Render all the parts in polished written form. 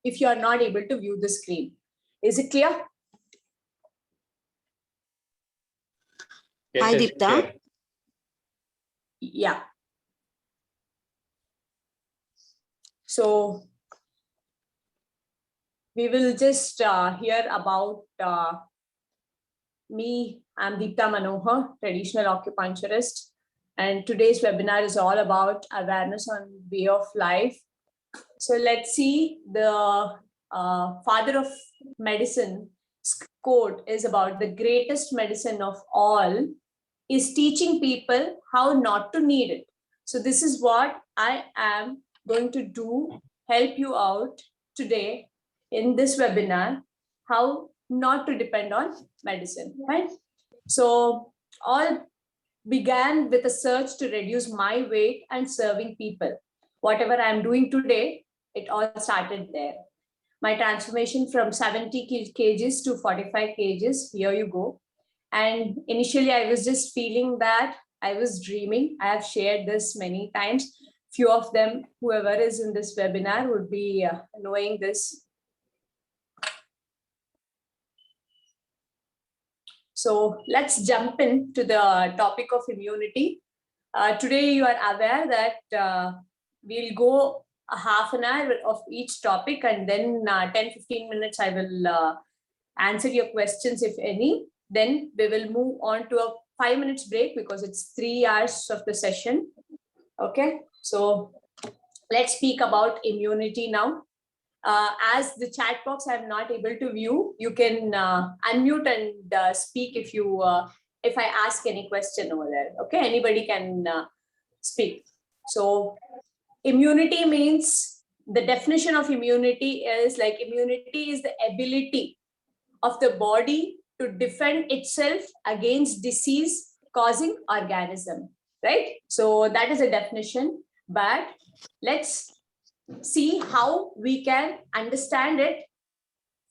if you are not able to view the screen. Is it clear? Yes, Hi, yes, Deepta. clear. Yeah. So we will just hear about me. I'm Deepta Manohar, traditional acupuncturist, and today's webinar is all about awareness on way of life. So let's see, the father of medicine quote is about the greatest medicine of all is teaching people how not to need it. So this is what I am going to do, help you out today in this webinar, how not to depend on medicine, right? So all began with a search to reduce my weight and serving people. Whatever I'm doing today, it all started there. My transformation from 70 kgs to 45 kgs, here you go. And initially I was just feeling that I was dreaming. I have shared this many times. Few of them, whoever is in this webinar would be knowing this. So let's jump into the topic of immunity. Today you are aware that we'll go a half an hour of each topic, and then 10-15 minutes I will answer your questions if any. Then we will move on to a 5 minutes break because it's 3 hours of the session. Okay, so let's speak about immunity now. As the chat box I'm not able to view, you can unmute and speak if I ask any question over there. Okay, anybody can speak. So immunity means, the definition of immunity is like, immunity is the ability of the body to defend itself against disease causing organism, right? So that is a definition, but let's see how we can understand it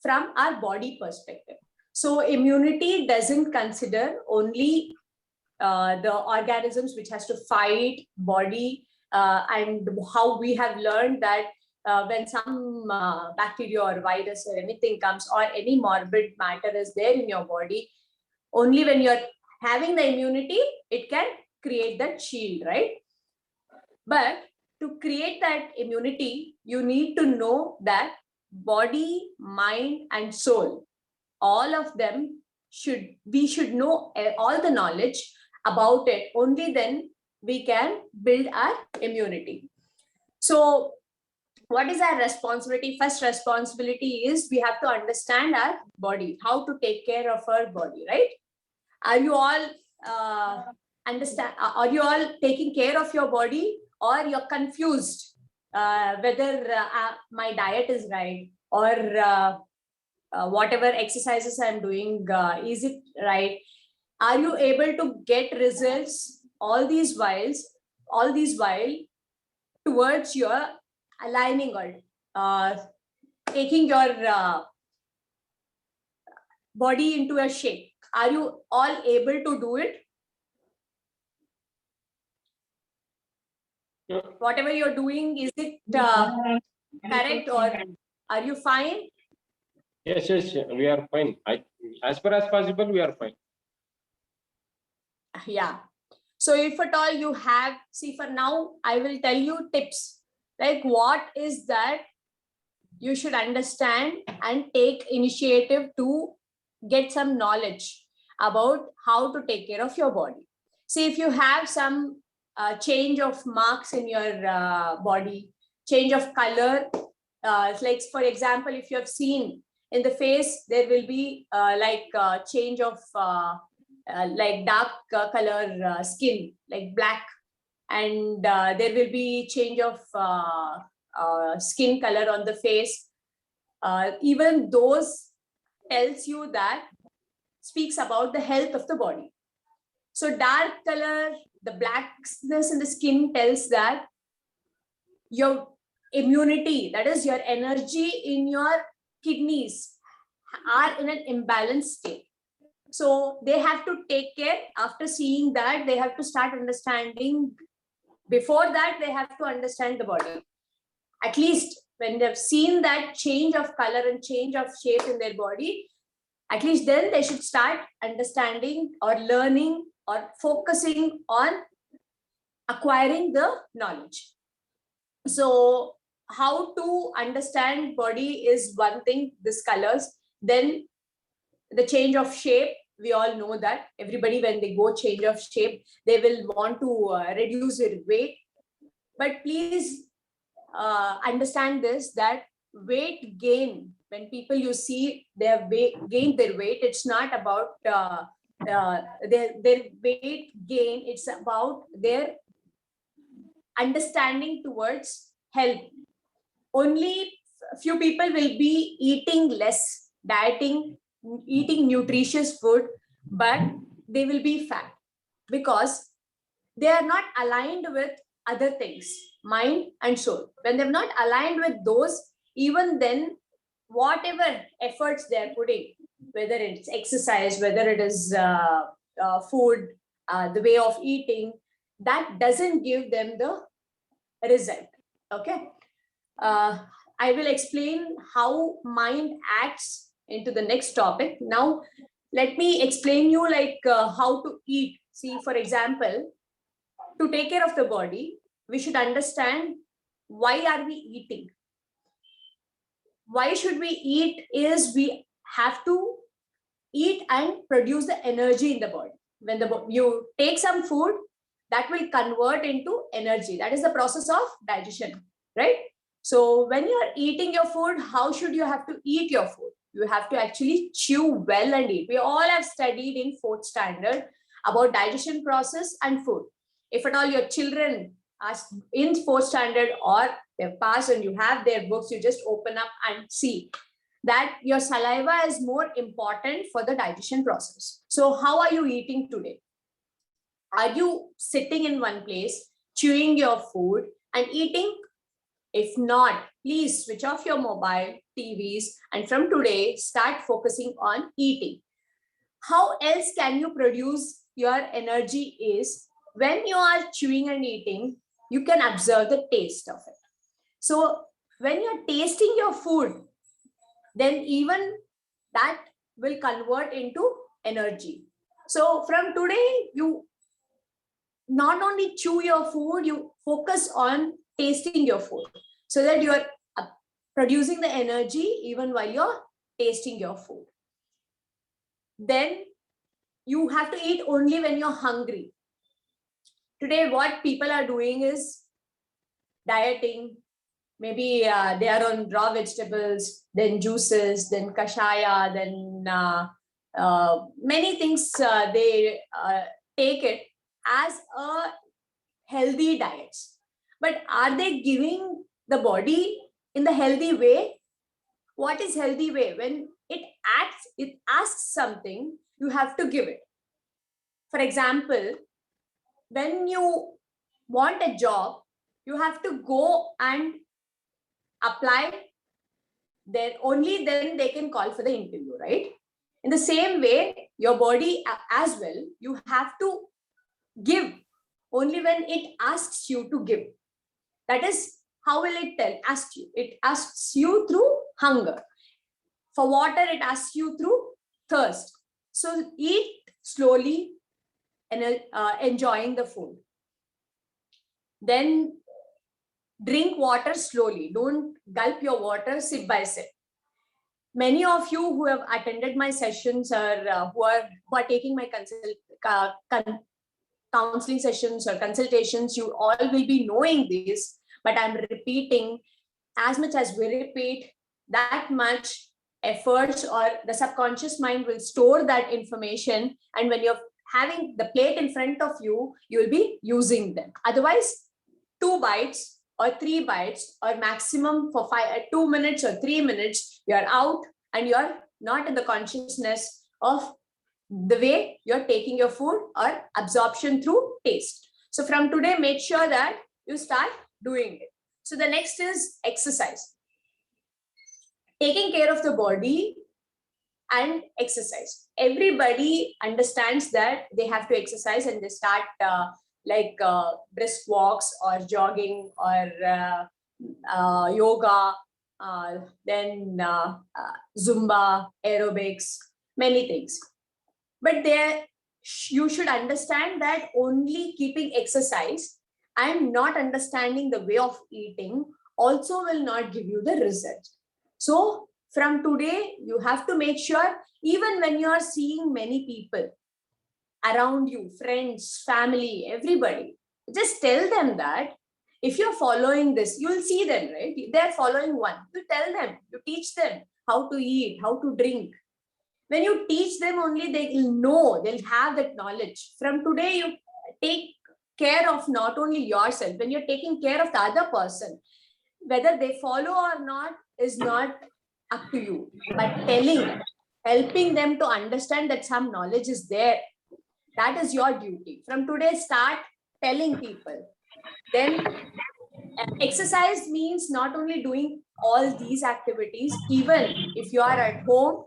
from our body perspective. So immunity doesn't consider only the organisms which has to fight body, and how we have learned that when some bacteria or virus or anything comes, or any morbid matter is there in your body, only when you're having the immunity, it can create that shield, right? But to create that immunity, you need to know that body, mind, and soul, all of them we should know all the knowledge about it. Only then we can build our immunity. So what is our responsibility? First responsibility is we have to understand our body, how to take care of our body, right? Are you all are you all taking care of your body, or you're confused whether my diet is right, or whatever exercises I'm doing, is it right? Are you able to get results all these while towards your aligning or taking your body into a shape? Are you all able to do it? Whatever you're doing, is it correct, or are you fine? Yes, yes, we are fine. As far as possible, we are fine. Yeah. So if at all you have, see, for now, I will tell you tips. Like, what is that you should understand and take initiative to get some knowledge about how to take care of your body. See, if you have some change of marks in your body, change of color, like for example, if you have seen in the face, there will be change of like dark color skin, like black, and there will be change of skin color on the face. Even those tells you that, speaks about the health of the body. So dark color, the blackness in the skin tells that your immunity, that is your energy in your kidneys, are in an imbalanced state. So they have to take care. After seeing that, they have to start understanding. Before that, they have to understand the body. At least when they've seen that change of color and change of shape in their body, at least then they should start understanding or learning or focusing on acquiring the knowledge. So how to understand body is one thing, this colors, then the change of shape. We all know that everybody, when they go change of shape, they will want to reduce their weight. But please understand this, that weight gain, when people you see they have gained their weight, it's not about their weight gain, it's about their understanding towards health. Only few people will be eating less, dieting, eating nutritious food, but they will be fat because they are not aligned with other things, mind and soul. When they're not aligned with those, even then, whatever efforts they're putting, whether it's exercise, whether it is food, the way of eating, that doesn't give them the result. Okay. I will explain how mind acts into the next topic. Now, let me explain you like how to eat. See, for example, to take care of the body, we should understand why are we eating. Why should we eat is we have to eat and produce the energy in the body. When you take some food, that will convert into energy. That is the process of digestion, right? So when you are eating your food, how should you have to eat your food? You have to actually chew well and eat. We all have studied in 4th standard about digestion process and food. If at all your children are in 4th standard or they've passed and you have their books, you just open up and see that your saliva is more important for the digestion process. So how are you eating today? Are you sitting in one place, chewing your food and eating? If not, please switch off your mobile, TVs, and from today, start focusing on eating. How else can you produce your energy is when you are chewing and eating, you can observe the taste of it. So when you're tasting your food, then even that will convert into energy. So from today, you not only chew your food, you focus on tasting your food so that you're producing the energy even while you're tasting your food. Then you have to eat only when you're hungry. Today, what people are doing is dieting. Maybe they are on raw vegetables, then juices, then kashaya, then many things they take it as a healthy diet. But are they giving the body in the healthy way? What is healthy way? When it asks something, you have to give it. For example, when you want a job, you have to go and apply. Then only then they can call for the interview, right? In the same way, your body as well, you have to give only when it asks you to give. That is, how will it ask you? It asks you through hunger. For water, it asks you through thirst. So eat slowly and enjoying the food. Then drink water slowly. Don't gulp your water sip by sip. Many of you who have attended my sessions or who are taking my counseling sessions or consultations, you all will be knowing this, but I'm repeating. As much as we repeat, that much efforts or the subconscious mind will store that information, and when you're having the plate in front of you, you will be using them. Otherwise, 2 bites or 3 bites or maximum for 2 minutes or 3 minutes, you're out and you're not in the consciousness of the way you're taking your food or absorption through taste. So from today, make sure that you start doing it. So the next is exercise. Taking care of the body and exercise. Everybody understands that they have to exercise and they start brisk walks or jogging or yoga then Zumba, aerobics, many things. But there, you should understand that only keeping exercise and not understanding the way of eating also will not give you the result. So from today, you have to make sure, even when you are seeing many people around you, friends, family, everybody, just tell them that if you're following this, you'll see them, right? They're following one. You tell them, you teach them how to eat, how to drink. When you teach them, only they'll know, they'll have that knowledge. From today, you take care of not only yourself, when you're taking care of the other person, whether they follow or not is not up to you. But telling, helping them to understand that some knowledge is there, that is your duty. From today, start telling people. Then exercise means not only doing all these activities, even if you are at home,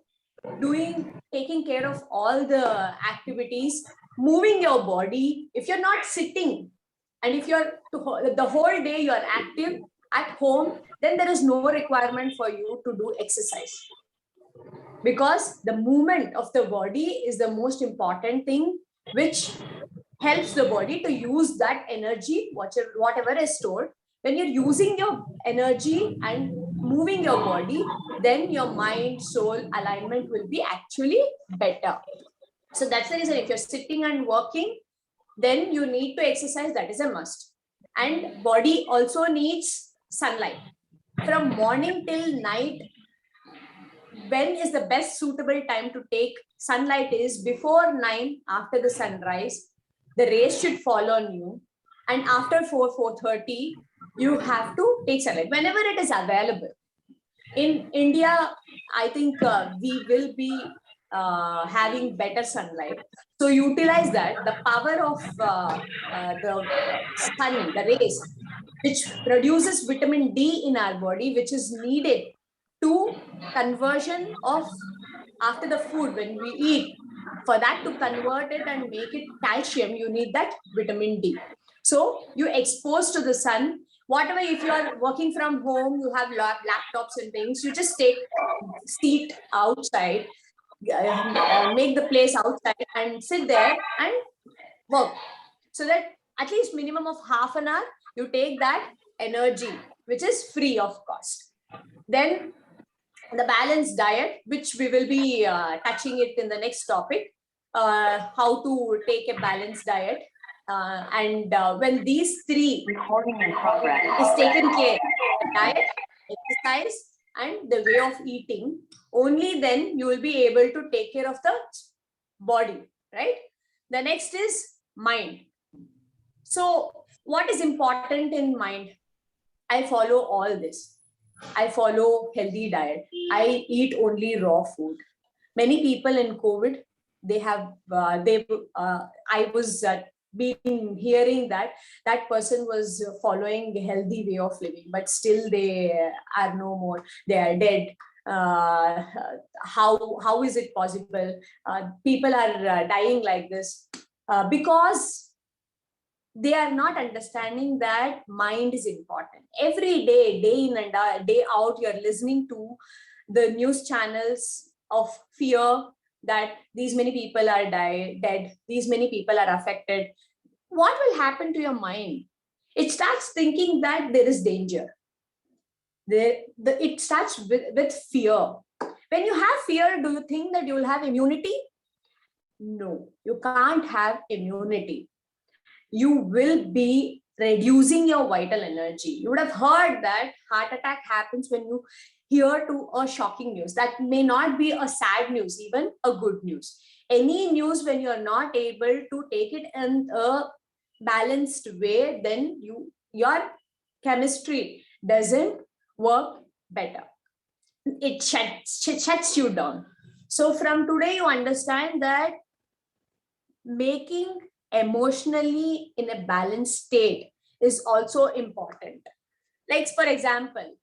taking care of all the activities, moving your body. If you're not sitting, and if you're the whole day you're active at home, then there is no requirement for you to do exercise, because the movement of the body is the most important thing, which helps the body to use that energy, whatever is stored. When you're using your energy and moving your body, then your mind, soul alignment will be actually better. So that's the reason, if you're sitting and working, then you need to exercise. That is a must. And body also needs sunlight. From morning till night, when is the best suitable time to take sunlight is before 9, after the sunrise. The rays should fall on you. And after 4:30, you have to take sunlight whenever it is available. In India, I think we will be having better sunlight. So utilize that, the power of the sun, the rays, which produces vitamin D in our body, which is needed to conversion of after the food when we eat. For that to convert it and make it calcium, you need that vitamin D. So you expose to the sun. Whatever, if you are working from home, you have laptops and things, you just take seat outside, make the place outside and sit there and work. So that at least minimum of half an hour, you take that energy, which is free of cost. Then the balanced diet, which we will be touching it in the next topic, how to take a balanced diet. And when these three Recording in progress. is taken care, the diet, exercise, and the way of eating, only then you will be able to take care of the body, right? The next is mind. So what is important in mind? I follow all this. I follow healthy diet. I eat only raw food. Many people in COVID, I was been hearing that person was following a healthy way of living, but still they are no more. They are dead. How is it possible? People are dying like this because they are not understanding that mind is important. Every day, day in and day out, you're listening to the news channels of fear that these many people are dead, these many people are affected. What will happen to your mind? It starts thinking that there is danger. It starts with fear. When you have fear, do you think that you will have immunity? No, you can't have immunity. You will be reducing your vital energy. You would have heard that heart attack happens when you hear to a shocking news. That may not be a sad news, even a good news. Any news, when you're not able to take it in a balanced way, then your chemistry doesn't work better. It shuts you down. So from today, you understand that making emotionally in a balanced state is also important. Like, for example,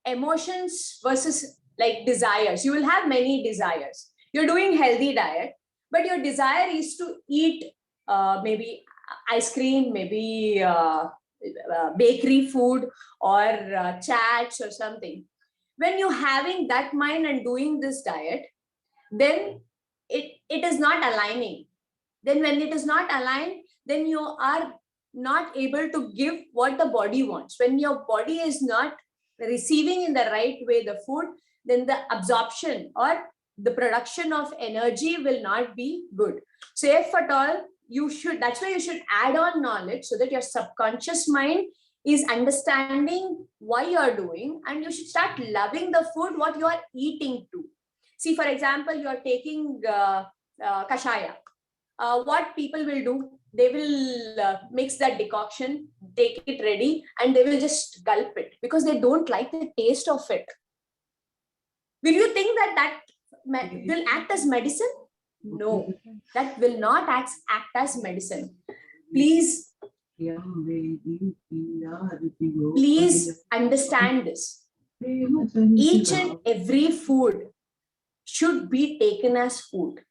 emotions versus like desires. You will have many desires. You're doing healthy diet, but your desire is to eat maybe ice cream, maybe bakery food, or chats or something. When you're having that mind and doing this diet, then it is not aligning. Then when it is not aligned, then you are not able to give what the body wants. When your body is not receiving in the right way the food, then the absorption or the production of energy will not be good. So if at all, that's why you should add on knowledge, so that your subconscious mind is understanding why you are doing, and you should start loving the food what you are eating to. See, for example, you are taking kashaya. What people will do, they will mix that decoction, take it ready, and they will just gulp it because they don't like the taste of it. Will you think that will act as medicine? No, that will not act as medicine. Please understand this. Each and every food should be taken as food.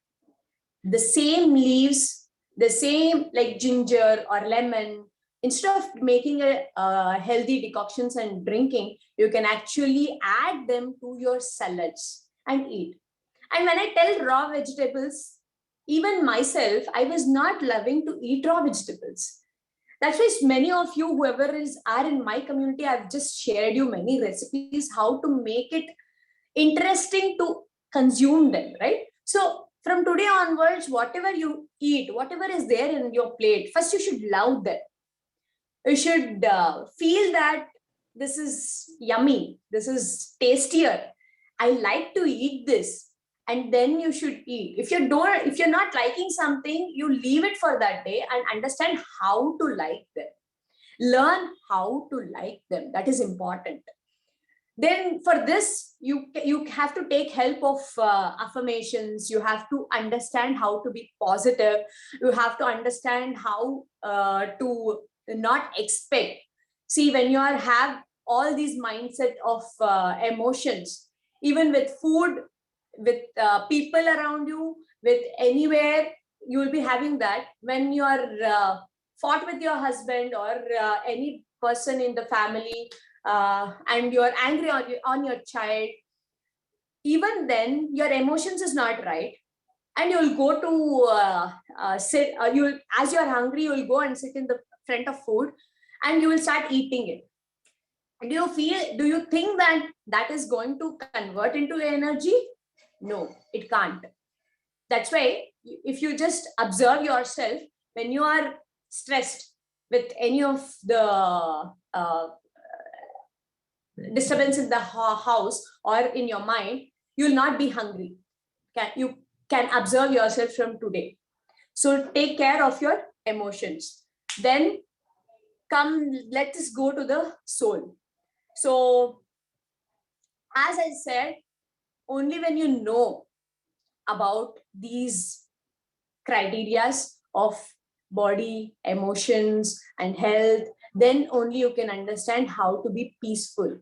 The same leaves, the same like ginger or lemon, instead of making a healthy decoctions and drinking, you can actually add them to your salads and eat. And when I tell raw vegetables, even myself, I was not loving to eat raw vegetables. That's why many of you, whoever are in my community, I've just shared you many recipes, how to make it interesting to consume them, right? So from today onwards, whatever you eat, whatever is there in your plate, first you should love them. You should feel that this is yummy, this is tastier, I like to eat this, and then you should eat. If you're not liking something, you leave it for that day and understand how to like them. Learn how to like them. That is important. Then for this, you have to take help of affirmations. You have to understand how to be positive. You have to understand how to not expect. See, when you have all these mindset of emotions, even with food, with people around you, with anywhere, you will be having that. When you are fought with your husband or any person in the family, and you're angry on your child, even then your emotions is not right, and you'll go to sit, you'll, as you're hungry, you'll go and sit in the front of food and you will start eating it. Do you think that is going to convert into energy? No, it can't. That's why if you just observe yourself, when you are stressed with any of the disturbance in the house or in your mind, you'll not be hungry. You can observe yourself from today. So take care of your emotions. Then let us go to the soul. So as I said, only when you know about these criterias of body, emotions, and health, then only you can understand how to be peaceful.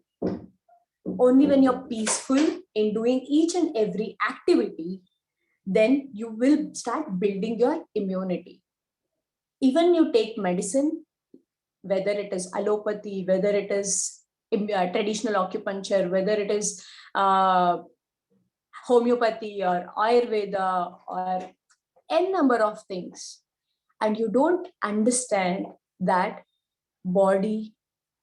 Only when you're peaceful in doing each and every activity, then you will start building your immunity. Even you take medicine, whether it is allopathy, whether it is traditional acupuncture, whether it is homeopathy or Ayurveda or n number of things, and you don't understand that body,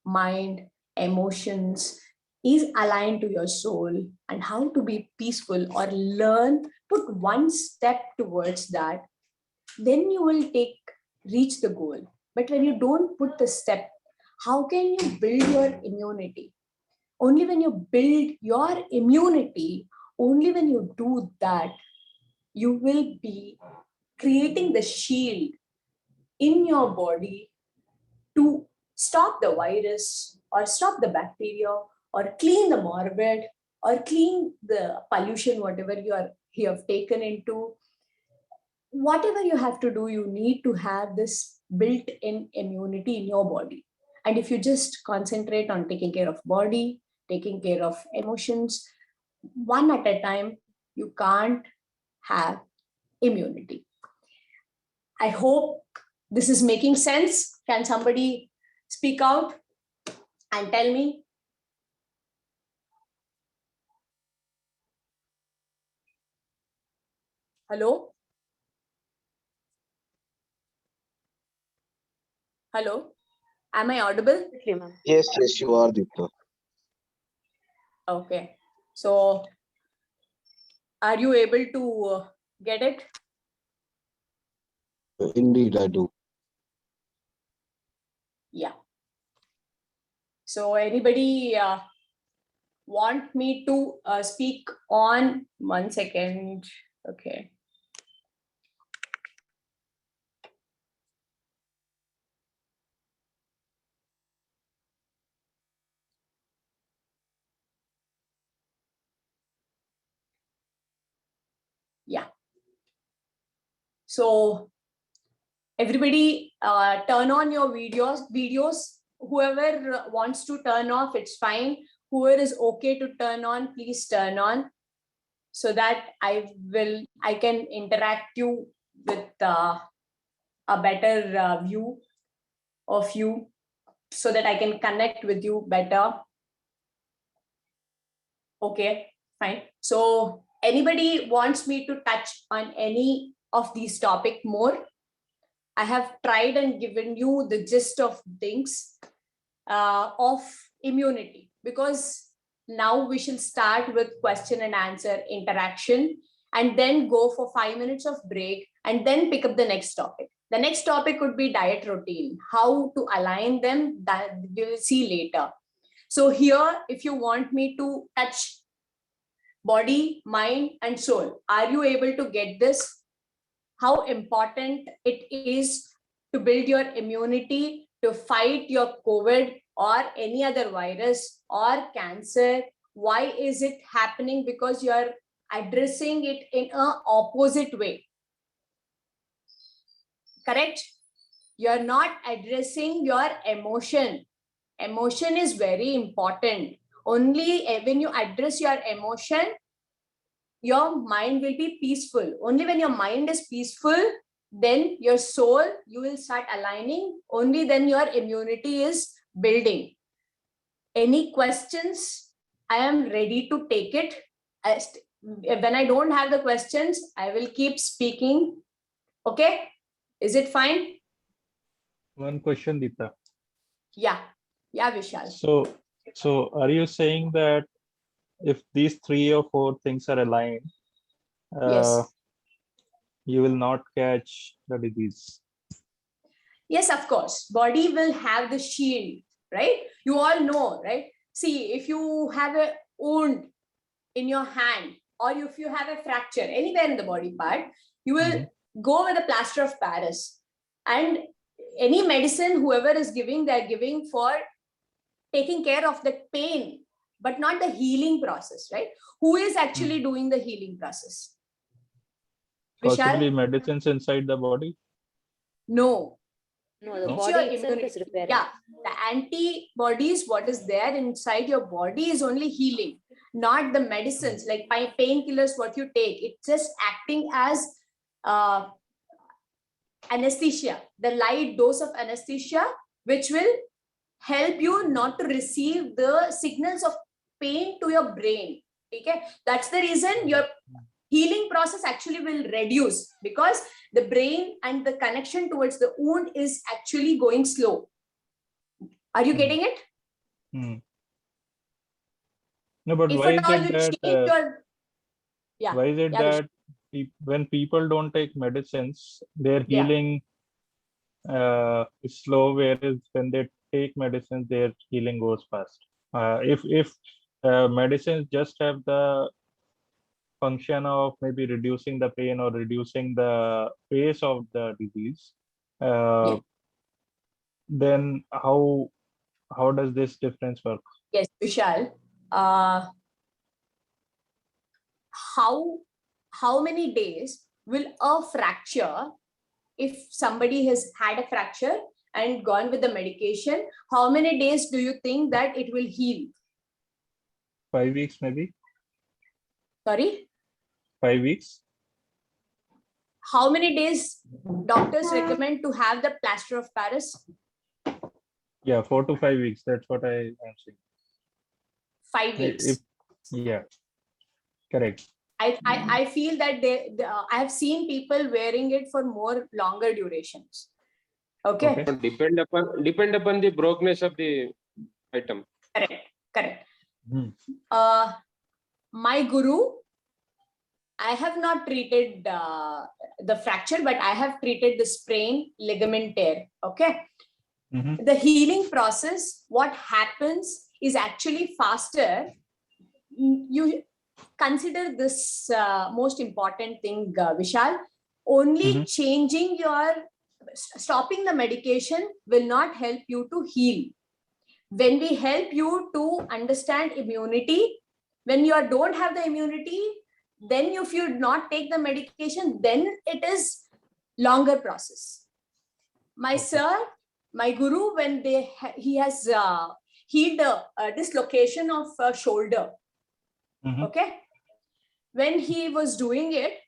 mind, emotions is aligned to your soul and how to be peaceful or put one step towards that, then you will reach the goal. But when you don't put the step, how can you build your immunity? Only when you build your immunity, only when you do that, you will be creating the shield in your body to stop the virus or stop the bacteria or clean the morbid or clean the pollution, whatever you have taken into. Whatever you have to do, you need to have this built-in immunity in your body. And if you just concentrate on taking care of body, taking care of emotions, one at a time, you can't have immunity. I hope this is making sense. Can somebody speak out and tell me? Hello? Hello? Am I audible? Definitely, ma'am. Yes, yes, you are, Deepika. Okay. So, are you able to get it? Indeed, I do. Yeah. So, anybody want me to speak on 1 second? Okay. Yeah. So, everybody turn on your videos. Whoever wants to turn off, it's fine. Whoever is okay to turn on, please turn on, so that I can interact you with a better view of you, so that I can connect with you better. Okay, fine. So anybody wants me to touch on any of these topic more? I have tried and given you the gist of things of immunity, because now we shall start with question and answer interaction, and then go for 5 minutes of break, and then pick up the next topic. The next topic would be diet routine, how to align them, that we will see later. So here, if you want me to touch body, mind, and soul, are you able to get this? How important it is to build your immunity to fight your COVID or any other virus or cancer. Why is it happening? Because you are addressing it in an opposite way. Correct? You are not addressing your emotion. Emotion is very important. Only when you address your emotion, your mind will be peaceful. Only when your mind is peaceful, then your soul, you will start aligning. Only then your immunity is building. Any questions? I am ready to take it. When I don't have the questions, I will keep speaking. Okay? Is it fine? One question, Deepta. Yeah. Yeah, Vishal. So are you saying that if these 3 or 4 things are aligned, Yes. you will not catch the disease? Yes, of course. Body will have the shield, right? You all know, right? See, if you have a wound in your hand, or if you have a fracture anywhere in the body part, you will go with a plaster of Paris. And any medicine, whoever is giving, they're giving for taking care of the pain, but not the healing process, right? Who is actually doing the healing process? Possibly Vishal? medicines inside the body? No. No, the No? body Your itself immunity. is repairing. Yeah, the antibodies, what is there inside your body is only healing, not the medicines like painkillers, what you take. It's just acting as anesthesia, the light dose of anesthesia, which will help you not to receive the signals of pain to your brain. Okay, that's the reason your healing process actually will reduce, because the brain and the connection towards the wound is actually going slow. Are you getting it? No, but If why at is all it you that change your, yeah, why is it yeah, that when people don't take medicines, their Yeah. healing is slow, whereas when they take medicines, their healing goes fast? If medicines just have the function of maybe reducing the pain or reducing the pace of the disease, then how does this difference work? yes, Vishal. How many days will a fracture, if somebody has had a fracture and gone with the medication, how many days do you think that it will heal? 5 weeks, maybe Sorry, 5 weeks. how many days doctors recommend to have the plaster of Paris? Yeah, 4 to 5 weeks. That's what I am saying. 5 weeks. Yeah, correct. I feel that I have seen people wearing it for more longer durations. Okay. Depend upon the brokenness of the item. Correct. Hmm. My guru, I have not treated the fracture, but I have treated the sprain, ligament tear. Okay. Mhm. The healing process, what happens is actually faster. You consider this most important thing, Vishal. Only changing stopping the medication will not help you to heal. When we help you to understand immunity, when you don't have the immunity, then if you not take the medication, then it is longer process. My sir, my guru, when he has healed a dislocation of shoulder. Mhm. Okay. When he was doing it,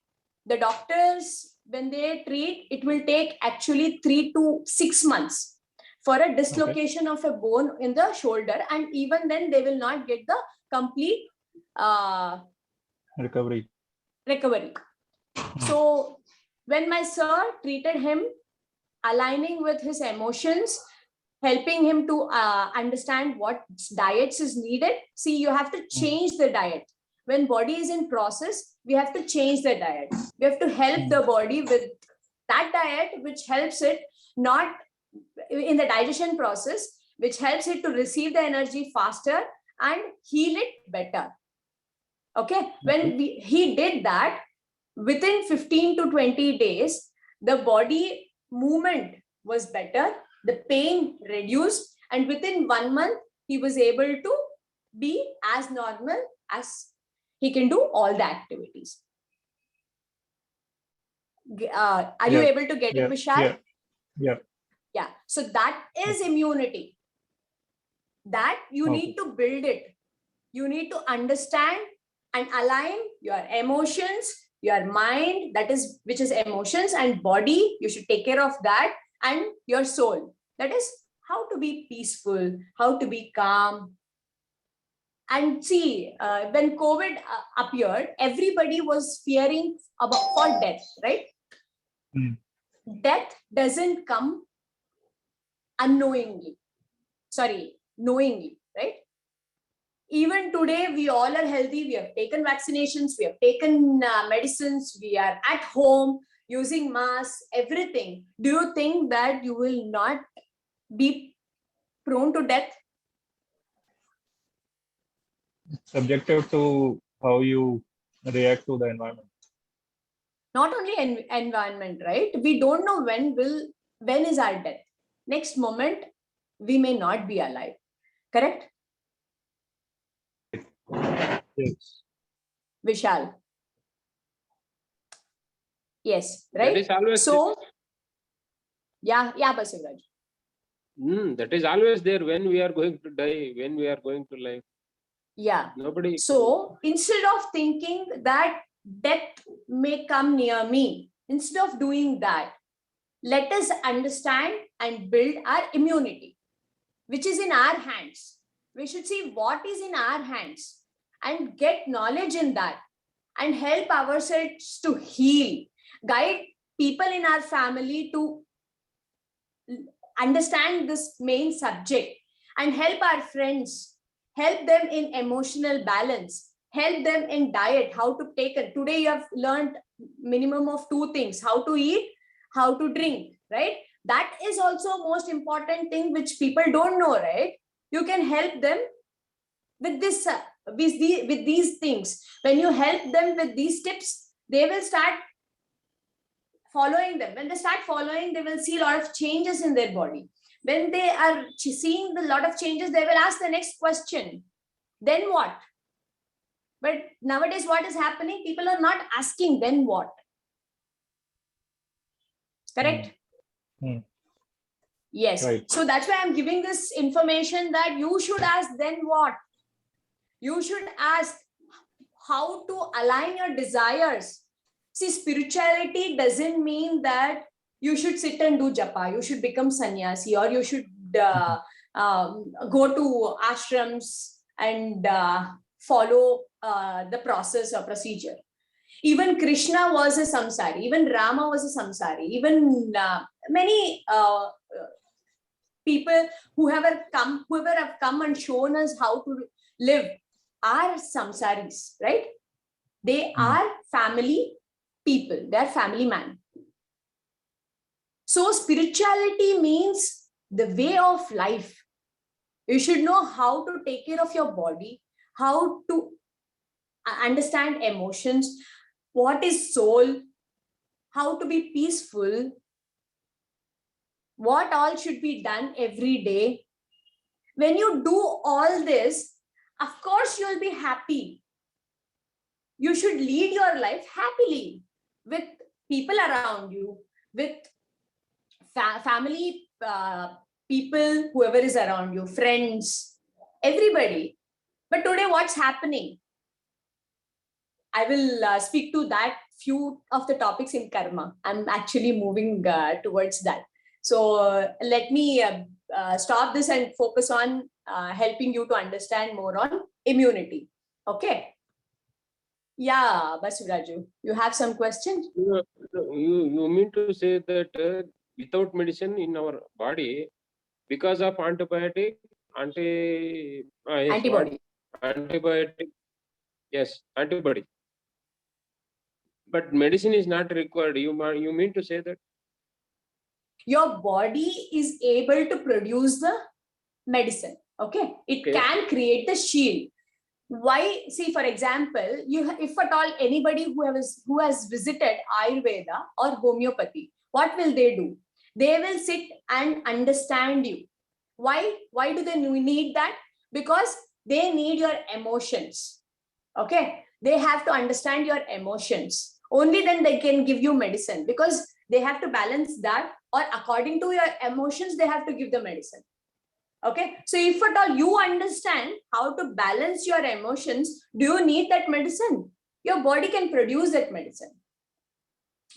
the doctors, when they treat, it will take actually 3 to 6 months for a dislocation of a bone in the shoulder. And even then they will not get the complete Recovery. So when my sir treated him, aligning with his emotions, helping him to understand what diets is needed. See, you have to change the diet. When body is in process, we have to change the diet. We have to help the body with that diet, which helps it not in the digestion process, which helps it to receive the energy faster and heal it better. Okay. When he did that, within 15 to 20 days, the body movement was better, the pain reduced, and within 1 month, he was able to be as normal as he can do all the activities. Are you able to get it, Vishal? Yeah. So that is immunity. That you need to build it. You need to understand and align your emotions, your mind, that is, which is emotions, and body. You should take care of that, and your soul. That is how to be peaceful, how to be calm. And see, when COVID appeared, everybody was fearing for death, right? Death doesn't come unknowingly. Knowingly, right? Even today, we all are healthy. We have taken vaccinations, we have taken medicines, we are at home using masks, everything. Do you think that you will not be prone to death? Subjective to how you react to the environment. Not only environment, right? We don't know when is our death. Next moment, we may not be alive. Correct? Yes. Vishal. Yes, right? That is always so, yeah, Basivraj. That is always there when we are going to die, when we are going to live. Yeah. Nobody. So instead of thinking that death may come near me, instead of doing that, let us understand and build our immunity, which is in our hands. We should see what is in our hands and get knowledge in that and help ourselves to heal, guide people in our family to understand this main subject, and help our friends, help them in emotional balance, help them in diet, how to take it. Today you have learned minimum of 2 things: how to eat, how to drink, right? That is also most important thing which people don't know, right? You can help them with this with these things. When you help them with these tips, they will start following them. When they start following, they will see a lot of changes in their body. When they are seeing a lot of changes, they will ask the next question, then what? But nowadays, what is happening? People are not asking, then what? Correct? Yes. Right. So that's why I'm giving this information that you should ask, then what? You should ask how to align your desires. See, spirituality doesn't mean that you should sit and do japa, you should become sannyasi, or you should go to ashrams and follow the process or procedure. Even Krishna was a samsari. Even Rama was a samsari. Even many people who have come and shown us how to live are samsaris, right? They are family people. They are family man. So spirituality means the way of life. You should know how to take care of your body, how to understand emotions, what is soul, how to be peaceful, what all should be done every day. When you do all this, of course, you'll be happy. You should lead your life happily with people around you, with family people, whoever is around you, friends, everybody. But today, what's happening? I will speak to that few of the topics in karma. I'm actually moving towards that. So let me stop this and focus on helping you to understand more on immunity. Okay. Yeah, Basuraju, you have some questions? You mean to say that without medicine in our body, because of antibiotic, Antibody. antibiotic, yes, antibody. But medicine is not required. You mean to say that? Your body is able to produce the medicine. Okay. It can create the shield. Why? See, for example, if at all anybody who has visited Ayurveda or homeopathy, what will they do? They will sit and understand you. Why do they need that? Because they need your emotions. Okay, they have to understand your emotions. Only then they can give you medicine, because they have to balance that, or according to your emotions they have to give the medicine. Okay, so if at all you understand how to balance your emotions, do you need that medicine? Your body can produce that medicine.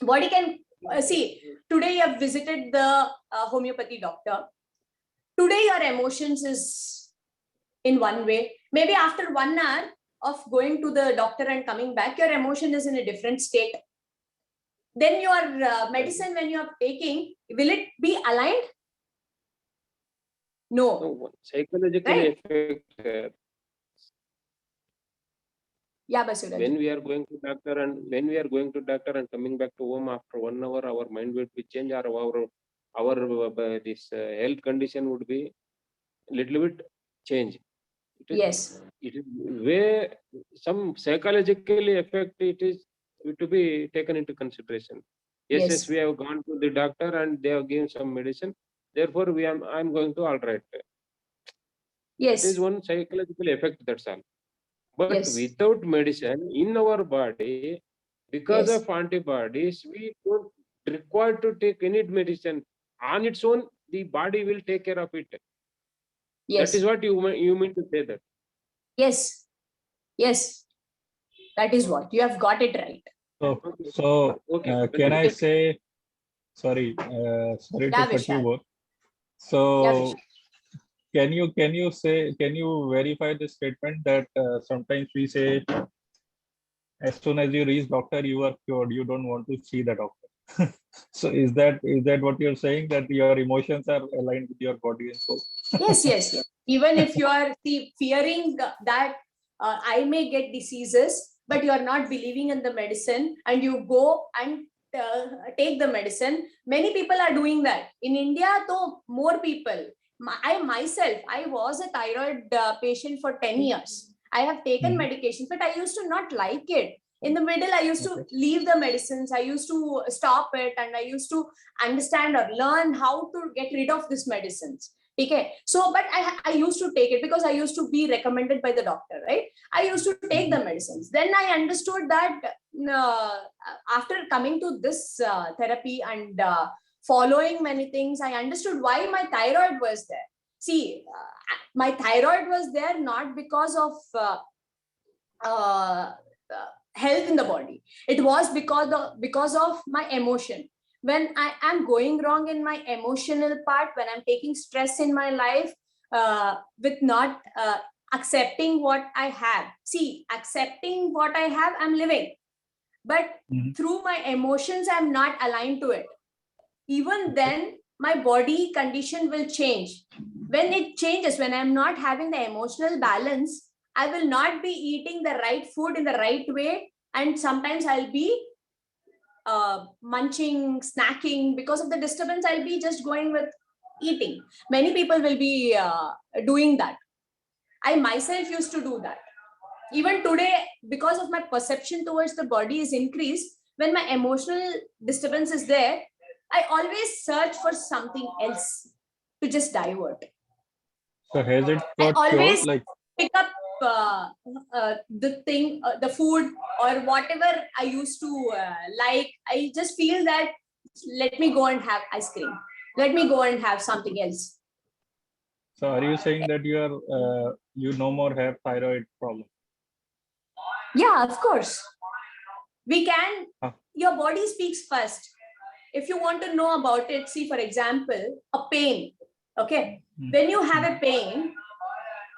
Body can see, today you have visited the homeopathy doctor. Today your emotions is in one way. Maybe after 1 hour of going to the doctor and coming back, your emotion is in a different state. Then your medicine, when you are taking, will it be aligned? No. No, psychological Right. effect. Yeah, Basuraj. When we are going to doctor and coming back to home after 1 hour, our mind will be changed, or our this health condition would be little bit change. Yes. It is where some psychological effect it to be taken into consideration. Yes, we have gone to the doctor and they have given some medicine. Therefore, I'm going to all right. Yes. It is one psychological effect, that's all. But Yes. without medicine in our body, because Yes. of antibodies, we don't require to take any medicine. On its own, the body will take care of it. Yes. That is what you mean to say that. Yes. Yes. That is what. You have got it right. So Okay. can I say, sorry to cut you Vishal. both. So can you verify the statement that sometimes we say as soon as you reach doctor you are cured, you don't want to see the doctor? So is that what you're saying, that your emotions are aligned with your body and soul? Yes. Even if you are fearing that I may get diseases, but you are not believing in the medicine, and you go and take the medicine. Many people are doing that. In India, though, more people. I myself, I was a thyroid patient for 10 years. I have taken medications, but I used to not like it. In the middle, I used to leave the medicines. I used to stop it, and I used to understand or learn how to get rid of these medicines. Okay. So, but I used to take it because I used to be recommended by the doctor, right? I used to take the medicines. Then I understood that after coming to this therapy and following many things, I understood why my thyroid was there. See, my thyroid was there not because of health in the body. It was because of my emotion. When I am going wrong in my emotional part, when I'm taking stress in my life, with not accepting what I have. See, accepting what I have, I'm living. but through my emotions, I'm not aligned to it. Even then, my body condition will change. When it changes, when I'm not having the emotional balance, I will not be eating the right food in the right way. And sometimes I'll be munching, snacking. Because of the disturbance, I'll be just going with eating. Many people will be doing that. I myself used to do that. Even today, because of my perception towards the body is increased, when my emotional disturbance is there, I always search for something else to just divert. So has it I got always cured? Like, pick up the thing, the food or whatever I used to like. I just feel that let me go and have ice cream. Let me go and have something else. so are you saying that you are you no more have thyroid problem? Yeah, of course. We can, Huh. your body speaks first. If you want to know about it, see, for example, a pain. Okay. When you have a pain,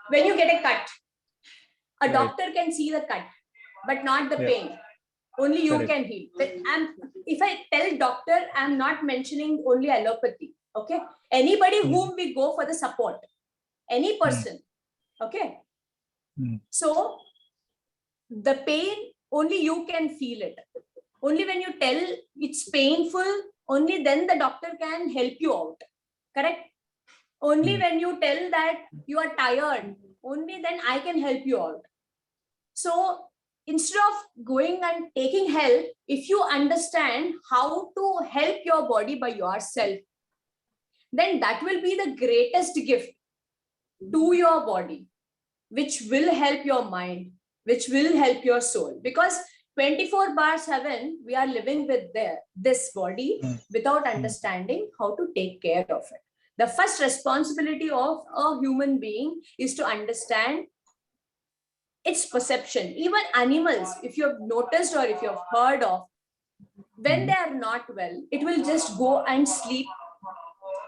when you get a cut, a Right. doctor can see the cut, but not the pain. Only you Correct. can heal. If I tell doctor, I'm not mentioning only allopathy. Okay. Anybody whom we go for the support, any person. Okay. So the pain, only you can feel it. Only when you tell it's painful, only then the doctor can help you out. Correct? Only when you tell that you are tired, only then I can help you out. So instead of going and taking help, if you understand how to help your body by yourself, then that will be the greatest gift to your body, which will help your mind, which will help your soul. Because 24/7, we are living with this body without understanding how to take care of it. The first responsibility of a human being is to understand its perception. Even animals, if you have noticed or if you have heard of, when they are not well, it will just go and sleep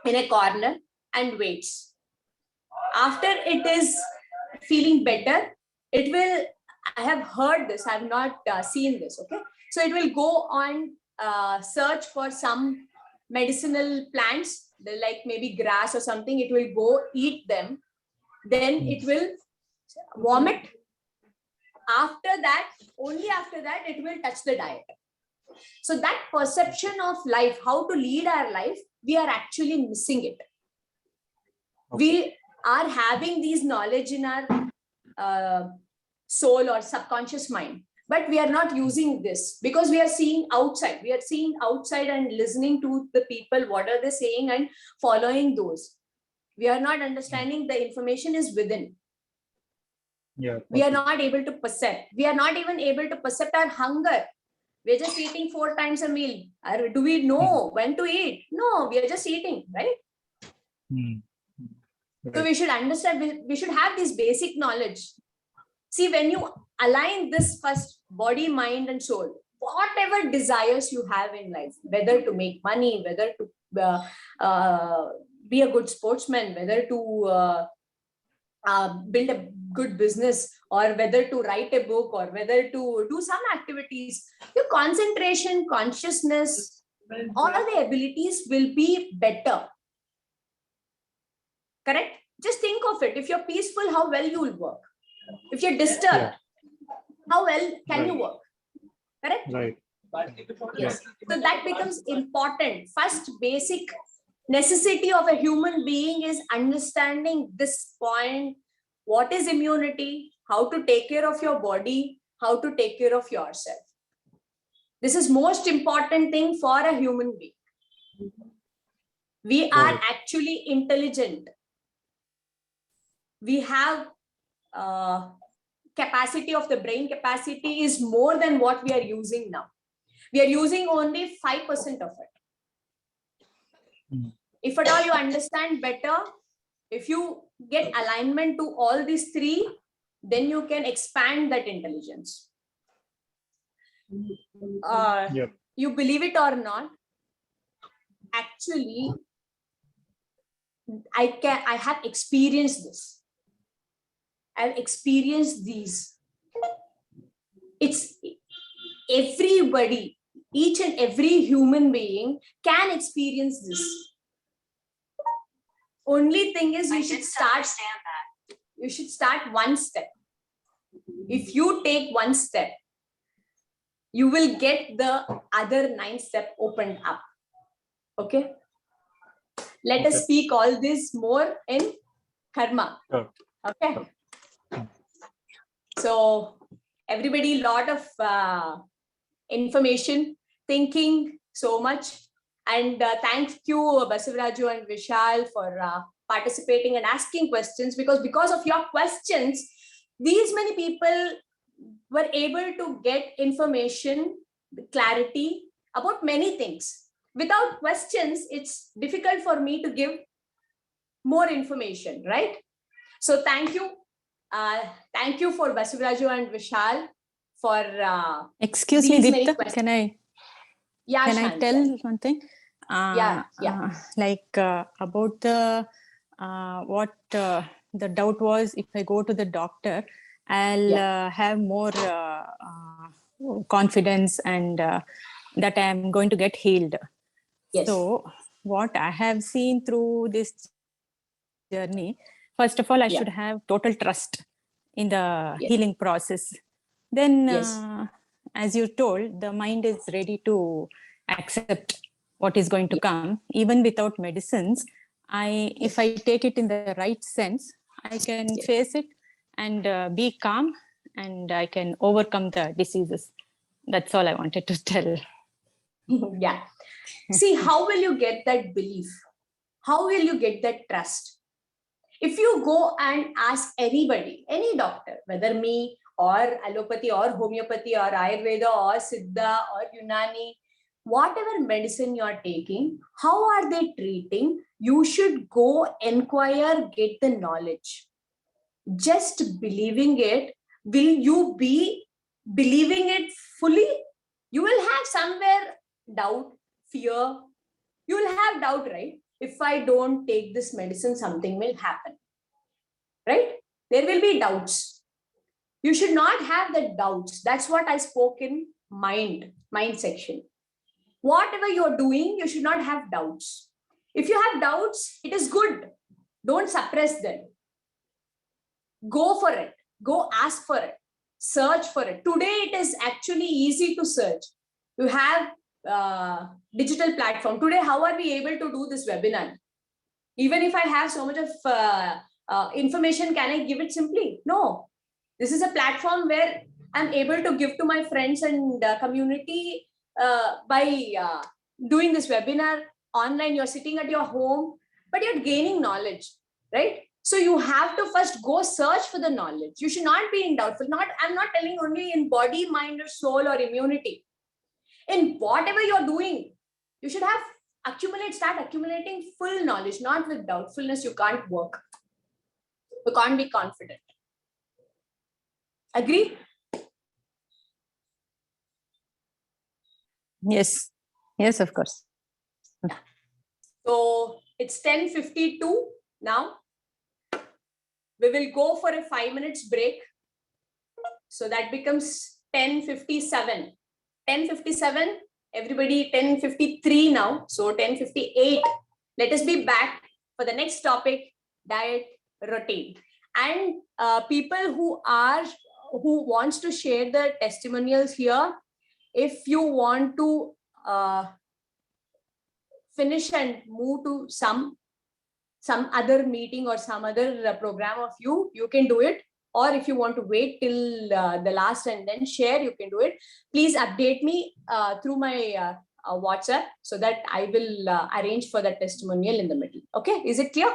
in a corner and waits. After it is feeling better, it will, I have heard this, I have not seen this, okay? So it will go on search for some medicinal plants, like maybe grass or something. It will go eat them. Then it will vomit. After that, only after that, it will touch the diet. So that perception of life, how to lead our life, we are actually missing it. We are having these knowledge in our soul or subconscious mind, but we are not using this because we are seeing outside. We are seeing outside and listening to the people, what are they saying, and following those. We are not understanding the information is within. Yeah. We are not able to perceive. We are not even able to perceive our hunger. We're just eating 4 times a meal. Do we know when to eat? No, we are just eating, right? So we should understand, we should have this basic knowledge. See, when you align this first, body, mind, and soul, whatever desires you have in life, whether to make money, whether to be a good sportsman, whether to build a good business, or whether to write a book, or whether to do some activities, your concentration, consciousness, all the abilities will be better. Correct? Just think of it. If you're peaceful, how well you will work. If you're disturbed, how well can you work? Correct? Right. Yes. So that becomes important. First basic necessity of a human being is understanding this point. What is immunity? How to take care of your body? How to take care of yourself? This is most important thing for a human being. We are actually intelligent. We have capacity of the brain capacity is more than what we are using now. We are using only 5% of it. If at all you understand better, if you get alignment to all these 3, then you can expand that intelligence. You believe it or not, actually, I have experienced this. I've experienced these. It's everybody, each and every human being can experience this. Only thing is you should start one step. If you take one step, you will get the other 9 steps opened up. Okay. Let us speak all this more in karma. Sure. Okay. So everybody, lot of information, thinking so much. And thank you, Basavaraju and Vishal, for participating and asking questions, because of your questions, these many people were able to get information, clarity about many things. Without questions, it's difficult for me to give more information, right? So thank you. Thank you for Basavaraju and Vishal for Excuse me, these many Deepta, questions. can I Shant, tell one thing? Yeah. About the what the doubt was, if I go to the doctor, I'll have more confidence and that I am going to get healed. Yes. So what I have seen through this journey, first of all, I should have total trust in the healing process. Then, as you told, the mind is ready to accept what is going to come, even without medicines. If I take it in the right sense, I can face it and be calm, and I can overcome the diseases. That's all I wanted to tell. Yeah. See, how will you get that belief? How will you get that trust? If you go and ask anybody, any doctor, whether me or allopathy or homeopathy or Ayurveda or Siddha or Unani, whatever medicine you are taking, how are they treating? You should go inquire, get the knowledge. Just believing it, will you be believing it fully? You will have somewhere doubt, fear. You will have doubt, right? If I don't take this medicine, something will happen, right? There will be doubts. You should not have the doubts. That's what I spoke in mind section. Whatever you're doing, you should not have doubts. If you have doubts, it is good. Don't suppress them. Go for it. Go ask for it. Search for it. Today, it is actually easy to search. You have digital platform. Today, how are we able to do this webinar? Even if I have so much of information, can I give it simply? No. This is a platform where I'm able to give to my friends and community by doing this webinar online. You're sitting at your home, but you're gaining knowledge, right? So you have to first go search for the knowledge. You should not be in doubtful. I'm not telling only in body, mind, or soul or immunity. In whatever you're doing, you should have start accumulating full knowledge, not with doubtfulness. You can't work. You can't be confident. Agree? Yes. Yes, of course. So it's 10:52 now. We will go for a 5 minutes break. So that becomes 10:57. 10:57, everybody 10:53 now. So 10:58. Let us be back for the next topic, diet routine. And people who wants to share the testimonials here, if you want to finish and move to some other meeting or some other program of you can do it. Or if you want to wait till the last and then share, you can do it. Please update me through my WhatsApp so that I will arrange for the testimonial in the middle. Okay, is it clear?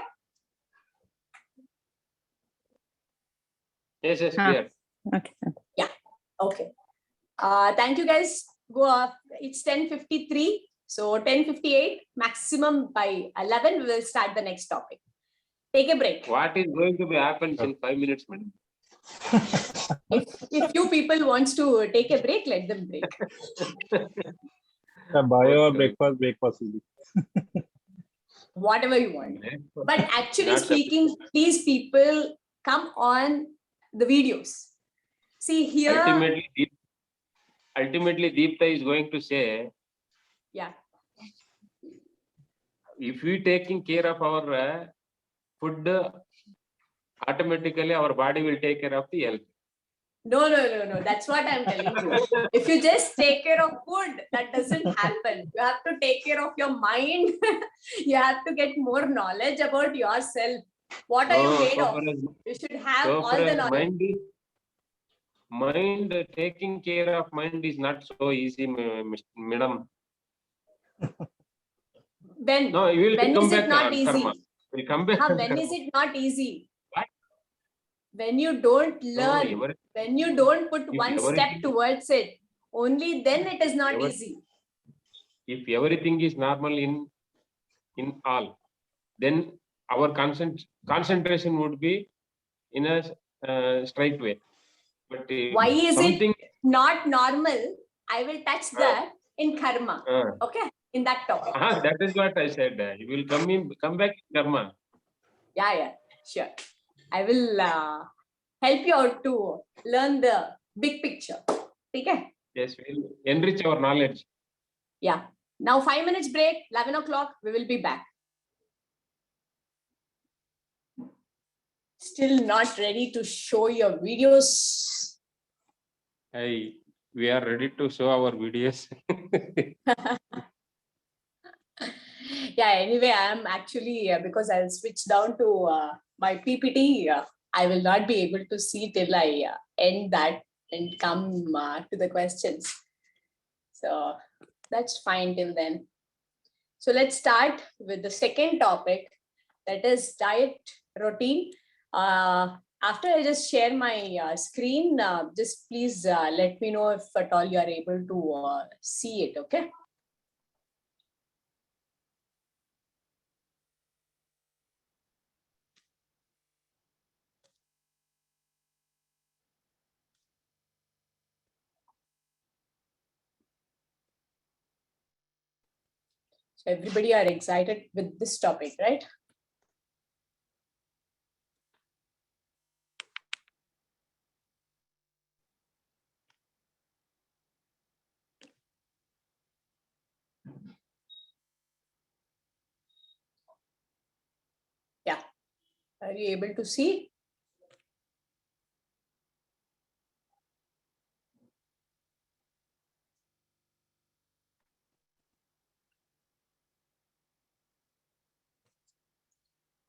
Yes, clear. Okay. Yeah, okay. Thank you guys. It's 10:53. So 10:58, maximum by 11, we will start the next topic. Take a break. What is going to be happens in 5 minutes, madam? If you people wants to take a break, let them break. Bio or breakfast will be. Whatever you want. But actually speaking, these people come on the videos. See here. ultimately Deepta is going to say, Yeah. if we taking care of our food, automatically our body will take care of the health. No. That's what I'm telling you. If you just take care of food, that doesn't happen. You have to take care of your mind. You have to get more knowledge about yourself. What are you No, made so of? far as, You should have so all far the as knowledge. mind, taking care of mind is not so easy, madam. When? No, you will When come is it back not on easy? karma. We'll come back on When karma. is it not easy? What? When you don't learn, No, when you don't put if one step everything- towards it, only then it is not Ever- easy. if everything is normal in all, then our concentration would be in a straight way. But if Why is something, it not normal? I will touch that in karma. Okay, in that topic. that is what I said. You will come back in karma. Yeah, sure. I will help you out to learn the big picture. Okay? Yes, we'll enrich our knowledge. Yeah. Now 5 minutes break, 11 o'clock, we will be back. Still not ready to show your videos. Hey, we are ready to show our videos. Yeah, anyway, I am actually, because I'll switch down to my PPT, I will not be able to see till I end that and come to the questions. So that's fine till then. So let's start with the second topic, that is diet routine. After I just share my screen, just please let me know if at all you are able to see it, okay? So everybody are excited with this topic, right? Yeah. Are you able to see?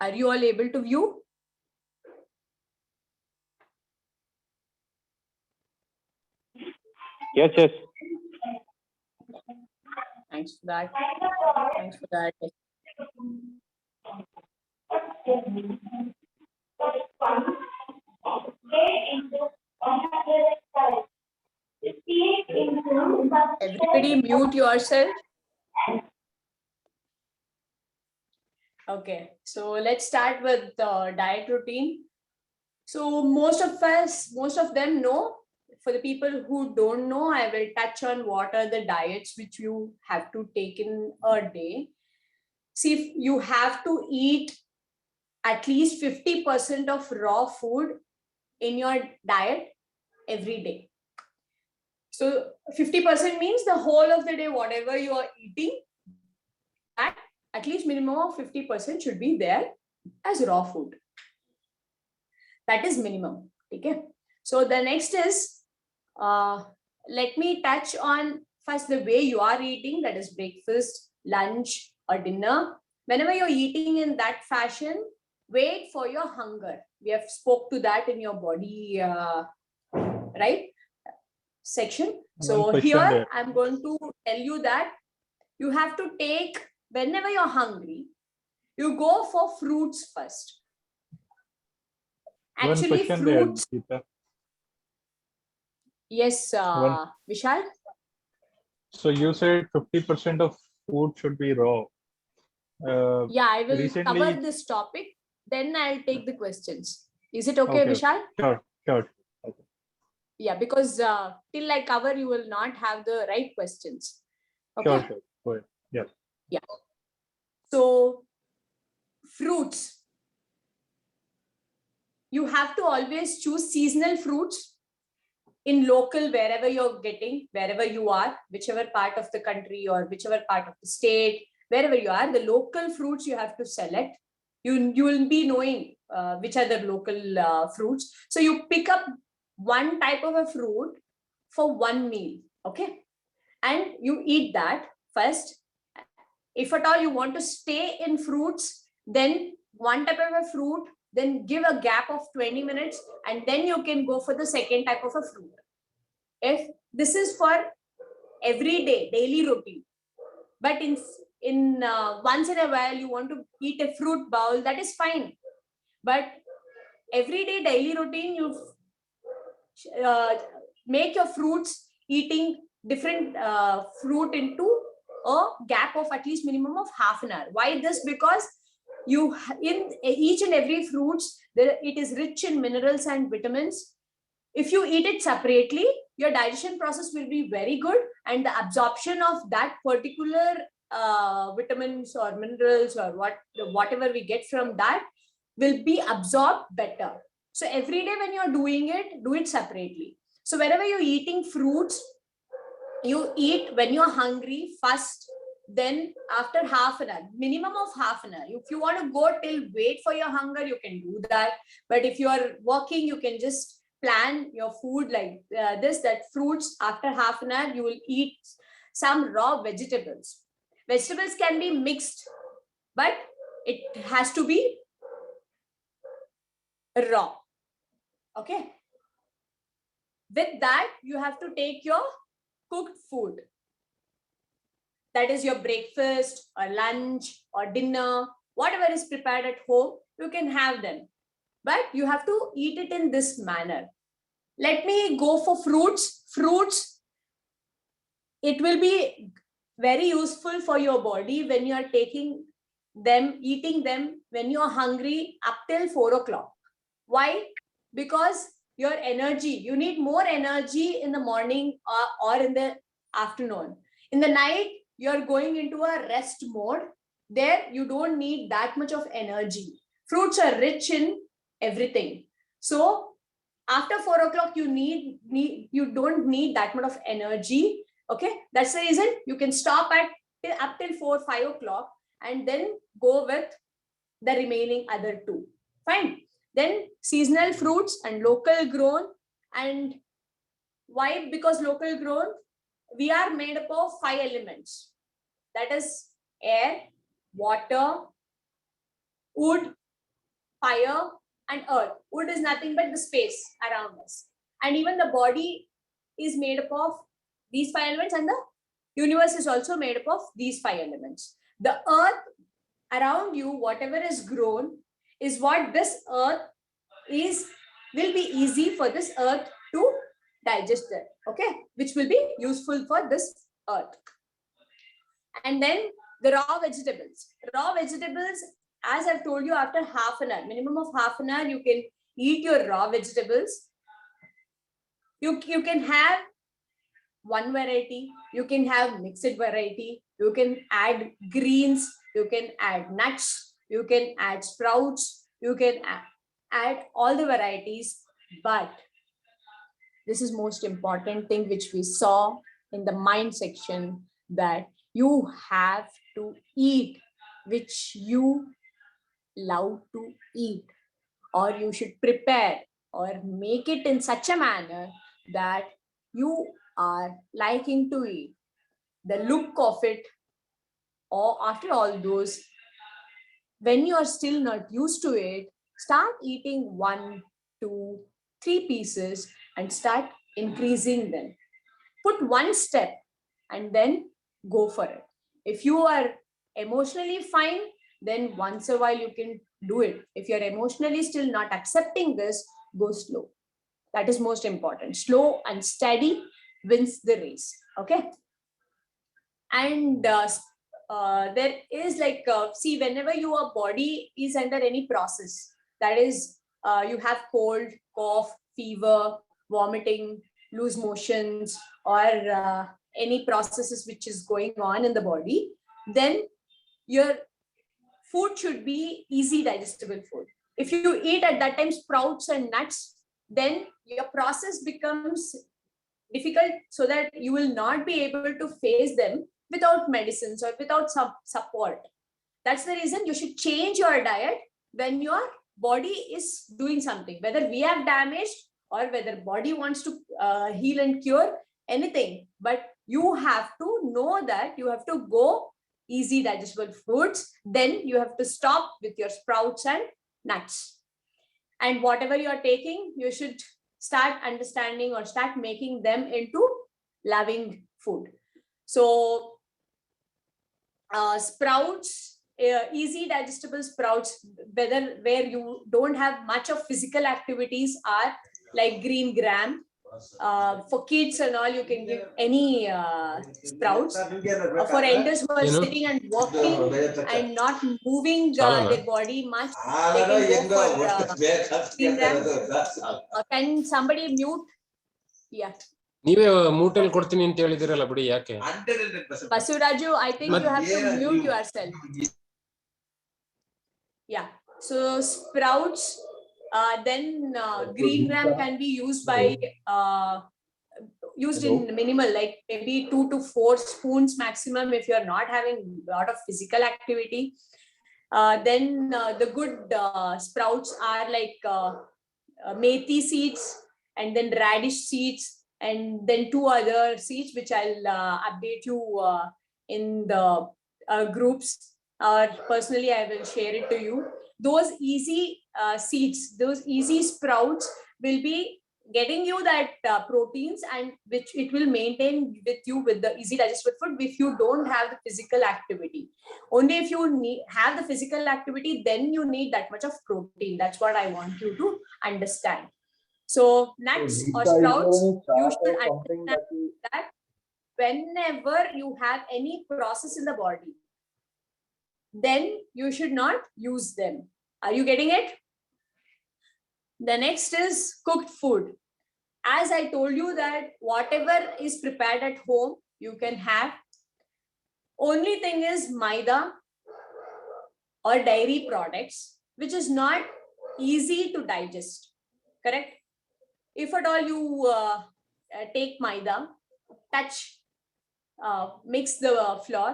Are you all able to view? Yes. Thanks for that. Thanks for that. Everybody mute yourself. Okay, so let's start with the diet routine. So most of them know. For the people who don't know, I will touch on what are the diets which you have to take in a day. See, if you have to eat at least 50% of raw food in your diet every day. So 50% means the whole of the day, whatever you are eating, that at least minimum of 50% should be there as raw food. That is minimum. Okay. So the next is, let me touch on first the way you are eating, that is breakfast, lunch, or dinner. Whenever you're eating in that fashion, wait for your hunger. We have spoke to that in your body, right, section. So here I'm going to tell you that you have to take, whenever you're hungry, you go for fruits first. Actually, fruits. There, Yes, Vishal. So you said 50% of food should be raw. Yeah, I will recently... cover this topic. Then I'll take the questions. Is it okay, Vishal? Sure. Okay. Yeah, because till I cover, you will not have the right questions. Okay. Sure. Go ahead. Yeah. So, fruits. You have to always choose seasonal fruits in local, wherever you're getting, wherever you are, whichever part of the country or whichever part of the state, wherever you are, the local fruits you have to select. You will be knowing which are the local fruits. So you pick up one type of a fruit for one meal, okay? And you eat that first. If at all you want to stay in fruits, then one type of a fruit, then give a gap of 20 minutes, and then you can go for the second type of a fruit. If this is for every day, daily routine, but in once in a while you want to eat a fruit bowl, that is fine. But everyday daily routine, you make your fruits eating different fruit into a gap of at least minimum of half an hour. Why this? Because you in each and every fruits, it is rich in minerals and vitamins. If you eat it separately, your digestion process will be very good, and the absorption of that particular vitamins or minerals or whatever we get from that will be absorbed better. So every day when you're doing it, do it separately. So wherever you're eating fruits, you eat when you're hungry first, then after half an hour, minimum of half an hour. If you want to go till wait for your hunger, you can do that. But if you are working, you can just plan your food like this, that fruits after half an hour, you will eat some raw vegetables. Vegetables can be mixed, but it has to be raw. Okay. With that, you have to take your cooked food. That is your breakfast or lunch or dinner, whatever is prepared at home, you can have them. But you have to eat it in this manner. Let me go for fruits. Fruits, it will be very useful for your body when you are taking them, eating them when you are hungry up till 4 o'clock. Why? Because your energy, you need more energy in the morning or in the afternoon. In the night, you're going into a rest mode. There, you don't need that much of energy. Fruits are rich in everything. So after 4 o'clock, you don't need that much of energy. Okay, that's the reason you can stop at up till 4, 5 o'clock and then go with the remaining other two. Fine. Then seasonal fruits and local grown. And why? Because local grown, we are made up of 5 elements. That is air, water, wood, fire, and earth. Wood is nothing but the space around us. And even the body is made up of these 5 elements, and the universe is also made up of these 5 elements. The earth around you, whatever is grown, is what this earth will be easy for this earth to digest it, okay, which will be useful for this earth. And then the raw vegetables. Raw vegetables, as I've told you, after half an hour, minimum of half an hour, you can eat your raw vegetables. You can have one variety, you can have mixed variety, you can add greens, you can add nuts, you can add sprouts, you can add all the varieties. But this is most important thing which we saw in the mind section, that you have to eat which you love to eat, or you should prepare or make it in such a manner that you are liking to eat. The look of it, or after all those, when you are still not used to it, start eating 1, 2, 3 pieces and start increasing them. Put one step and then go for it. If you are emotionally fine, then once a while you can do it. If you're emotionally still not accepting this, go slow. That is most important. Slow and steady wins the race. Okay. And there is like, see, whenever your body is under any process, that is, you have cold, cough, fever, vomiting, loose motions, or any processes which is going on in the body, then your food should be easy digestible food. If you eat at that time sprouts and nuts, then your process becomes difficult, so that you will not be able to face them without medicines or without some support. That's the reason you should change your diet when your body is doing something, whether we have damaged or whether body wants to heal and cure anything. But you have to know that you have to go easy digestible foods. Then you have to stop with your sprouts and nuts. And whatever you are taking, you should start understanding or start making them into loving food. So sprouts, easy digestible sprouts, where you don't have much of physical activities, are like green gram. For kids and all, you can give any sprouts. For elders who are sitting and walking and not moving their body much, they can go for green gram. Can somebody mute? Yeah. ನೀವೇ ಮೂಟೆಲ್ ಕೊಡ್ತೀನಿ ಅಂತ ಹೇಳಿದಿರಲ್ಲ ಬಿಡಿ ಯಾಕೆ? Basuraju, I think you have to mute yourself. Yeah. So sprouts, then green gram can be used by used in minimal, like maybe 2 to 4 spoons maximum if you are not having a lot of physical activity. Then the good sprouts are like methi seeds, and then radish seeds, and then 2 other seeds which I'll update you in the groups, or personally I will share it to you. Those easy seeds, those easy sprouts will be getting you that proteins, and which it will maintain with you with the easy digestible food if you don't have the physical activity. Only if you have the physical activity, then you need that much of protein. That's what I want you to understand. So nuts or sprouts, you should understand that whenever you have any process in the body, then you should not use them. Are you getting it? The next is cooked food. As I told you that whatever is prepared at home, you can have. Only thing is maida or dairy products, which is not easy to digest. Correct? If at all you take maida, touch, mix the flour,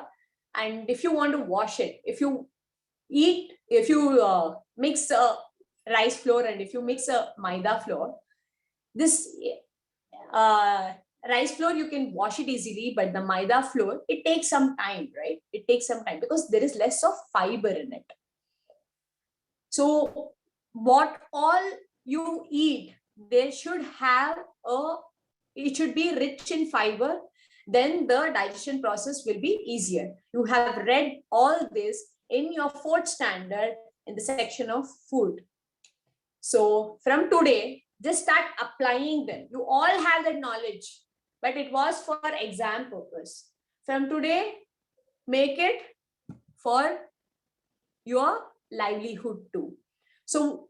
and if you want to wash it, if you mix a rice flour and if you mix a maida flour, this rice flour you can wash it easily, but the maida flour, it takes some time, right? It takes some time because there is less of fiber in it. So what all you eat, they should have it should be rich in fiber, then the digestion process will be easier. You have read all this in your 4th standard in the section of food. So from today, just start applying them. You all have that knowledge, but it was for exam purpose. From today, make it for your livelihood too. So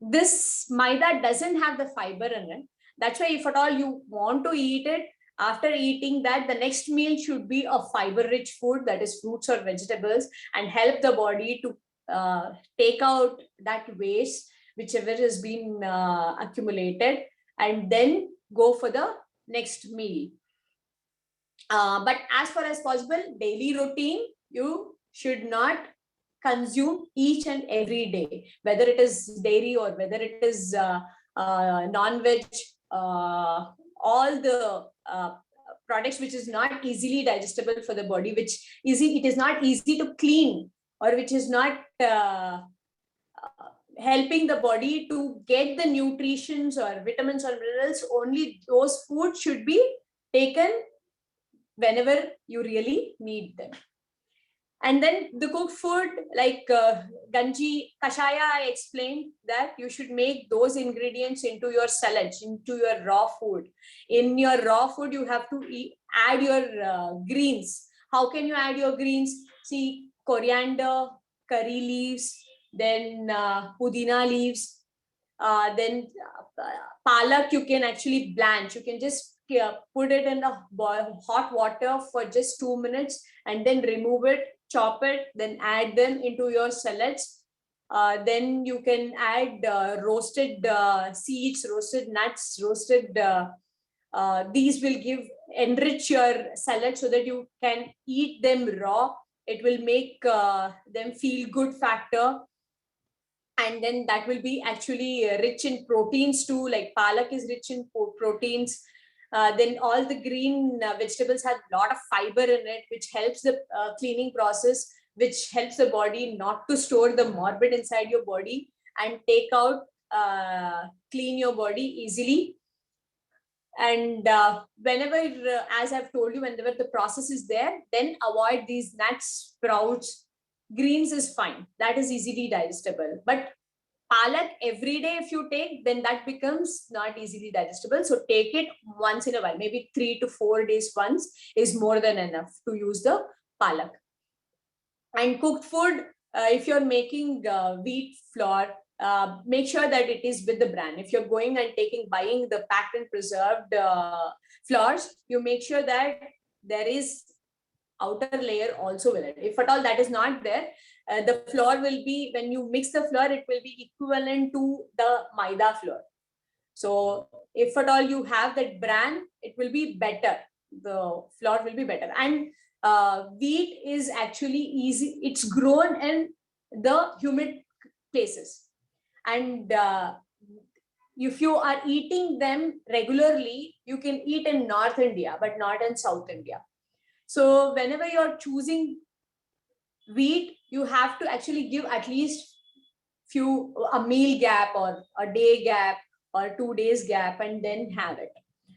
this maida doesn't have the fiber in it. That's why if at all you want to eat it, after eating that, the next meal should be a fiber-rich food, that is fruits or vegetables, and help the body to take out that waste, whichever has been accumulated, and then go for the next meal. But as far as possible, daily routine, you should not consume each and every day, whether it is dairy or whether it is non-veg, all the products which is not easily digestible for the body, which it is not easy to clean, or which is not helping the body to get the nutrients or vitamins or minerals. Only those foods should be taken whenever you really need them. And then the cooked food, like ganji, kashaya, I explained that you should make those ingredients into your salads, into your raw food. In your raw food, you have to add your greens. How can you add your greens? See, coriander, curry leaves, then pudina leaves, then palak you can actually blanch. You can just put it in the hot water for just 2 minutes and then remove it, chop it, then add them into your salads. Then you can add roasted seeds, roasted nuts, roasted These will enrich your salad so that you can eat them raw. It will make them feel good factor. And then that will be actually rich in proteins too, like palak is rich in proteins. Then all the green vegetables have a lot of fiber in it, which helps the cleaning process, which helps the body not to store the morbid inside your body and take out, clean your body easily. And whenever, as I've told you, whenever the process is there, then avoid these nuts, sprouts. Greens is fine. That is easily digestible. But palak every day, if you take, then that becomes not easily digestible. So take it once in a while, maybe 3 to 4 days once is more than enough to use the palak. And cooked food, if you're making wheat flour, make sure that it is with the brand. If you're going and buying the packed and preserved flours, you make sure that there is outer layer also with it. If at all that is not there, the flour will be, when you mix the flour, it will be equivalent to the maida flour. So if at all you have that brand, it will be better. The flour will be better. And wheat is actually easy. It's grown in the humid places. And if you are eating them regularly, you can eat in North India, but not in South India. So whenever you're choosing wheat, you have to actually give at least a meal gap or a day gap or 2 days gap, and then have it.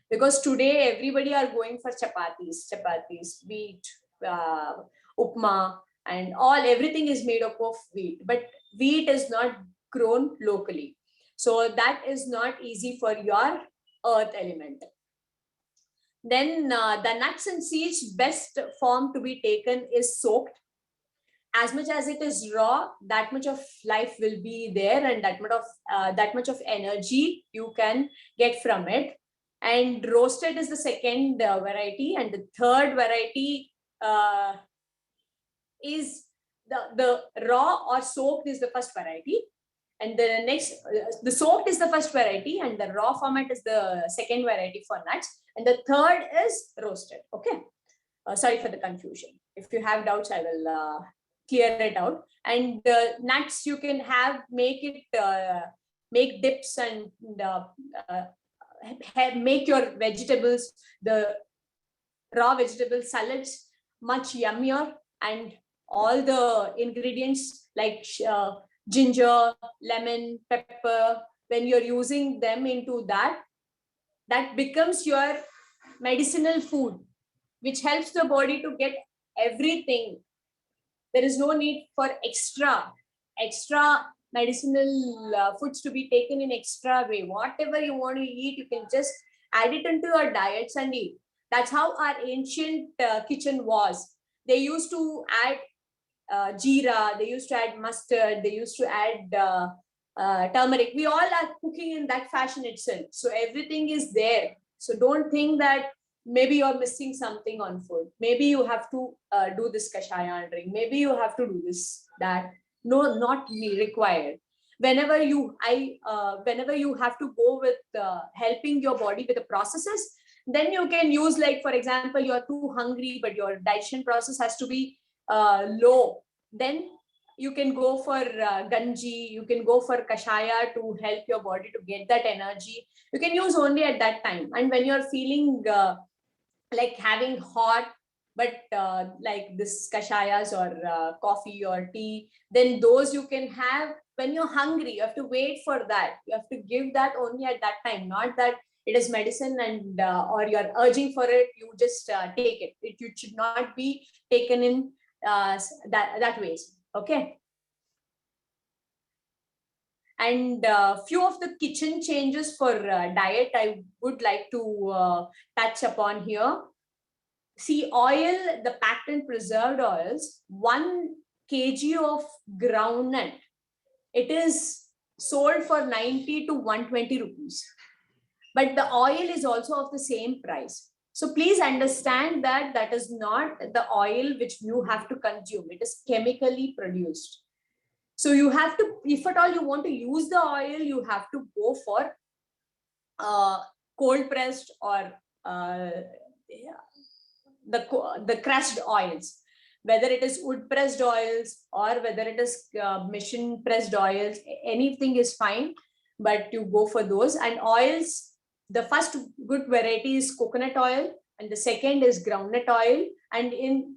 Because today everybody are going for chapatis, wheat, upma, and everything is made up of wheat. But wheat is not grown locally. So that is not easy for your earth element. Then the nuts and seeds, best form to be taken is soaked. As much as it is raw, that much of life will be there, and that much of energy you can get from it. And roasted is the second variety, and the third variety is the raw or soaked is the first variety. And the next, the soaked is the first variety, and the raw format is the second variety for nuts. And the third is roasted. Okay. Sorry for the confusion. If you have doubts, I will clear it out. And nuts, you can make dips and make your vegetables, the raw vegetable salads, much yummier. And all the ingredients like ginger, lemon, pepper, when you're using them into that becomes your medicinal food, which helps the body to get everything. There is no need for extra medicinal foods to be taken in extra way. Whatever you want to eat, you can just add it into your diets and eat. That's how our ancient kitchen was. They used to add jeera, they used to add mustard, they used to add turmeric. We all are cooking in that fashion itself. So everything is there. So don't think that maybe you're missing something on food. Maybe you have to do this kashaya drink. Maybe you have to do this, that. No, not required. Whenever you have to go with helping your body with the processes, then you can use, like, for example, you're too hungry, but your digestion process has to be low. Then you can go for ganji, you can go for kashaya to help your body to get that energy. You can use only at that time. And when you're feeling like having hot, but like this kashayas or coffee or tea, then those you can have when you're hungry. You have to wait for that. You have to give that only at that time, not that it is medicine and or you're urging for it, you just take it. You should not be taken in that ways. Okay. And few of the kitchen changes for diet I would like to touch upon here. See, oil, the packed and preserved oils, 1 kg of groundnut, it is sold for 90 to 120 rupees. But the oil is also of the same price. So please understand that that is not the oil which you have to consume. It is chemically produced. So you have to, if at all you want to use the oil, you have to go for cold pressed or the crushed oils, whether it is wood pressed oils or whether it is machine pressed oils, anything is fine, but you go for those. And oils, the first good variety is coconut oil, and the second is groundnut oil, and in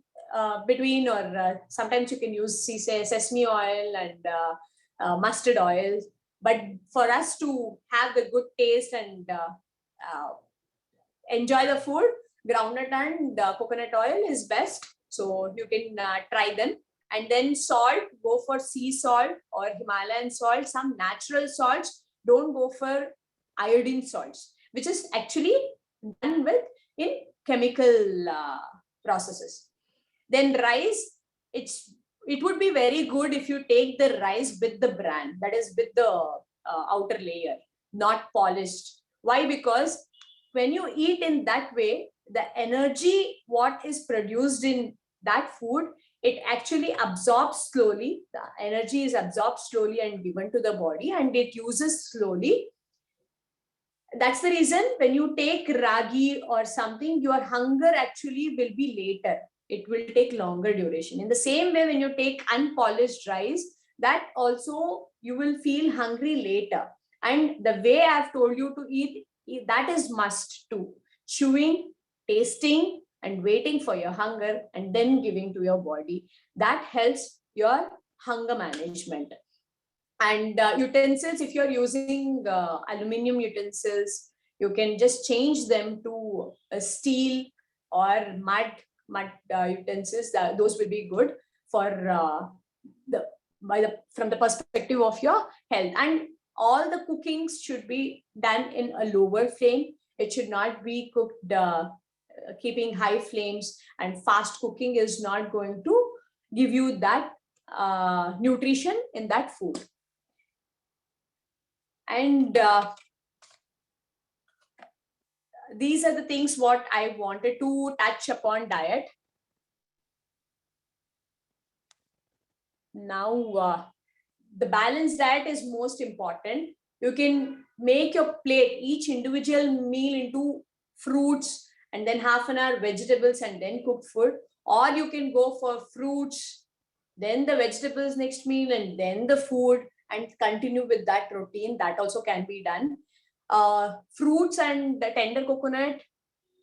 between, or sometimes you can use sesame oil and mustard oil. But for us to have the good taste and enjoy the food, groundnut and coconut oil is best. So you can try them. And then salt, go for sea salt or Himalayan salt, some natural salts. Don't go for iodine salts, which is actually done with in chemical processes. Then rice, it would be very good if you take the rice with the bran, that is with the outer layer, not polished. Why? Because when you eat in that way, the energy what is produced in that food, it actually absorbs slowly. The energy is absorbed slowly and given to the body, and it uses slowly. That's the reason when you take ragi or something, your hunger actually will be later. It will take longer duration. In the same way, when you take unpolished rice, that also you will feel hungry later. And the way I've told you to eat, that is must too. Chewing, tasting, and waiting for your hunger and then giving to your body. That helps your hunger management. And utensils, if you're using aluminum utensils, you can just change them to steel or mud utensils. Those will be good for from the perspective of your health. And all the cookings should be done in a lower flame. It should not be cooked keeping high flames, and fast cooking is not going to give you that nutrition in that food. And these are the things what I wanted to touch upon diet. Now, the balanced diet is most important. You can make your plate, each individual meal, into fruits and then half an hour vegetables and then cooked food. Or you can go for fruits, then the vegetables next meal, and then the food, and continue with that routine. That also can be done. Fruits and the tender coconut,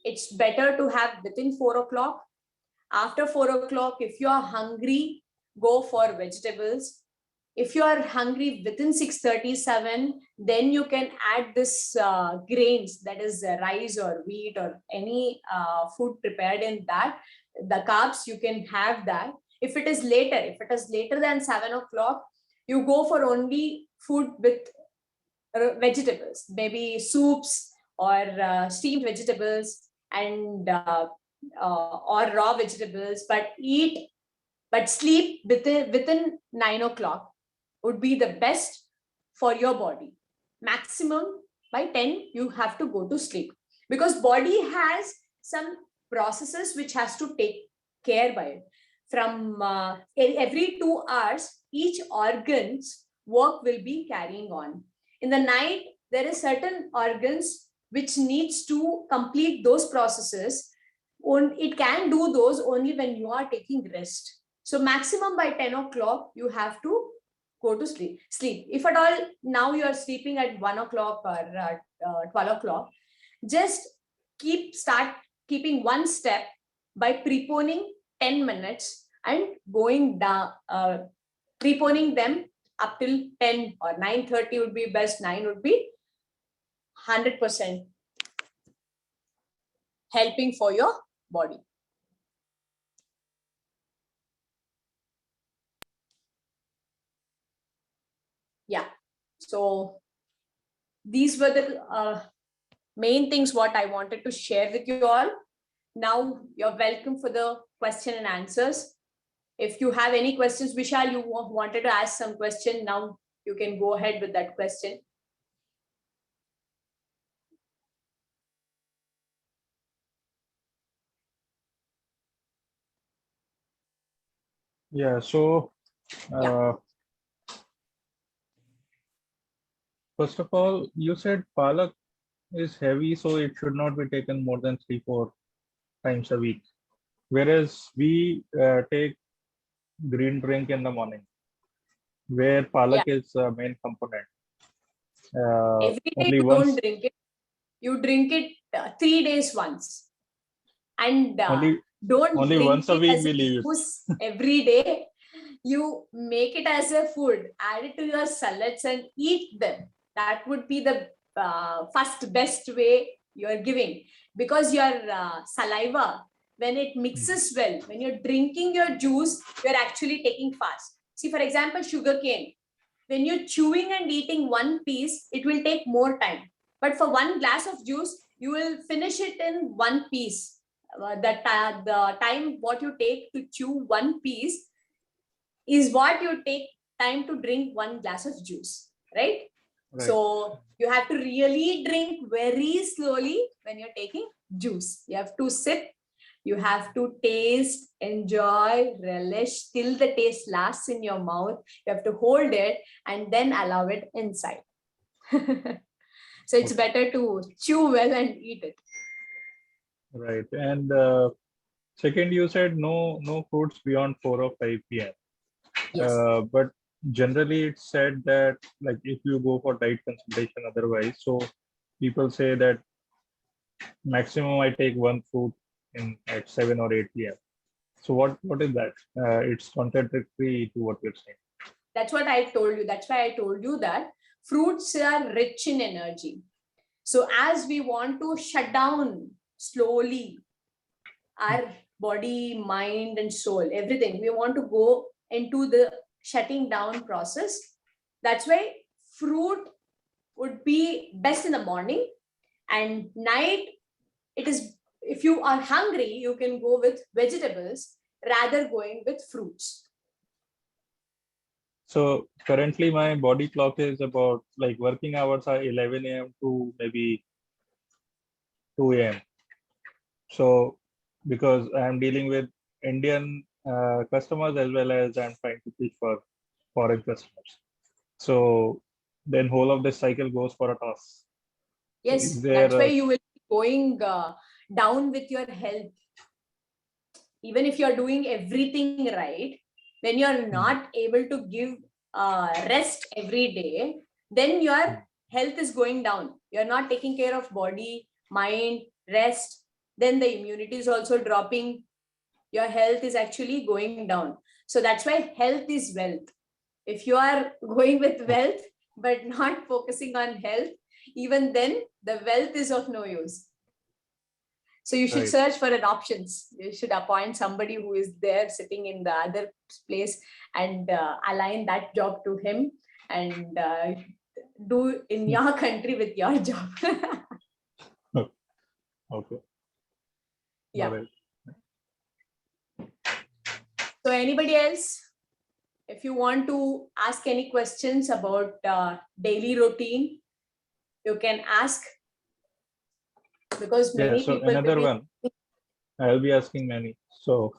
it's better to have within 4 o'clock. After 4 o'clock, if you are hungry, go for vegetables. If you are hungry within 6:37, then you can add this grains, that is rice or wheat or any food prepared in that. The carbs, you can have that. If it is later than 7 o'clock, you go for only food with vegetables, maybe soups or steamed vegetables and or raw vegetables, but sleep within 9 o'clock would be the best for your body. Maximum by 10, you have to go to sleep, because body has some processes which has to take care by it. From every 2 hours, each organ's work will be carrying on. In the night, there is certain organs which needs to complete those processes. It can do those only when you are taking rest. So maximum by 10 o'clock, you have to go to sleep. If at all now you are sleeping at 1 o'clock or 12 o'clock, just start keeping one step by preponing 10 minutes and going down, preponing them up till 10 or 9:30 would be best. 9 would be 100% helping for your body. Yeah, so these were the main things what I wanted to share with you all. Now you're welcome for the question and answers. If you have any questions, Vishal, you wanted to ask some question, now you can go ahead with that question. Yeah, so first of all, you said palak is heavy, so it should not be taken more than 3-4 times a week. Whereas we take green drink in the morning, where palak is a main component. Every day Only you once, don't drink it. You drink it 3 days once. And don't only drink once a it week as we a leave it. juice every day. You make it as a food, add it to your salads and eat them. That would be the first best way you're giving, because your saliva, when it mixes well, when you're drinking your juice, you're actually taking fast. See, for example, sugarcane. When you're chewing and eating one piece, it will take more time. But for one glass of juice, you will finish it in one piece. The time what you take to chew one piece is what you take time to drink one glass of juice, right? So you have to really drink very slowly when you're taking juice. You have to sip, you have to taste, enjoy, relish till the taste lasts in your mouth. You have to hold it and then allow it inside. So it's better to chew well and eat it. Right. And second, you said no fruits beyond 4 or 5 p.m. Yes. But generally it's said that, like, if you go for diet consultation otherwise, so people say that maximum I take one fruit at 7 or 8 p.m. So what is that? It's contradictory to what you're saying. That's what I told you. That's why I told you that fruits are rich in energy. So as we want to shut down slowly our body, mind, and soul, everything, we want to go into the shutting down process. That's why fruit would be best in the morning, and night it is, if you are hungry, you can go with vegetables rather going with fruits. So currently my body clock is about, like, working hours are 11 a.m. to maybe 2 a.m. So because I'm dealing with Indian customers as well as I'm trying to pitch for foreign customers. So then whole of this cycle goes for a toss. Yes, So that's why you will be going down with your health. Even if you're doing everything right, when you're not able to give rest every day, then your health is going down. You're not taking care of body, mind, rest. Then the immunity is also dropping. Your health is actually going down. So that's why health is wealth. If you are going with wealth, but not focusing on health, even then the wealth is of no use. So you should search for an options. You should appoint somebody who is there sitting in the other place and align that job to him and do in your country with your job. Okay. Yeah. Right. So anybody else, if you want to ask any questions about daily routine, you can ask, because many so people. another one, I'll be asking many. So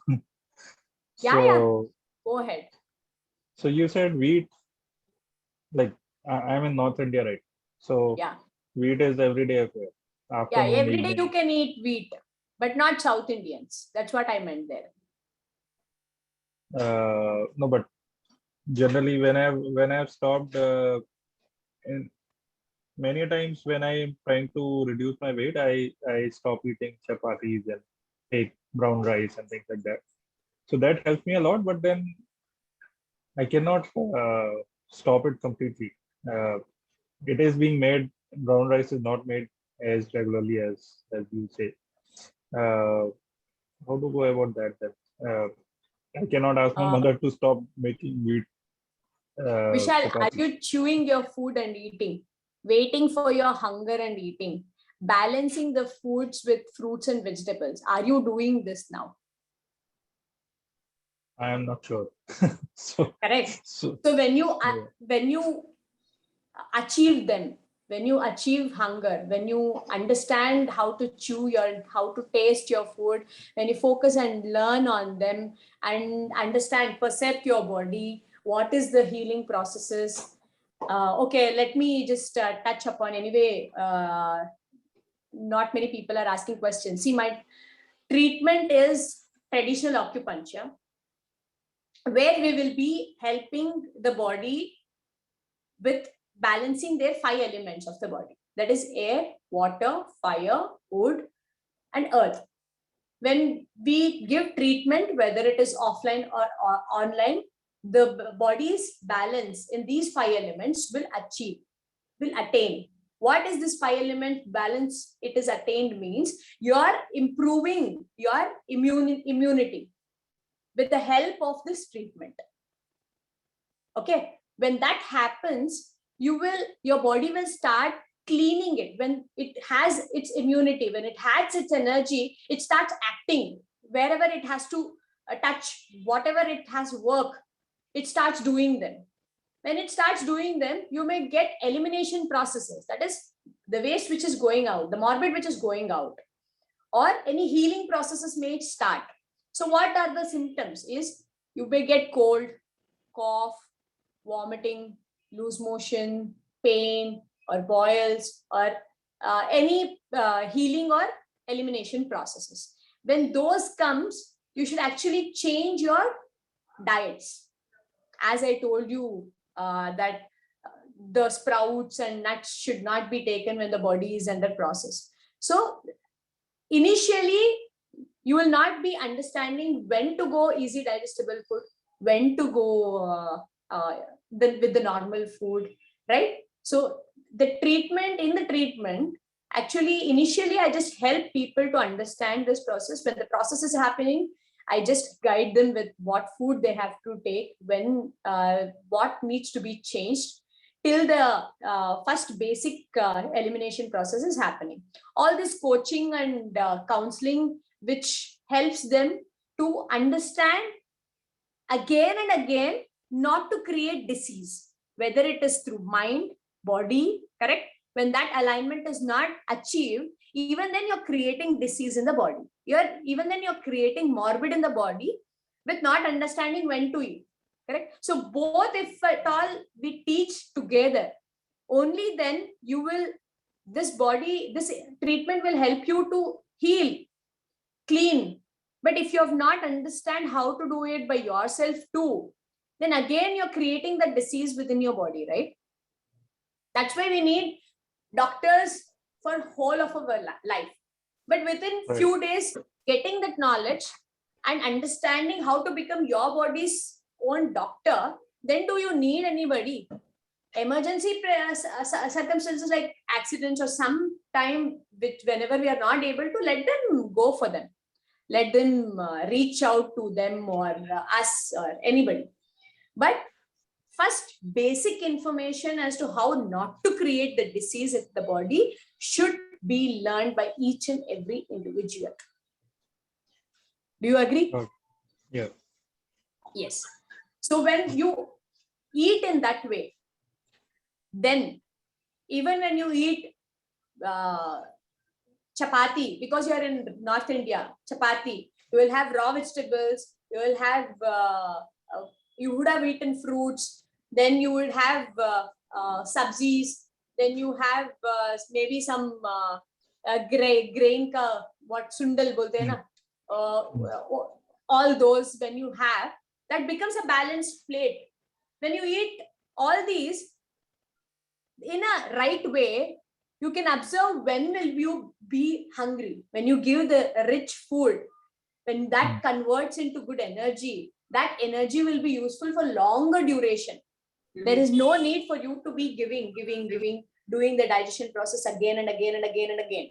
Yeah. Go ahead. So you said wheat, like I'm in North India, right? So yeah, wheat is everyday affair. Yeah, every day you can eat wheat, but not South Indians. That's what I meant there. No, but generally when I've stopped, in many times when I'm trying to reduce my weight, I stop eating chapatis and take brown rice and things like that. So that helps me a lot, but then I cannot stop it completely. It is being made. Brown rice is not made as regularly as you say. How to go about that? I cannot ask my mother to stop making wheat. Vishal, are chapatis. you chewing your food and eating, waiting for your hunger and eating, balancing the foods with fruits and vegetables? Are you doing this now? I am not sure. Correct. So when you achieve them, when you achieve hunger, when you understand how to how to taste your food, when you focus and learn on them and understand, perceive your body, what is the healing processes. Okay, let me just touch upon anyway. not many people are asking questions. See, my treatment is traditional acupuncture, where we will be helping the body with balancing their 5 elements of the body. That is air, water, fire, wood, and earth. When we give treatment, whether it is offline or online, the body's balance in these 5 elements will attain. What is this 5 element balance it is attained means? You are improving your immunity with the help of this treatment. Okay, when that happens, your body will start cleaning it. When it has its immunity, when it has its energy, it starts acting wherever it has to touch, whatever it has work, it starts doing them. When it starts doing them, you may get elimination processes. That is the waste which is going out, the morbid which is going out, or any healing processes may start. So what are the symptoms is you may get cold, cough, vomiting, loose motion, pain, or boils, or any healing or elimination processes. When those comes, you should actually change your diets. As I told you that the sprouts and nuts should not be taken when the body is under process. So initially, you will not be understanding when to go easy digestible food, when to go with the normal food, right? So the treatment, actually, initially, I just help people to understand this process. When the process is happening, I just guide them with what food they have to take, when, what needs to be changed, till the first basic elimination process is happening. All this coaching and counseling, which helps them to understand again and again, not to create disease, whether it is through mind, body, correct? When that alignment is not achieved, even then you're creating disease in the body. Even then you're creating morbid in the body with not understanding when to eat, correct? So both, if at all we teach together, only then this treatment will help you to heal, clean. But if you have not understand how to do it by yourself too, then again you're creating the disease within your body, right? That's why we need doctors for whole of our life. But within few days, getting that knowledge and understanding how to become your body's own doctor, then do you need anybody? Emergency circumstances like accidents or some time, which whenever we are not able to, let them go for them. Let them reach out to them or us or anybody. But first, basic information as to how not to create the disease in the body should be learned by each and every individual. Do you agree? Yeah. Yes. So when you eat in that way, then even when you eat chapati, because you are in North India, chapati, you will have raw vegetables, you will have, you would have eaten fruits, then you would have sabzis, then you have maybe some grain ka, what sundal bolte hai na, all those when you have, that becomes a balanced plate. When you eat all these in a right way, you can observe when will you be hungry. When you give the rich food, when that converts into good energy, that energy will be useful for longer duration. There is no need for you to be giving, doing the digestion process again and again and again and again.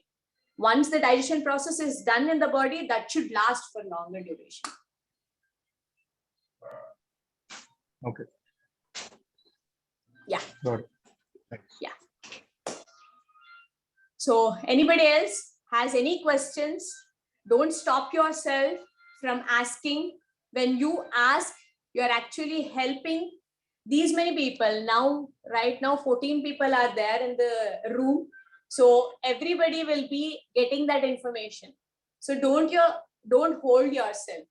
Once the digestion process is done in the body, that should last for longer duration. Okay. Yeah. Got it. Thanks. Yeah. So anybody else has any questions? Don't stop yourself from asking. When you ask, you're actually helping these many people. Now, right now, 14 people are there in the room. So everybody will be getting that information. So don't hold yourself.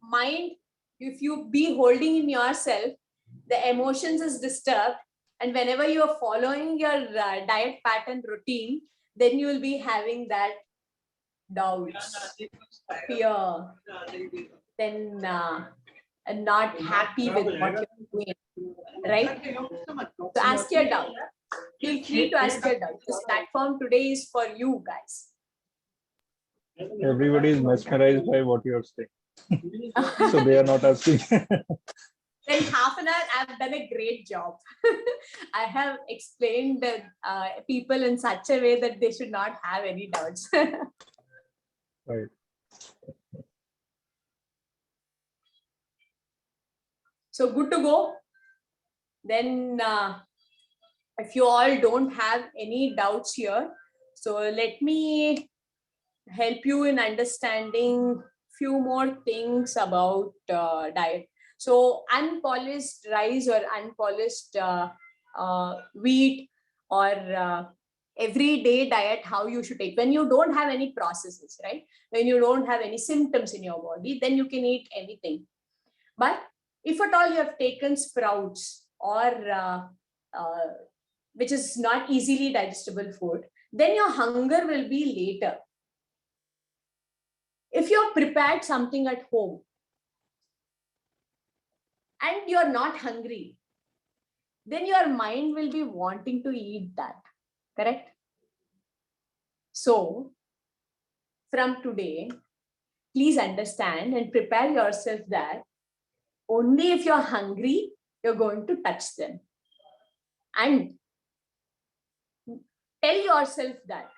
Mind, if you be holding in yourself, the emotions is disturbed. And whenever you are following your diet pattern routine, then you will be having that doubts, fear, then and not happy with what you're doing, right? So ask your doubt. Feel free to ask your doubt. This platform today is for you guys. Everybody is mesmerized by what you are saying. So they are not asking. Then half an hour, I've done a great job. I have explained people in such a way that they should not have any doubts. Right. So good to go. Then if you all don't have any doubts here, so let me help you in understanding few more things about diet. So unpolished rice or unpolished wheat or everyday diet, how you should take when you don't have any processes, right? When you don't have any symptoms in your body, then you can eat anything. But if at all you have taken sprouts or which is not easily digestible food, then your hunger will be later. If you have prepared something at home and you're not hungry, then your mind will be wanting to eat that, correct? So from today, please understand and prepare yourself that only if you're hungry, you're going to touch them. And tell yourself that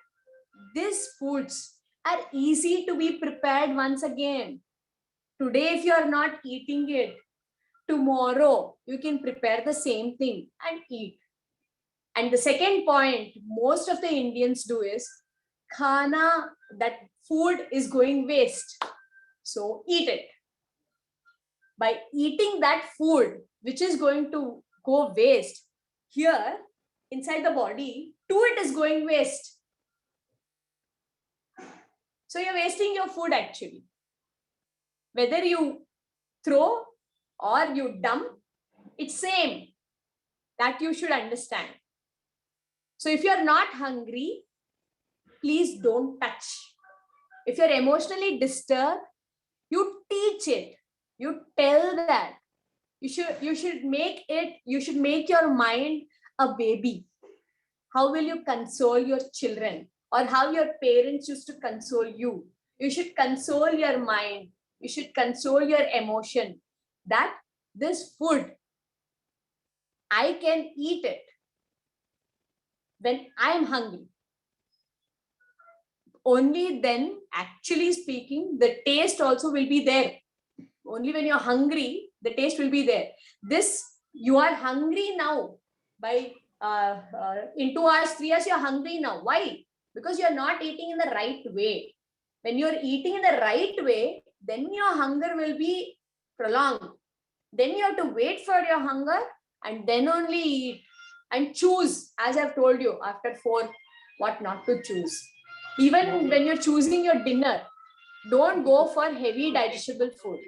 these foods are easy to be prepared once again. Today, if you are not eating it, tomorrow you can prepare the same thing and eat. And the second point most of the Indians do is khana, that food is going waste. So eat it. By eating that food, which is going to go waste, here inside the body, too, it is going waste. So you're wasting your food actually. Whether you throw or you dump, it's same. That you should understand. So if you're not hungry, please don't touch. If you're emotionally disturbed, you teach it. You tell that. You should make your mind a baby. How will you console your children? Or how your parents used to console you? You should console your mind. You should console your emotion that this food, I can eat it when I am hungry. Only then, actually speaking, the taste also will be there. Only when you're hungry, the taste will be there. This, you are hungry now. By in 2 hours, 3 hours, you're hungry now. Why? Because you're not eating in the right way. When you're eating in the right way, then your hunger will be prolonged. Then you have to wait for your hunger and then only eat and choose, as I've told you, after 4, what not to choose. Even when you're choosing your dinner, don't go for heavy digestible food.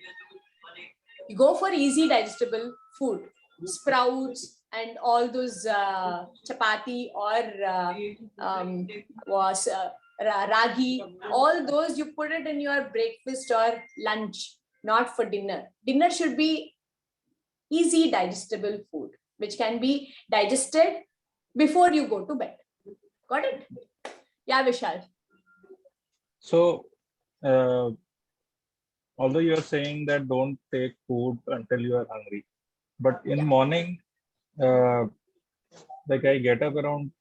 You go for easy digestible food, sprouts and all those chapati or ragi, all those you put it in your breakfast or lunch, not for dinner. Dinner should be easy digestible food, which can be digested before you go to bed. Got it? Yeah, Vishal. So, although you are saying that don't take food until you are hungry, but in morning, like I get up around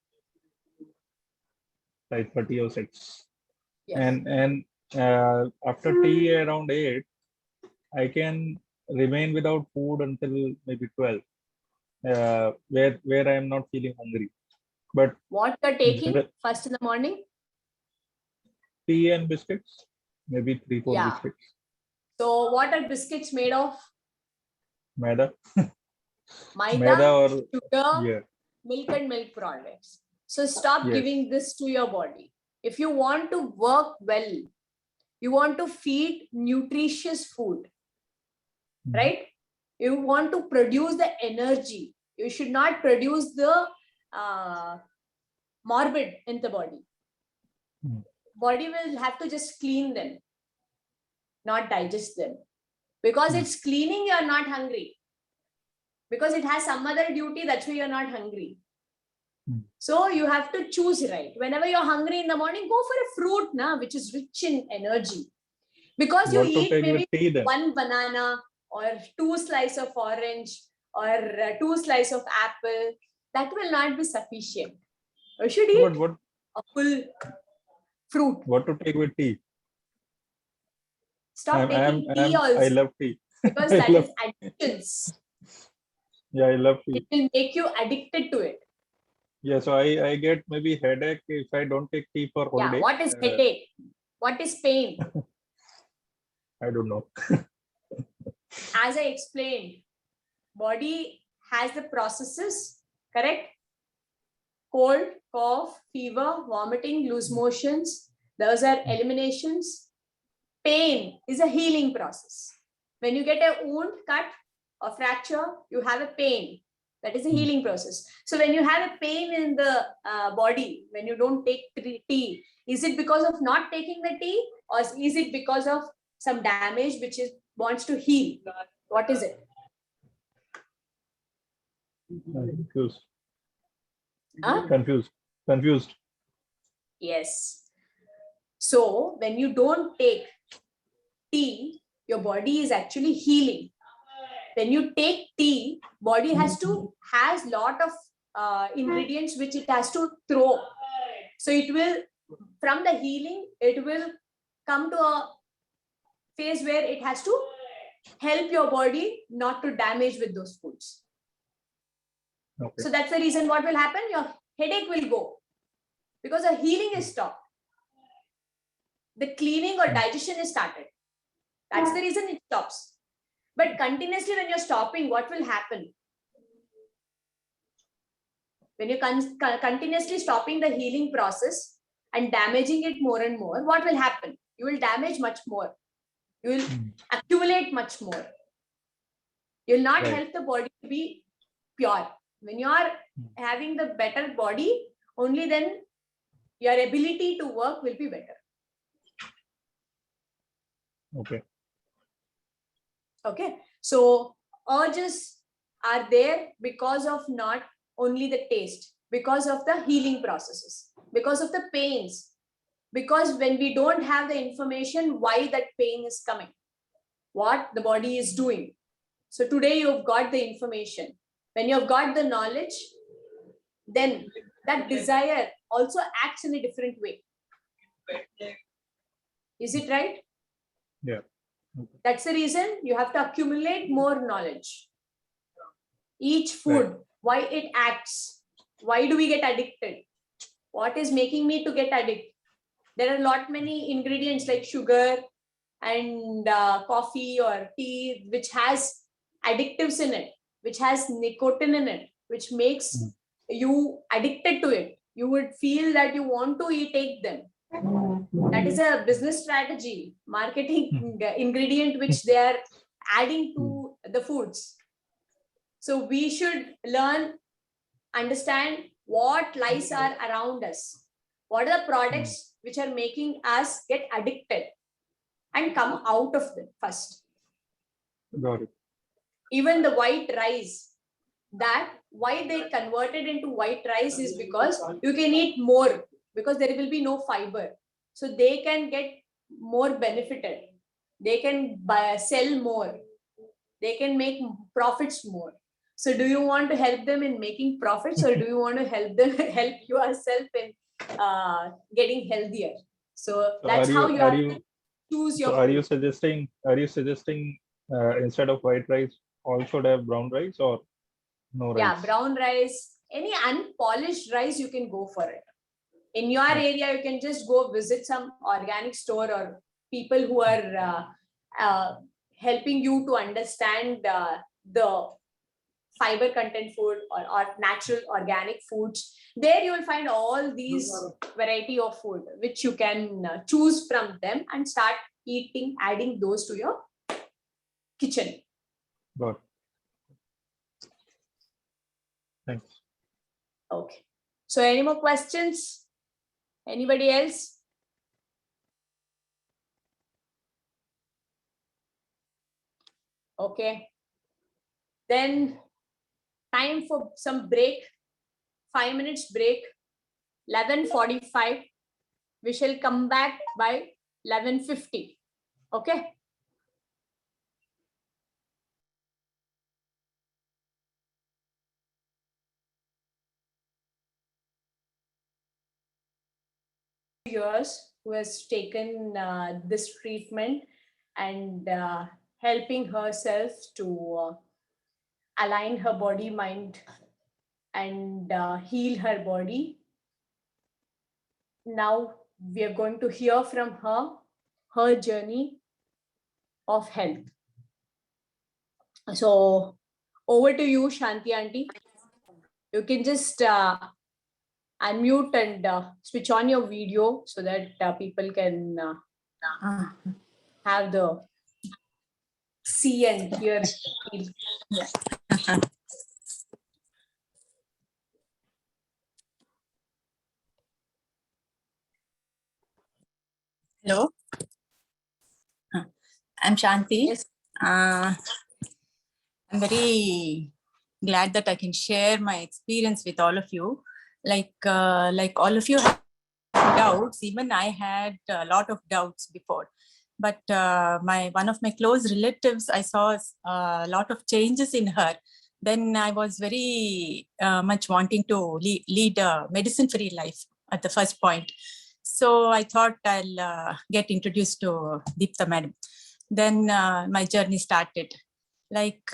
5:30 or 6, Yes. and after tea around 8, I can remain without food until maybe 12, where I am not feeling hungry. But what you're taking first in the morning? Tea and biscuits, maybe 3-4 biscuits. So what are biscuits made of? Maida. Maida or sugar, milk and milk products. So stop giving this to your body. If you want to work well, you want to feed nutritious food, right? You want to produce the energy. You should not produce the morbid in the body. body will have to just clean them, not digest them. Because it's cleaning, you're not hungry. Because it has some other duty, that's why you're not hungry. So you have to choose right. Whenever you're hungry in the morning, go for a fruit, which is rich in energy. Because you What to eat take maybe with tea then? one banana or 2 slices of orange or 2 slices of apple, that will not be sufficient. You should eat But what a full fruit. what to take with tea? Stop taking tea I also, love tea. because I that love- is addictions. Yeah, I love tea. It will make you addicted to it. Yeah, so I get maybe headache if I don't take tea for whole Yeah. day. What is headache? What is pain? I don't know. As I explained, body has the processes, correct? Cold, cough, fever, vomiting, loose motions. Those are eliminations. Pain is a healing process. When you get a wound, cut, or fracture, you have a pain. That is a healing process. So when you have a pain in the body, when you don't take tea, is it because of not taking the tea, or is it because of some damage which is wants to heal? What is it? I'm confused. Huh? Confused. Yes. So when you don't take tea, your body is actually healing. When you take tea, body has lot of ingredients which it has to throw. So it will, from the healing, it will come to a phase where it has to help your body not to damage with those foods. Okay. So that's the reason what will happen. Your headache will go because the healing is stopped. The cleaning or digestion is started. That's the reason it stops. But continuously when you're stopping, what will happen? When you're continuously stopping the healing process and damaging it more and more, what will happen? You will damage much more. You will accumulate much more. You will not Right. help the body to be pure. When you are having the better body, only then your ability to work will be better. Okay. Okay. So urges are there because of not only the taste, because of the healing processes, because of the pains, because when we don't have the information why that pain is coming, what the body is doing. So today you've got the information. When you've got the knowledge, then that desire also acts in a different way. Is it right? Yeah. That's the reason you have to accumulate more knowledge. Each food, why it acts, why do we get addicted? What is making me to get addicted? There are a lot many ingredients like sugar and coffee or tea, which has additives in it, which has nicotine in it, which makes you addicted to it. You would feel that you want to take them. That is a business strategy, marketing ingredient which they are adding to the foods. So we should learn, understand what lies are around us. What are the products which are making us get addicted, and come out of them first. Got it. Even the white rice, that why they converted into white rice is because you can eat more, because there will be no fiber. So they can get more benefited. They can sell more. They can make profits more. So do you want to help them in making profits, or do you want to help them help yourself in getting healthier? So that's how you have to choose your So are you suggesting instead of white rice all should have brown rice or no rice? Yeah, brown rice, any unpolished rice, you can go for it. In your area, you can just go visit some organic store or people who are helping you to understand the fiber content food or natural organic foods. There you will find all these variety of food which you can choose from them and start eating, adding those to your kitchen. Got it. Thanks. Okay. So any more questions? Anybody else? Okay. Then time for some break, 5 minutes break, 11:45. We shall come back by 11:50. Okay. Years who has taken this treatment and helping herself to align her body, mind, and heal her body. Now we are going to hear from her journey of health. So over to you, Shanti Aunty. You can just unmute and switch on your video so that people can have the see and hear. Feel. Hello, I'm Shanti. Yes. I'm very glad that I can share my experience with all of you. Like all of you have doubts, even I had a lot of doubts before. But one of my close relatives, I saw a lot of changes in her. Then I was very much wanting to lead a medicine-free life at the first point. So I thought I'll get introduced to Deepta Madam. Then my journey started. Like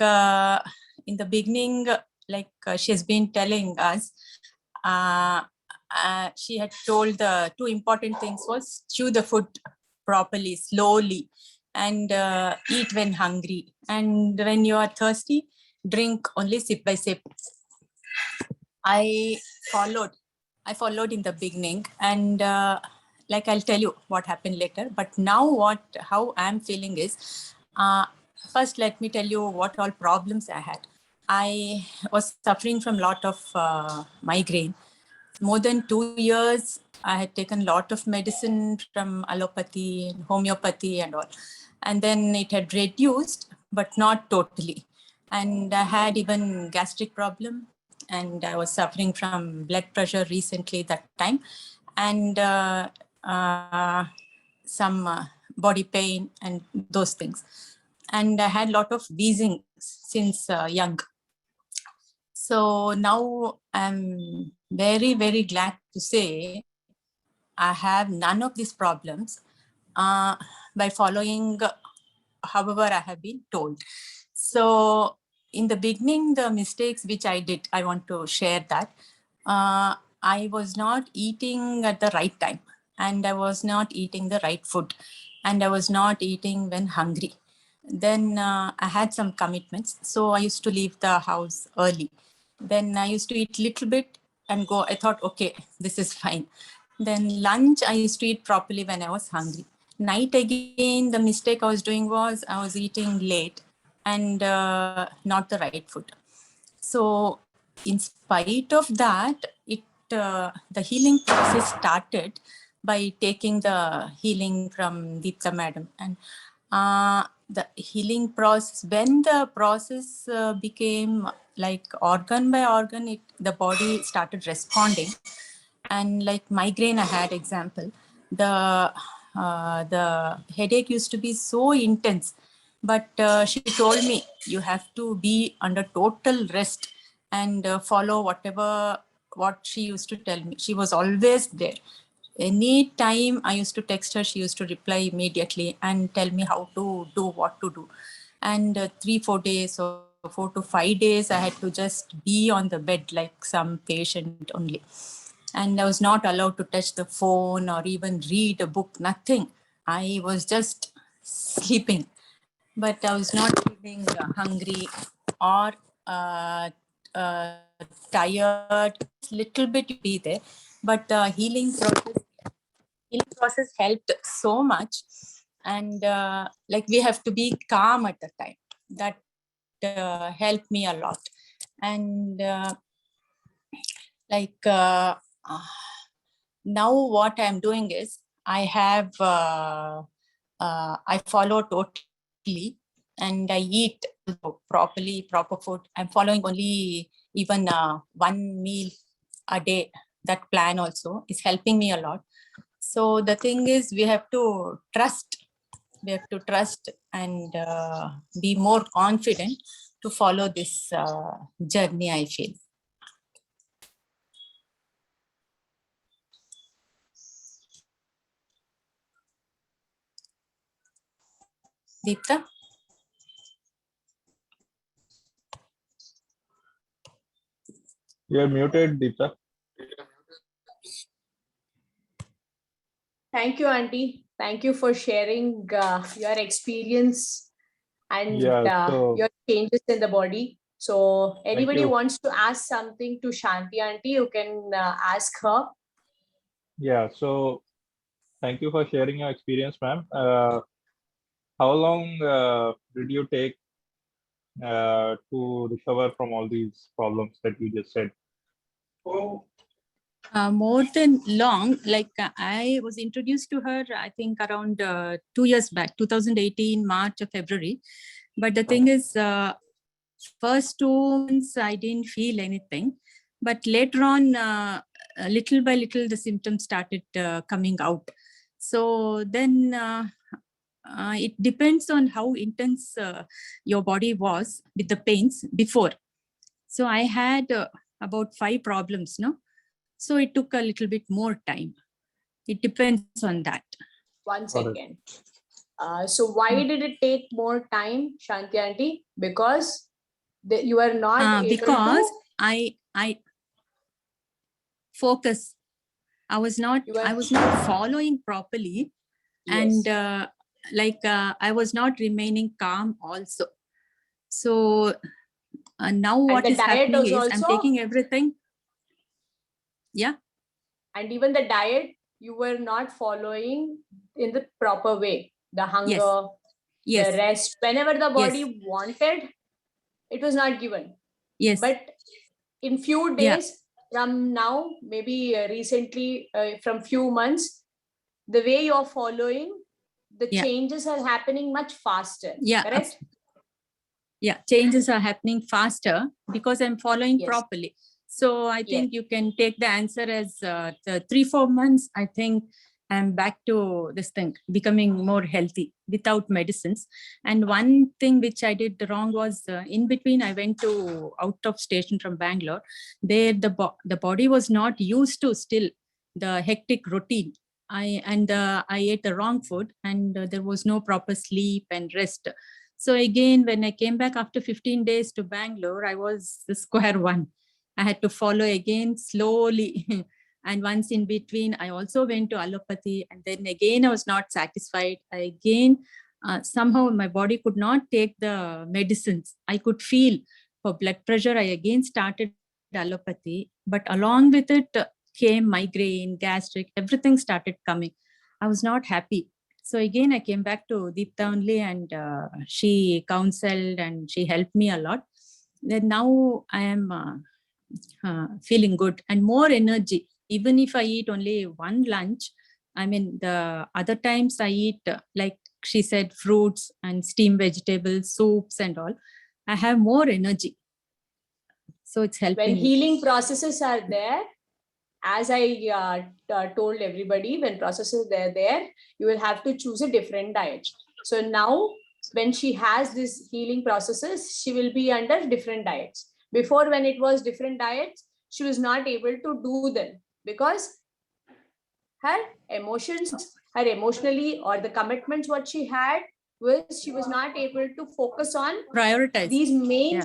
in the beginning, she has been telling us, she had told the two important things was chew the food properly, slowly, and eat when hungry. And when you are thirsty, drink only sip by sip. I followed in the beginning, and I'll tell you what happened later. But now how I'm feeling is, first let me tell you what all problems I had. I was suffering from a lot of migraine. More than 2 years, I had taken a lot of medicine from allopathy and homeopathy and all. And then it had reduced, but not totally. And I had even gastric problem, and I was suffering from blood pressure recently that time, and some body pain and those things. And I had a lot of wheezing since young. So now I'm very, very glad to say I have none of these problems by following however I have been told. So in the beginning, the mistakes which I did, I want to share that. I was not eating at the right time, and I was not eating the right food, and I was not eating when hungry. Then I had some commitments, so I used to leave the house early. Then I used to eat little bit and go. I thought, okay, this is fine. Then lunch, I used to eat properly when I was hungry. Night again, the mistake I was doing was I was eating late and not the right food. So in spite of that, the healing process started by taking the healing from Deepta Madam. And the healing process, when the process became like organ by organ, the body started responding. And like migraine, I had example, the headache used to be so intense, but she told me you have to be under total rest and follow what she used to tell me. She was always there. Any time I used to text her, she used to reply immediately and tell me how to do, what to do. And 3-4 days or 4 to 5 days, I had to just be on the bed like some patient only. And I was not allowed to touch the phone or even read a book, nothing. I was just sleeping, but I was not feeling hungry or tired. Little bit be there, but healing process helped so much. And we have to be calm at the time. That helped me a lot. And now what I'm doing is I follow totally and I eat properly, proper food. I'm following only even 1 meal a day. That plan also is helping me a lot. So the thing is, we have to trust. We have to trust and be more confident to follow this journey, I feel. Deepta? You're muted, Deepta. Thank you, Auntie. Thank you for sharing your experience and So your changes in the body. So anybody you. wants to ask something to Shanti Auntie, you can ask her. Yeah, so thank you for sharing your experience, ma'am. How long did you take to recover from all these problems that you just said? More than long, like I was introduced to her, I think around 2 years back, 2018, March or February. But the thing is, first 2 months, I didn't feel anything. But later on, little by little, the symptoms started coming out. So then it depends on how intense your body was with the pains before. So I had about 5 problems, no? So it took a little bit more time. It depends on that. One second. So why did it take more time, Shanti Auntie? Because you are not able because to... I focus. I was not following properly. Yes. And I was not remaining calm also. So now what the is diet happening was is I'm also... taking everything. Yeah. And even the diet, you were not following in the proper way. The hunger, Yes. the rest, whenever the body Yes. wanted, it was not given. Yes. But in few days from now, maybe recently, from few months, the way you're following, the changes are happening much faster. Yeah. Correct? Yeah, changes are happening faster because I'm following properly. So I think you can take the answer as the 3-4 months. I think I'm back to this thing, becoming more healthy without medicines. And one thing which I did wrong was in between, I went to out of station from Bangalore. There, the body was not used to still the hectic routine. I ate the wrong food, and there was no proper sleep and rest. So again, when I came back after 15 days to Bangalore, I was the square one. I had to follow again slowly. And once in between, I also went to allopathy. And then again, I was not satisfied. Somehow my body could not take the medicines. I could feel for blood pressure. I again started allopathy. But along with it came migraine, gastric, everything started coming. I was not happy. So again, I came back to Deepta only, and she counseled and she helped me a lot. Then now I am feeling good and more energy. Even if I eat only one lunch, I mean, the other times I eat, like she said, fruits and steamed vegetables, soups and all, I have more energy. So it's helping. When healing processes are there, as I told everybody, when processes are there, you will have to choose a different diet. So now, when she has these healing processes, she will be under different diets. Before, when it was different diets, she was not able to do them because her emotions, her emotionally or the commitments what she had was she was not able to focus on prioritize these main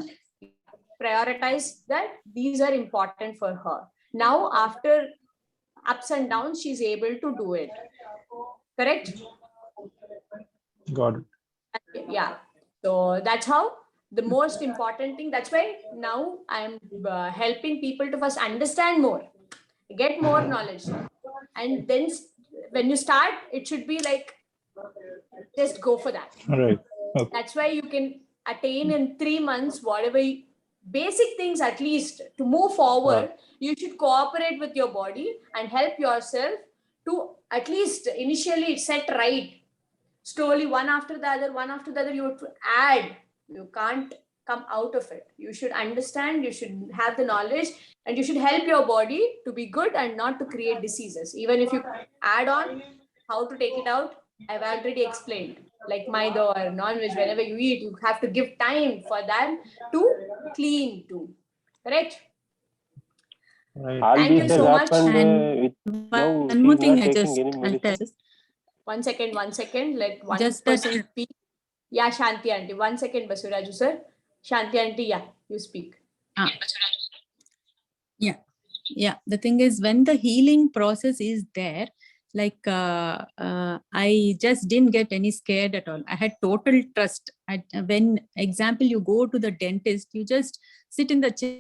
prioritize that these are important for her. Now, after ups and downs, she's able to do it. Correct? Got it. Yeah. So that's how the most important thing. That's why now I'm helping people to first understand more, get more knowledge. And then when you start, it should be like, just go for that. Right. Okay. That's why you can attain in 3 months, whatever basic things, at least to move forward. You should cooperate with your body and help yourself to at least initially set right. slowly, one after the other, you have to add. You can't come out of it. You should understand, you should have the knowledge, and you should help your body to be good and not to create diseases. Even if you add on how to take it out, I've already explained. Like maida or non-veg, whenever you eat, you have to give time for that to clean too. Correct? Right. All Thank these you has so much. happened And now one she more is thing not I taking just any medicine. One second. Let one Just that- person speak. Yeah, Shanti aunty. 1 second, Basuraju sir. Shanti aunty, yeah, you speak. Yeah, the thing is, when the healing process is there, like I just didn't get any scared at all. I had total trust. When example, you go to the dentist, you just sit in the chair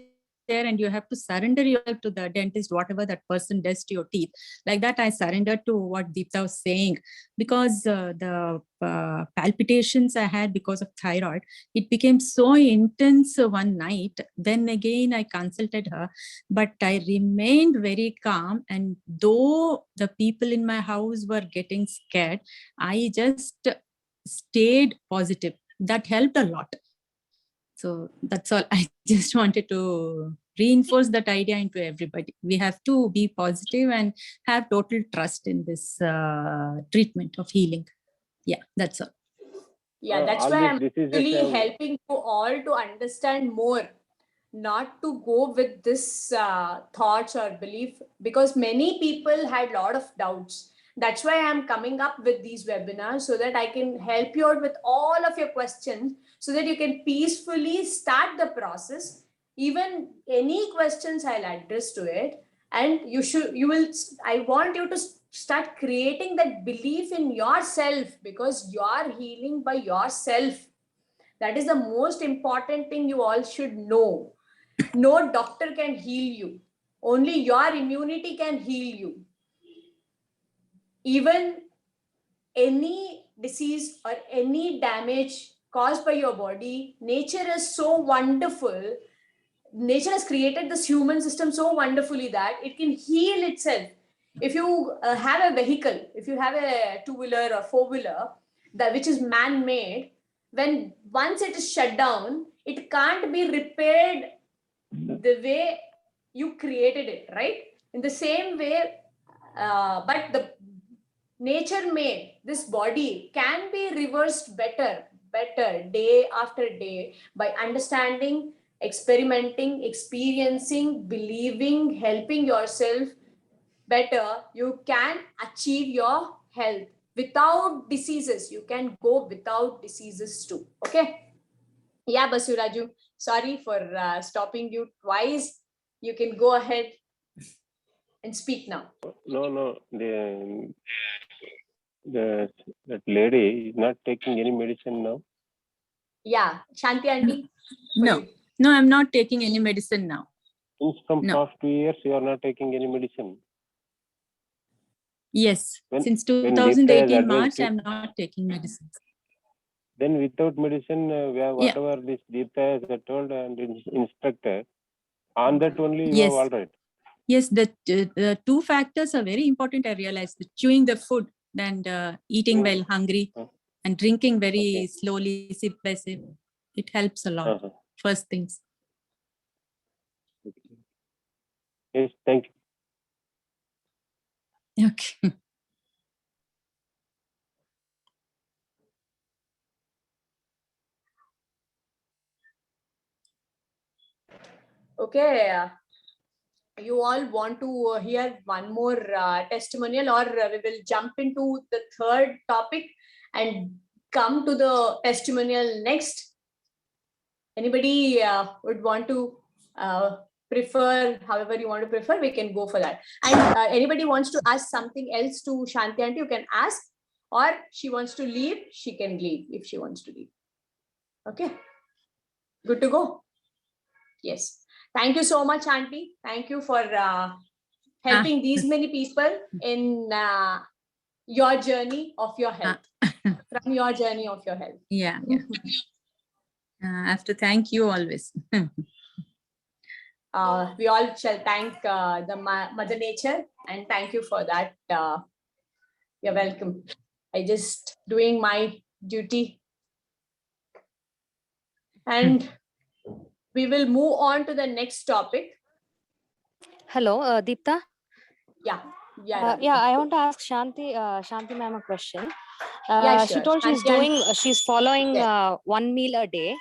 and you have to surrender yourself to the dentist, whatever that person does to your teeth. Like that, I surrendered to what Deepta was saying, because the palpitations I had because of thyroid, it became so intense one night. Then again, I consulted her, but I remained very calm. And though the people in my house were getting scared, I just stayed positive. That helped a lot. So that's all. I just wanted to reinforce that idea into everybody. We have to be positive and have total trust in this treatment of healing. Yeah, that's all. Yeah, that's all why these I'm diseases really have- helping you all to understand more, not to go with this thoughts or belief, because many people had a lot of doubts. That's why I'm coming up with these webinars, so that I can help you out with all of your questions, so that you can peacefully start the process. Even any questions, I'll address to it. And I want you to start creating that belief in yourself, because you are healing by yourself. That is the most important thing you all should know. No doctor can heal you. Only your immunity can heal you. Even any disease or any damage caused by your body, nature is so wonderful. Nature has created this human system so wonderfully that it can heal itself. If you have a vehicle, if you have a two-wheeler or four-wheeler, which is man-made, when once it is shut down, it can't be repaired the way you created it, right? In the same way, but the nature made this body can be reversed better day after day by understanding, experimenting, experiencing, believing, helping yourself better. You can achieve your health without diseases. You can go without diseases too. Okay. Yeah, Basuraju, sorry for stopping you twice. You can go ahead and speak now. No, that lady is not taking any medicine now. Yeah, Shanti aunty. No, I'm not taking any medicine now. Since from No. past 2 years, you are not taking any medicine. Yes, When- since when Deepta has 2018 March, advised you- I'm not taking medicines. Then without medicine, we have Yeah. whatever this Deepta has told and instructed, on that only you Yes. have all right. Yes, the two factors are very important. I realized the chewing the food and eating while hungry and drinking very slowly, sip by sip. It helps a lot. Uh-huh. First things. Yes, thank you. Okay. Okay. You all want to hear one more testimonial, or we will jump into the third topic and come to the testimonial next? Anybody would want to prefer, however you want to prefer, we can go for that. And anybody wants to ask something else to Shanti aunty, you can ask, or she wants to leave, she can leave if she wants to leave. Okay, good to go. Yes. Thank you so much, aunty. Thank you for helping these many people in your journey of your health. From your journey of your health. Yeah. I have to thank you always. We all shall thank the Mother Nature, and thank you for that. You're welcome. I just doing my duty. And we will move on to the next topic. Hello, Deepta. Yeah. Yeah, I want to ask Shanti ma'am a question. Yeah, She sure. told she's Shanti, she's following Yes. one meal a day.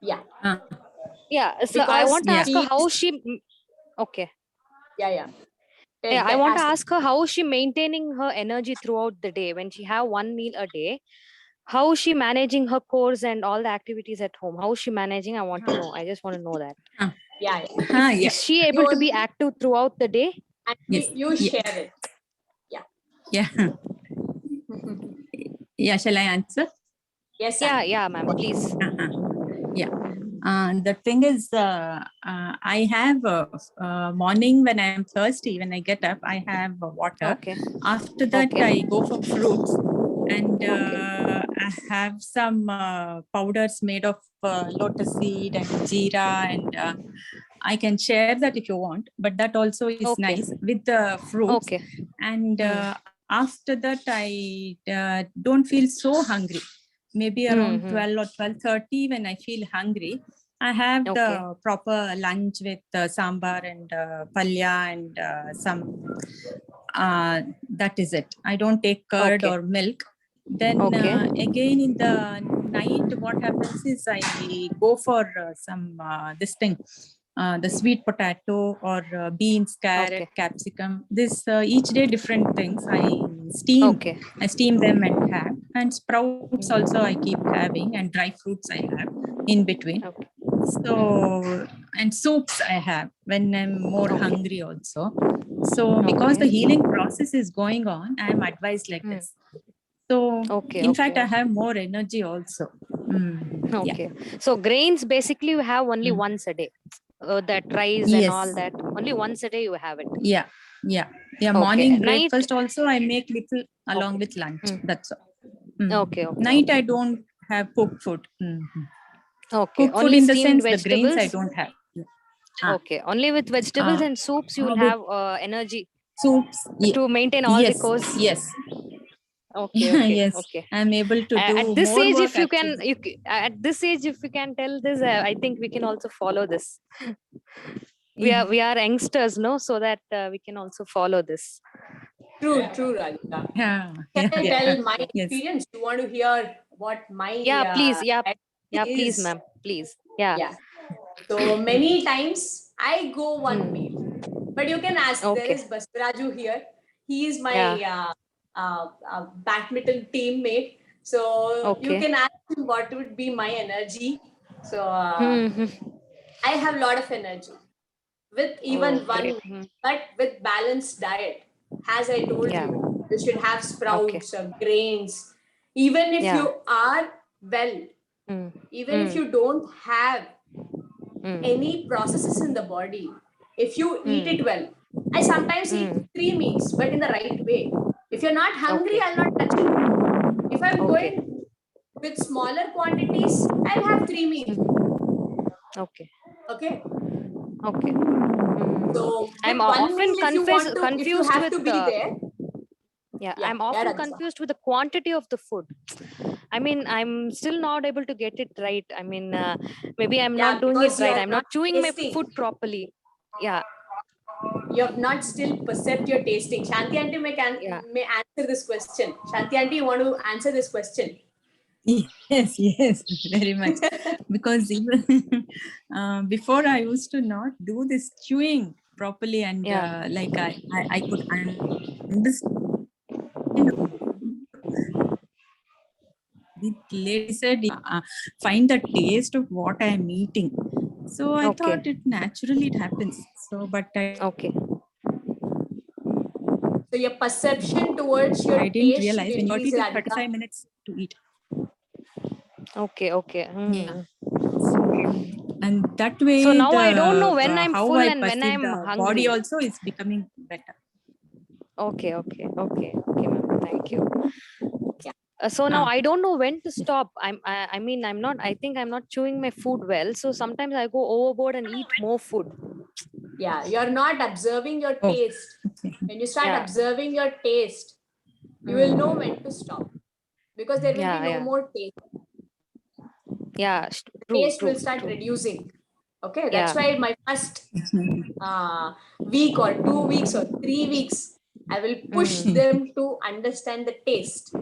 Yeah. Yeah, so I Because want to ask her how she's- she. Okay. Yeah. Yeah, I want to Ask- ask her how is she maintaining her energy throughout the day when she have one meal a day. How is she managing her course and all the activities at home? How is she managing? I want to know. I just want to know that. Yeah. Is she able to be active throughout the day? And Yes. you share it. Yeah. Yeah, shall I answer? Yes. Yeah, ma'am, please. Yeah. The thing is, I have morning when I am thirsty, when I get up, I have water. Okay. After that, Okay. I go for fruits, and I have some powders made of lotus seed and jeera, and I can share that if you want. But that also is Okay. nice with the fruits. Okay. And after that, I don't feel so hungry. Maybe around Mhm. 12 or 12:30 when I feel hungry, I have Okay. the proper lunch with sambar and palya and some, that is it. I don't take curd Okay. or milk. Then Okay. again in the night, what happens is I go for some this thing, the sweet potato or beans, carrot, Okay. capsicum. This each day different things. Okay. I steam them and have. And sprouts also I keep having, and dry fruits I have in between. Okay. So, and soups I have when I'm more Okay. hungry also. So because the Okay. healing process is going on, I am advised like this. So Okay. in fact, Okay. I have more energy also. Yeah. Okay. So grains basically you have only Mm. once a day. That rice and all Yes. that. Only once a day you have it. Yeah. Okay. Morning Night. breakfast also I make little along Okay. with lunch. Mm. That's all. Mm. Okay. Night I don't have cooked food. Okay. Cooked food Only in the steamed sense the grains I vegetables. don't have. Ah. Okay. Only with vegetables and soups you will with have energy soups. to maintain all the Yes. course. Yes. Okay. Okay. Yes. Okay. I'm able to do At this more age, work if you can, actually. at this age, if you can tell this, I think we can also follow this. We are youngsters, no, so that we can also follow this. True, Radhika. Yeah. Can I tell my Yes. experience? You want to hear what my Yeah, please. Yeah, please, is? ma'am. Please. Yeah. Yeah. So many times I go one meal, but you can ask. There Okay. is Basiraju here. He is my Yeah. badminton teammate. So you Okay. can ask him what would be my energy. So Mhm. I have a lot of energy with even Oh, one great. meal, but with balanced diet. As I told Yeah. you should have sprouts or grains. Even if Yeah. you are well, even if you don't have any processes in the body, if you eat it well, I sometimes eat 3 meals, but in the right way. If you're not hungry, Okay. I'll not touch it. If I'm Okay. going with smaller quantities, I'll have 3 meals. Okay. Okay. Okay. So I'm with one often meal, if you want to, if you confused have with to be there. Yeah, Yeah, I'm often Radhika. confused with the quantity of the food. I mean, I'm still not able to get it right. I mean, maybe I'm Yeah, not doing it because right. you're I'm not not chewing my tasting. food properly. Yeah. You have not still perceived your tasting. Shanti Aunty may answer this question. Shanti Aunty, you want to answer this question? Yes, very much. Because even before I used to not do this chewing properly, and like I could understand. The lady said, find the taste of what I am eating. So I thought it naturally it happens. So, but Okay. So your perception towards your I didn't taste realize should when you increase, eat Radhika. 35 minutes to eat. Okay. Yeah. And that way, so now I don't know when I'm how full I and when perceive I'm the hungry. body also is becoming better. Okay, ma'am. Thank you. So now I don't know when to stop. I mean, I think I'm not chewing my food well. So sometimes I go overboard and eat more food. Yeah, you're not observing your taste. When you start observing your taste, you will know when to stop, because there will Yeah, be no yeah. more taste. Yeah, true, Taste true, will start true. reducing. Okay, Yeah. that's why my first week or 2 weeks or 3 weeks, I will push them to understand the taste,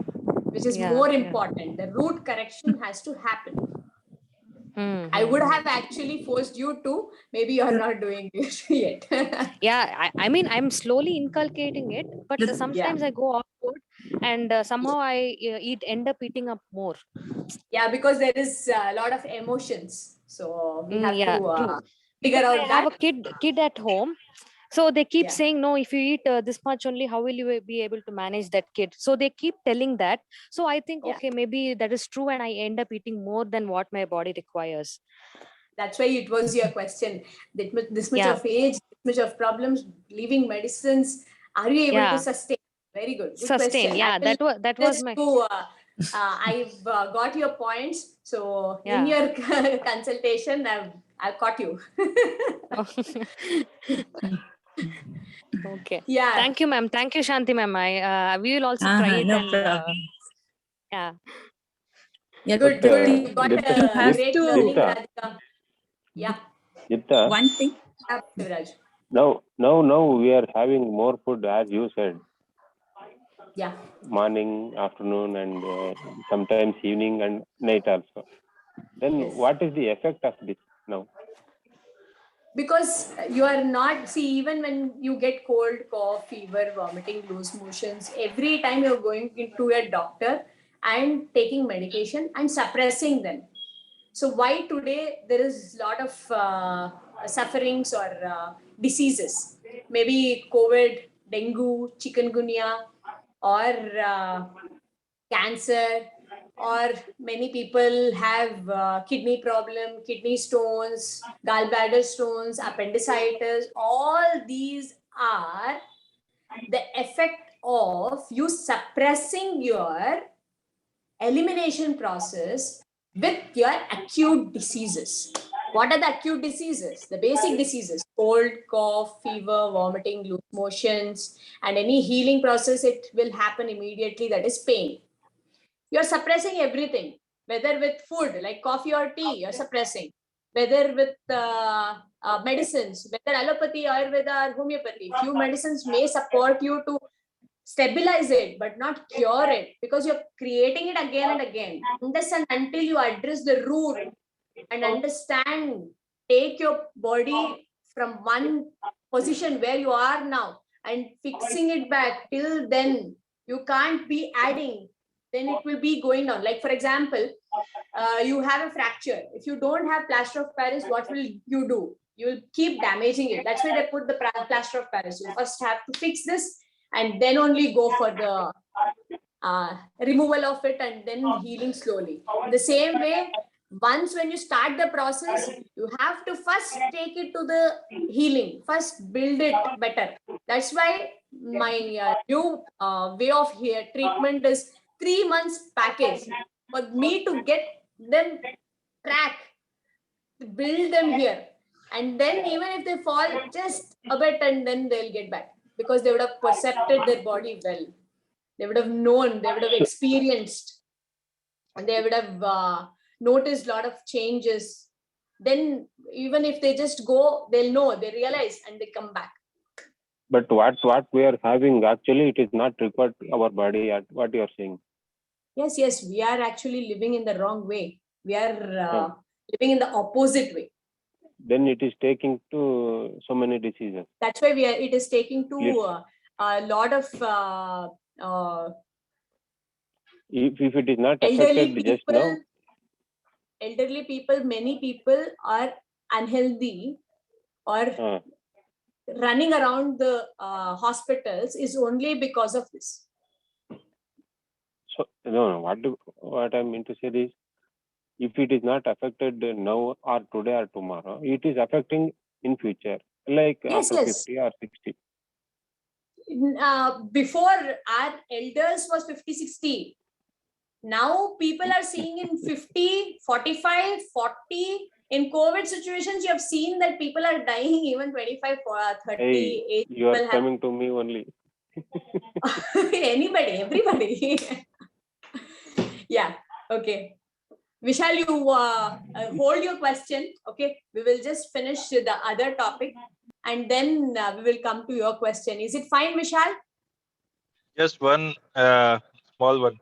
which is Yeah, more yeah. important. The root correction has to happen. Mm, I would have actually forced you to, maybe you're not doing it yet. yeah, I mean, I'm slowly inculcating it, but sometimes I go off board and somehow I end up eating up more. Yeah, because there is a lot of emotions. So we have Yeah, to true. figure Because I out have that. a kid at home, so they keep Yeah. saying, no, if you eat this much only, how will you be able to manage that kid? So they keep telling that. So I think, Yeah. okay, maybe that is true, and I end up eating more than what my body requires. That's why it was your question. This much Yeah. of age, this much of problems, leaving medicines. Are you able Yeah. to sustain? Very good. Good Sustain. question. Yeah, that was my. I've got your points. So in Yeah. your consultation, I've caught you. Okay. Yeah. Thank you, ma'am. Thank you, Shanti, ma'am. We will also try it. No And problem. yeah. Yeah, Good. But, Good. You got Dipta, a have great to- learning, Dipta. Radhika. Yeah. Dipta, one thing. Yeah, Shivraj. now we are having more food, as you said, Yeah. morning, afternoon, and sometimes evening and night also. Then Yes. what is the effect of this now? Because you are not, see, even when you get cold, cough, fever, vomiting, loose motions, every time you're going into a doctor and taking medication and suppressing them. So why today there is a lot of sufferings or diseases, maybe COVID, dengue, chikungunya, or cancer, or many people have kidney problem, kidney stones, gallbladder stones, appendicitis. All these are the effect of you suppressing your elimination process with your acute diseases. What are the acute diseases? The basic diseases: cold, cough, fever, vomiting, loose motions, and any healing process, it will happen immediately. That is pain. You're suppressing everything, whether with food like coffee or tea, you're suppressing, whether with medicines, whether allopathy, Ayurveda, or homeopathy. Few medicines may support you to stabilize it, but not cure it, because you're creating it again and again. Unless and until you address the root and understand, take your body from one position where you are now and fixing it back, till then you can't be adding, then it will be going on. Like, for example, you have a fracture. If you don't have plaster of Paris, what will you do? You will keep damaging it. That's why they put the plaster of Paris. You first have to fix this and then only go for the removal of it and then healing slowly. In the same way, once when you start the process, you have to first take it to the healing, first build it better. That's why my new way of here treatment is 3 months package for me to get them track, build them here, and then even if they fall just a bit, and then they'll get back, because they would have percepted their body well, they would have known, they would have experienced, and they would have noticed a lot of changes. Then even if they just go, they'll know, they realize, and they come back. But what we are having, actually, it is not required to our body. At what you are saying. Yes, we are actually living in the wrong way. We are living in the opposite way. Then it is taking to so many diseases. That's why it is taking to a lot of if it is not affected just now. Elderly people, many people are unhealthy or running around the hospitals is only because of this. So no, what I mean to say is, if it is not affected now or today or tomorrow, it is affecting in future, like after 50 or 60. Before, our elders was 50, 60. Now people are seeing in 50, 45, 40. In COVID situations, you have seen that people are dying even 25, 30 Hey, age. you are coming to me only. Anybody, everybody. Yeah, okay. Vishal, you hold your question. Okay, we will just finish the other topic and then we will come to your question. Is it fine, Vishal? Just one small one.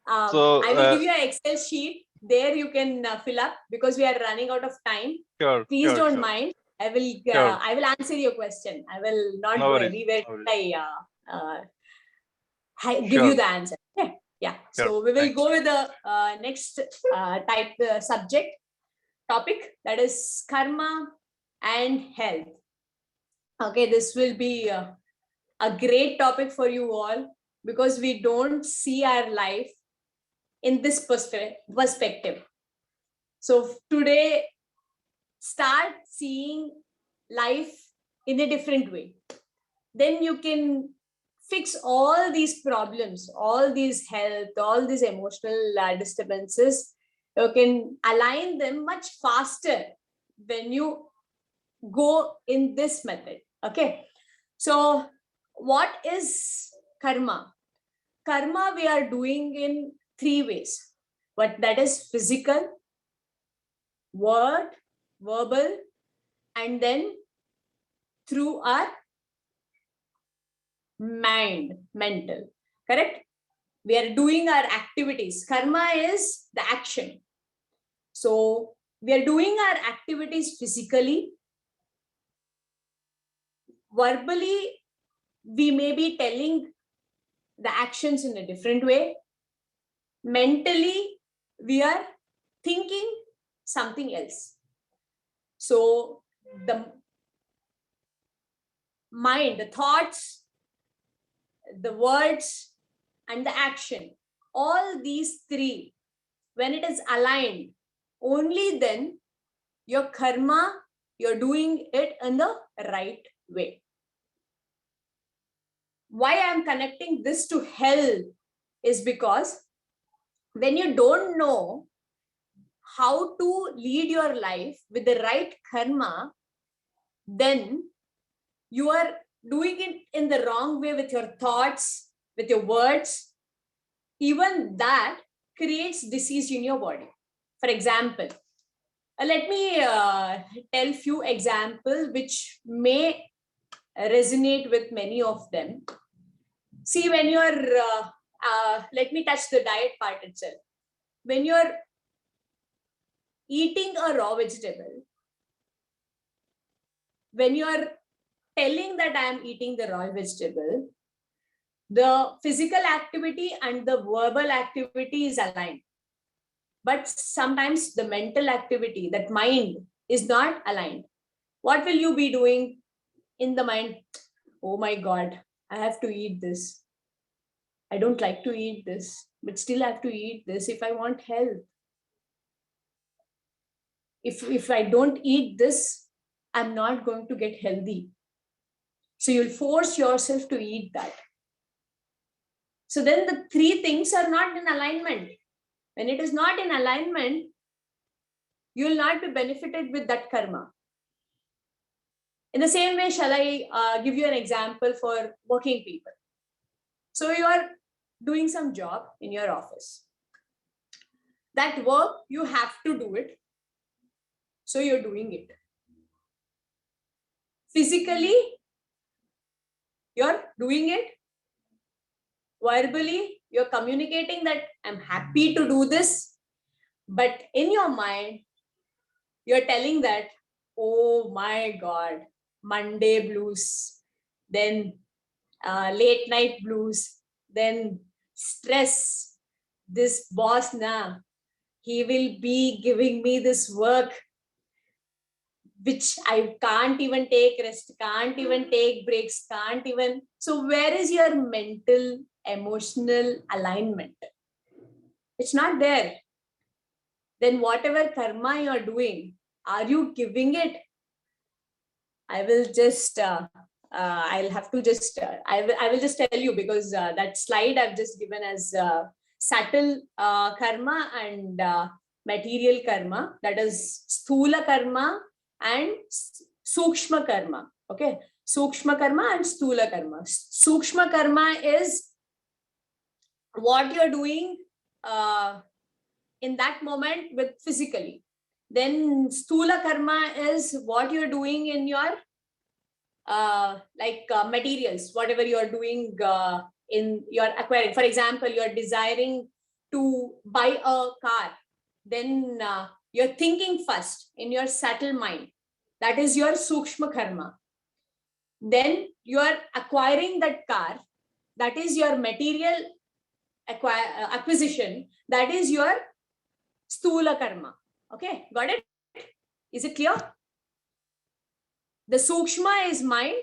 So I will give you an Excel sheet. There you can fill up because we are running out of time. sure, Please sure, don't sure. mind. I will Sure. I will answer your question. I will not No go worries, anywhere no worries. till I give Sure. you the answer. Okay. Yeah. Sure. So we will Thanks. go with the next subject topic, that is karma and health. Okay, this will be a great topic for you all because we don't see our life in this perspective. So today, start seeing life in a different way. Then you can fix all these problems, all these health, all these emotional disturbances. You can align them much faster when you go in this method. Okay. So what is karma? Karma we are doing in 3 ways. But that is physical, word, verbal, and then through our mind, mental. Correct? We are doing our activities. Karma is the action. So we are doing our activities physically. Verbally, we may be telling the actions in a different way. Mentally, we are thinking something else. So the mind, the thoughts, the words, and the action, all these 3, when it is aligned, only then your karma, you're doing it in the right way. Why I'm connecting this to health is because when you don't know how to lead your life with the right karma, then you are doing it in the wrong way with your thoughts, with your words. Even that creates disease in your body. For example, let me tell few examples which may resonate with many of them. See, when you're, let me touch the diet part itself. When you're eating a raw vegetable, when you're telling that I am eating the raw vegetable, the physical activity and the verbal activity is aligned. But sometimes the mental activity, that mind, is not aligned. What will you be doing in the mind? Oh my God, I have to eat this. I don't like to eat this, but still I have to eat this if I want health. If I don't eat this, I'm not going to get healthy. So you'll force yourself to eat that. So then the 3 things are not in alignment. When it is not in alignment, you will not be benefited with that karma. In the same way, shall I give you an example for working people? So you are doing some job in your office. That work, you have to do it. So you're doing it. Physically, you're doing it. Verbally, you're communicating that I'm happy to do this. But in your mind, you're telling that, oh my God, Monday blues, then late night blues, then stress. This boss now, he will be giving me this work which I can't even take rest, can't even take breaks, can't even. So where is your mental, emotional alignment? It's not there. Then whatever karma you're doing, are you giving it? I will just, I'll have to just, I will just tell you because that slide I've just given as subtle karma and material karma, that is sthula karma and sukshma karma. Okay, Sukshma karma and Sthula karma. Sukshma karma is what you're doing in that moment with physically. Then Sthula karma is what you're doing in your materials, whatever you're doing in your acquiring. For example, you're desiring to buy a car, then you're thinking first in your subtle mind. That is your Sukshma karma. Then you're acquiring that car. That is your material acquisition. That is your Sthula karma. Okay, got it? Is it clear? The Sukshma is mind.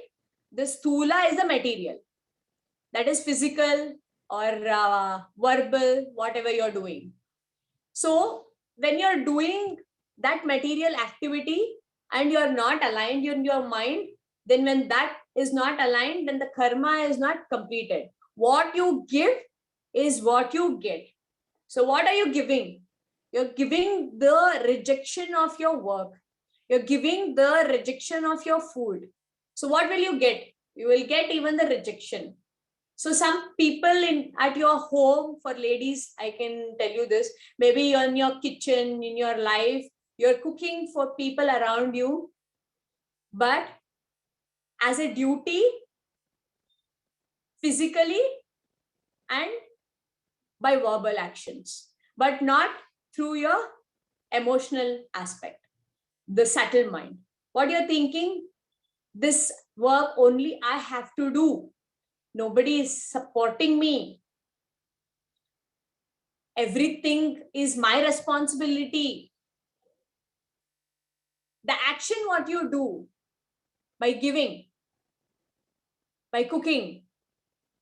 The Sthula is the material. That is physical or verbal, whatever you're doing. So when you're doing that material activity and you're not aligned in your mind, then when that is not aligned, then the karma is not completed. What you give is what you get. So what are you giving? You're giving the rejection of your work. You're giving the rejection of your food. So what will you get? You will get even the rejection. So some people at your home, for ladies, I can tell you this, maybe you're in your kitchen, in your life, you're cooking for people around you, but as a duty, physically and by verbal actions, but not through your emotional aspect, the subtle mind. What you're thinking, this work only I have to do. Nobody is supporting me. Everything is my responsibility. The action what you do by giving, by cooking,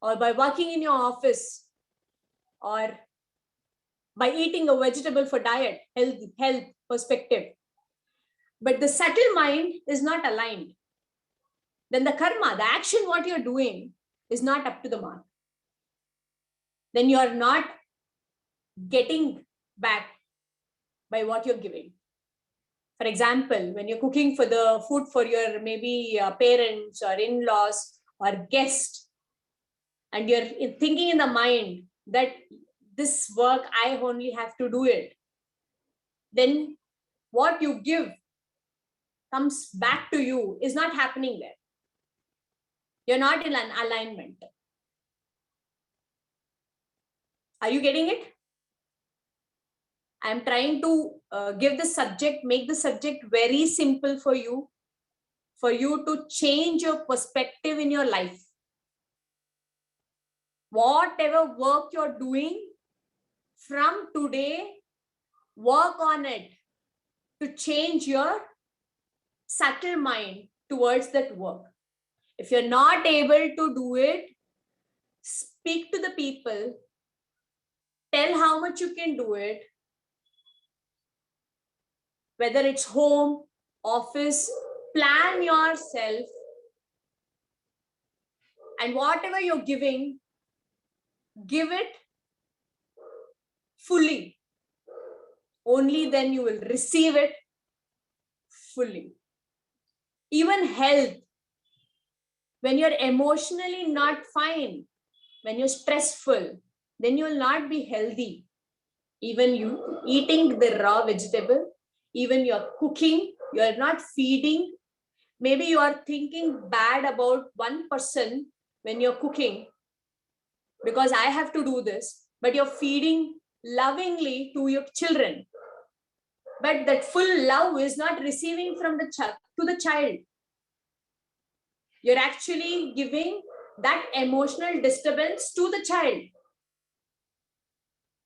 or by working in your office, or by eating a vegetable for diet, health perspective. But the subtle mind is not aligned. Then the karma, the action what you're doing is not up to the mark. Then you're not getting back by what you're giving. For example, when you're cooking for the food for your maybe parents or in-laws or guests, and you're thinking in the mind that this work, I only have to do it, then what you give comes back to you is not happening there. You're not in an alignment. Are you getting it? I'm trying to give the subject, make the subject very simple for you to change your perspective in your life. Whatever work you're doing from today, work on it to change your subtle mind towards that work. If you're not able to do it, speak to the people, tell how much you can do it, whether it's home, office, plan yourself, and whatever you're giving, give it fully. Only then you will receive it fully. Even health, when you're emotionally not fine, when you're stressful, then you will not be healthy. Even you eating the raw vegetable, even you're cooking, you're not feeding. Maybe you are thinking bad about one person when you're cooking, because I have to do this, but you're feeding lovingly to your children. But that full love is not receiving from the child to the child. You're actually giving that emotional disturbance to the child.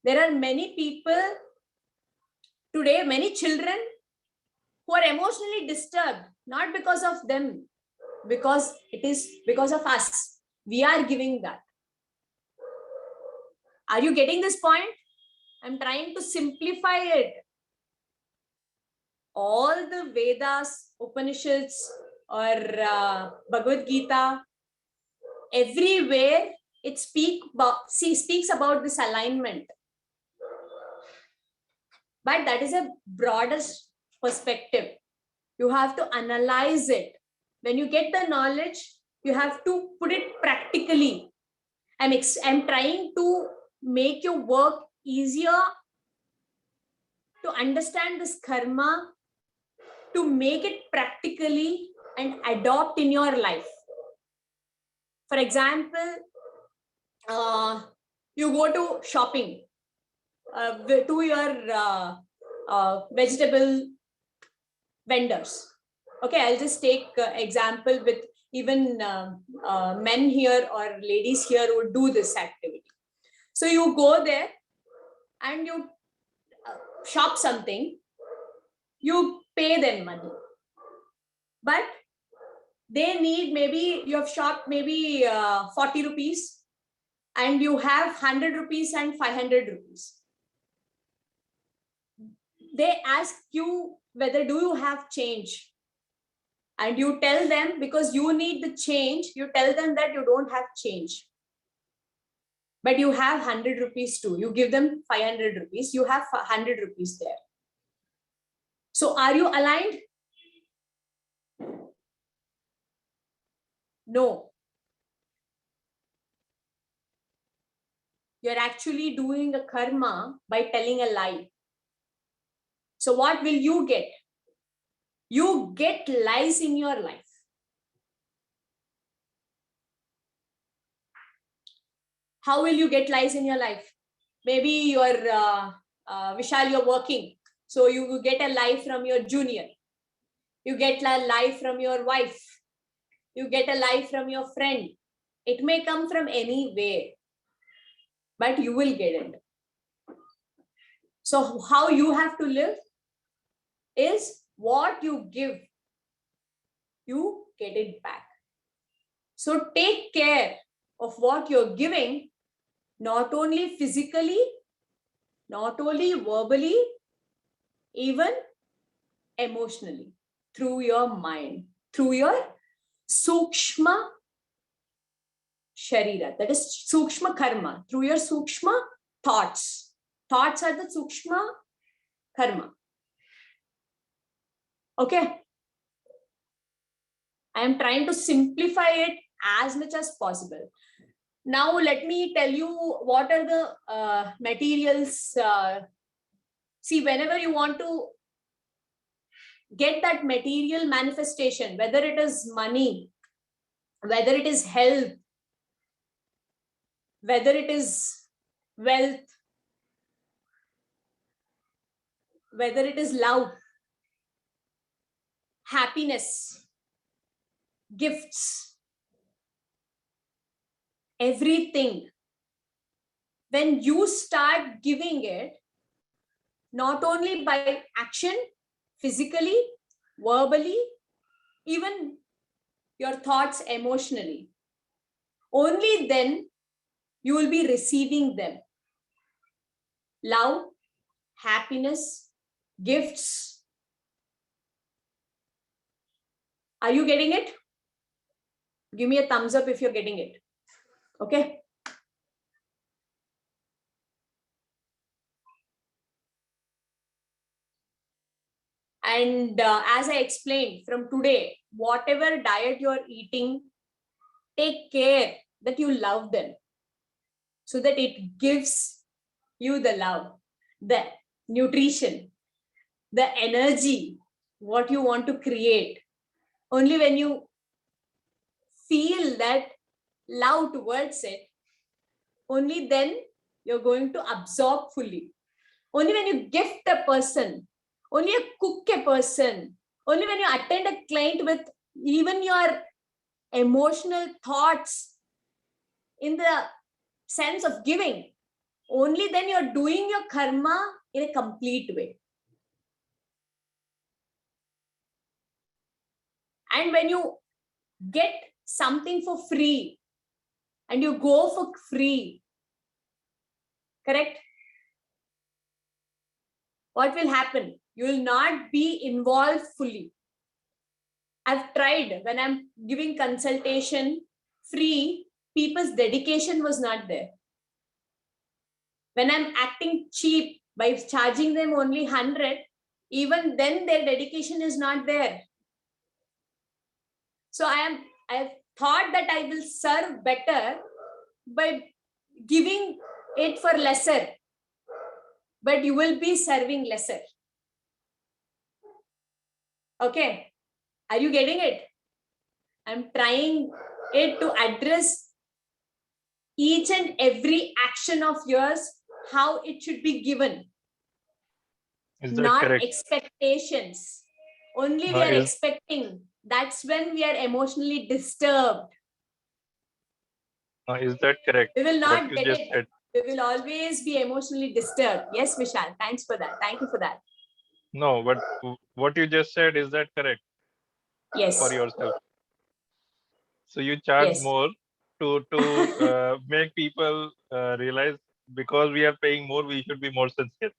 There are many people today, many children who are emotionally disturbed, not because of them, because it is because of us. We are giving that. Are you getting this point? I'm trying to simplify it. All the Vedas, Upanishads, or Bhagavad Gita, everywhere it speaks about this alignment. But that is a broader perspective. You have to analyze it. When you get the knowledge, you have to put it practically. I'm trying to make your work easier to understand this karma, to make it practically and adopt in your life. For example, you go to shopping to your vegetable vendors. Okay, I'll just take example with even men here or ladies here who do this activity. So you go there and you shop something, you pay them money, but they need, maybe you have shopped maybe 40 rupees and you have 100 rupees and 500 rupees. They ask you whether do you have change, and you tell them, because you need the change, you tell them that you don't have change, but you have 100 rupees too. You give them 500 rupees, you have 100 rupees there. So are you aligned? No. You're actually doing a karma by telling a lie. So what will you get? You get lies in your life. How will you get lies in your life? Maybe you're, Vishal, you're working. So you get a lie from your junior. You get a lie from your wife. You get a lie from your friend. It may come from anywhere, but you will get it. So how you have to live is what you give, you get it back. So take care of what you're giving, not only physically, not only verbally, even emotionally, through your mind, through your sukshma sharira, that is sukshma karma, through your sukshma thoughts. Thoughts are the sukshma karma. Okay. I am trying to simplify it as much as possible. Now let me tell you what are the materials. See, whenever you want to get that material manifestation, whether it is money, whether it is health, whether it is wealth, whether it is love, happiness, gifts, everything, when you start giving it, not only by action, physically, verbally, even your thoughts emotionally, only then you will be receiving them. Love, happiness, gifts. Are you getting it? Give me a thumbs up if you're getting it. Okay. And as I explained, from today, whatever diet you're eating, take care that you love them, so that it gives you the love, the nutrition, the energy, what you want to create. Only when you feel that love towards it, only then you're going to absorb fully. Only when you gift a person, only you cook a person, only when you attend a client with even your emotional thoughts in the sense of giving, only then you're doing your karma in a complete way. And when you get something for free and you go for free, correct? What will happen? You will not be involved fully. I've tried when I'm giving consultation free, people's dedication was not there. When I'm acting cheap by charging them only 100, even then their dedication is not there. So I've thought that I will serve better by giving it for lesser, but you will be serving lesser. Okay, are you getting it? I'm trying it to address each and every action of yours, how it should be given. Is that Not correct? expectations. Only we No, are is- expecting. That's when we are emotionally disturbed. Is that correct? We will What not you get just it. said. We will always be emotionally disturbed. Yes, Vishal. Thanks for that. Thank you for that. No, but what you just said, is that correct Yes. for yourself? So you charge Yes. more to make people realize, because we are paying more, we should be more sincere.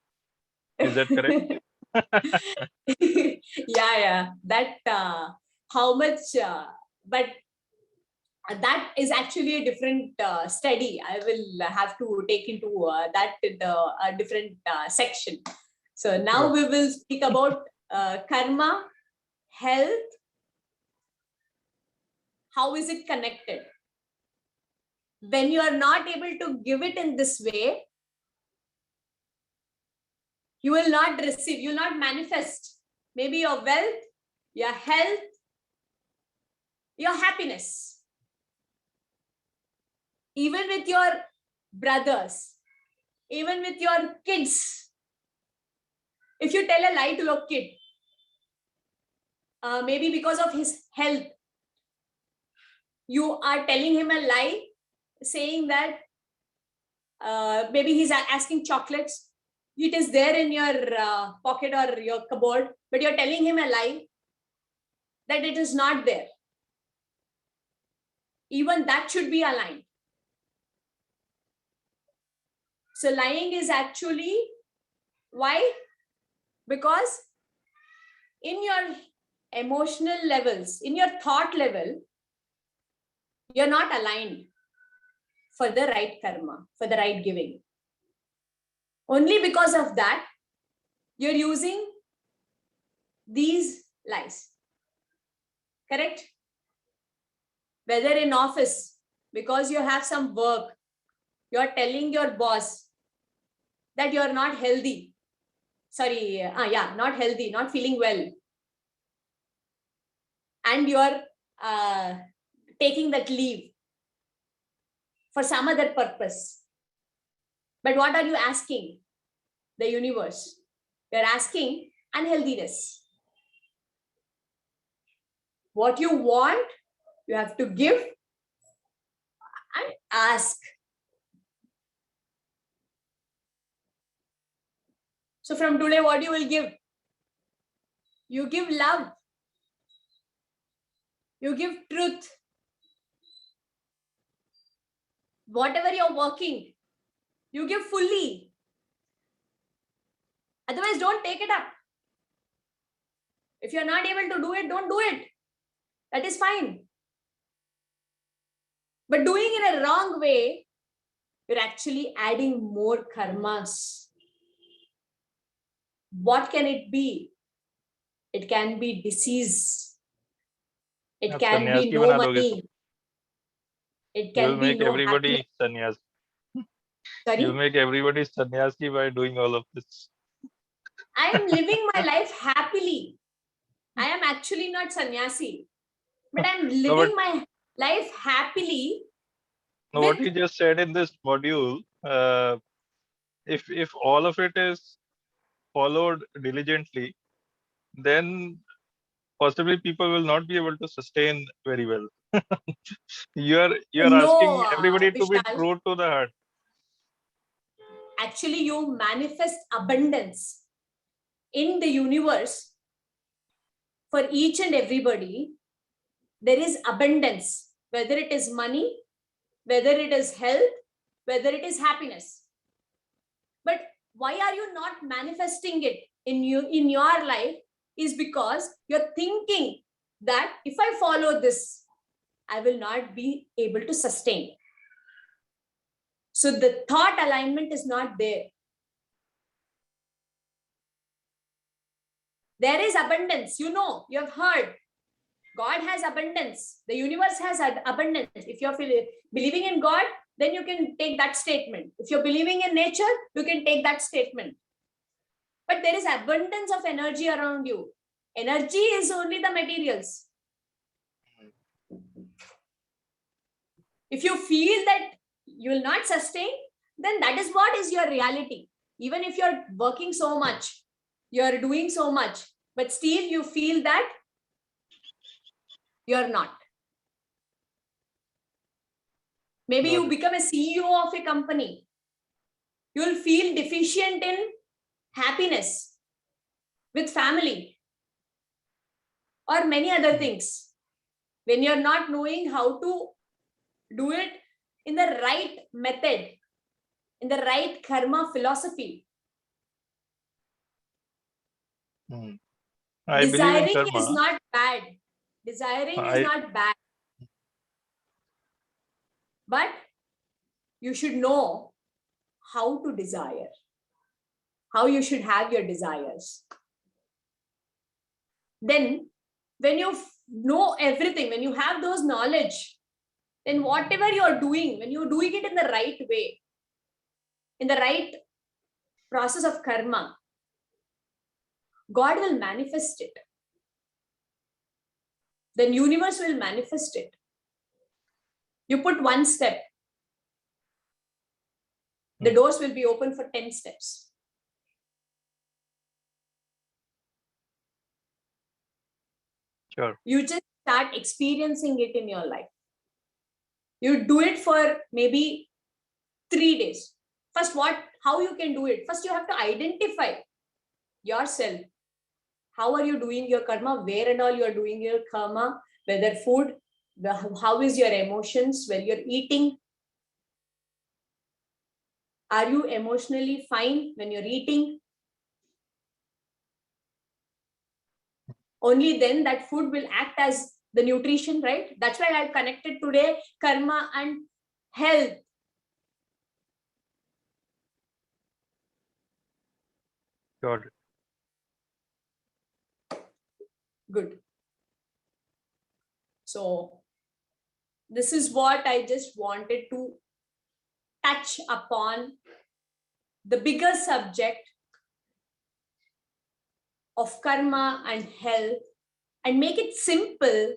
Is that correct? Yeah. That how much, but that is actually a different study. I will have to take into that in a different section. So now Sure. we will speak about karma, health. How is it connected? When you are not able to give it in this way, you will not receive, you will not manifest maybe your wealth, your health, your happiness. Even with your brothers, even with your kids. If you tell a lie to your kid, maybe because of his health, you are telling him a lie, saying that maybe he's asking chocolates. It is there in your pocket or your cupboard, but you're telling him a lie that it is not there. Even that should be aligned. So lying is actually, why? Because in your emotional levels, in your thought level, you're not aligned for the right karma, for the right giving. Only because of that, you're using these lies. Correct? Whether in office, because you have some work, you're telling your boss that you're not healthy. Sorry, not healthy, not feeling well. And you're taking that leave for some other purpose. But what are you asking the universe? You're asking unhealthiness. What you want, you have to give and ask. So from today, what you will give? You give love. You give truth. Whatever you're working, you give fully. Otherwise, don't take it up. If you're not able to do it, don't do it. That is fine. But doing it a wrong way, you're actually adding more karmas. What can it be? It can be disease. It Yeah, can be sannyasi no bana doge money. to. It You can will be make no everybody happiness. sannyasi. Sorry? You make everybody sannyasi by doing all of this. I am living my life happily. I am actually not sannyasi, but I'm No, but living my life happily. no, what you just said in this module, if all of it is followed diligently, then possibly people will not be able to sustain very well. You're asking No, everybody to be Vishal. true to the heart. Actually, you manifest abundance in the universe for each and everybody. There is abundance, whether it is money, whether it is health, whether it is happiness. But why are you not manifesting it in your life? Is because you're thinking that if I follow this, I will not be able to sustain. So the thought alignment is not there. There is abundance, you have heard. God has abundance. The universe has abundance. If you're believing in God, then you can take that statement. If you're believing in nature, you can take that statement. But there is abundance of energy around you. Energy is only the materials. If you feel that you will not sustain, then that is what is your reality. Even if you're working so much, you're doing so much, but still you feel that you're not. Maybe you become a CEO of a company. You'll feel deficient in happiness with family or many other things when you're not knowing how to do it in the right method, in the right karma philosophy. I believe in Desiring karma. is not bad. Desiring is not bad. But you should know how to desire, how you should have your desires. Then when you know everything, when you have those knowledge, then whatever you're doing, when you're doing it in the right way, in the right process of karma, God will manifest it. Then universe will manifest it. You put one step, the doors will be open for 10 steps. Sure. You just start experiencing it in your life. You do it for maybe 3 days. First, how you can do it? First, you have to identify yourself. How are you doing your karma? Where and all you are doing your karma? Whether food, how is your emotions when you're eating? Are you emotionally fine when you're eating? Only then that food will act as the nutrition, right? That's why I've connected today karma and health. Got it. Good. So this is what I just wanted to touch upon, the bigger subject of karma and health, and make it simple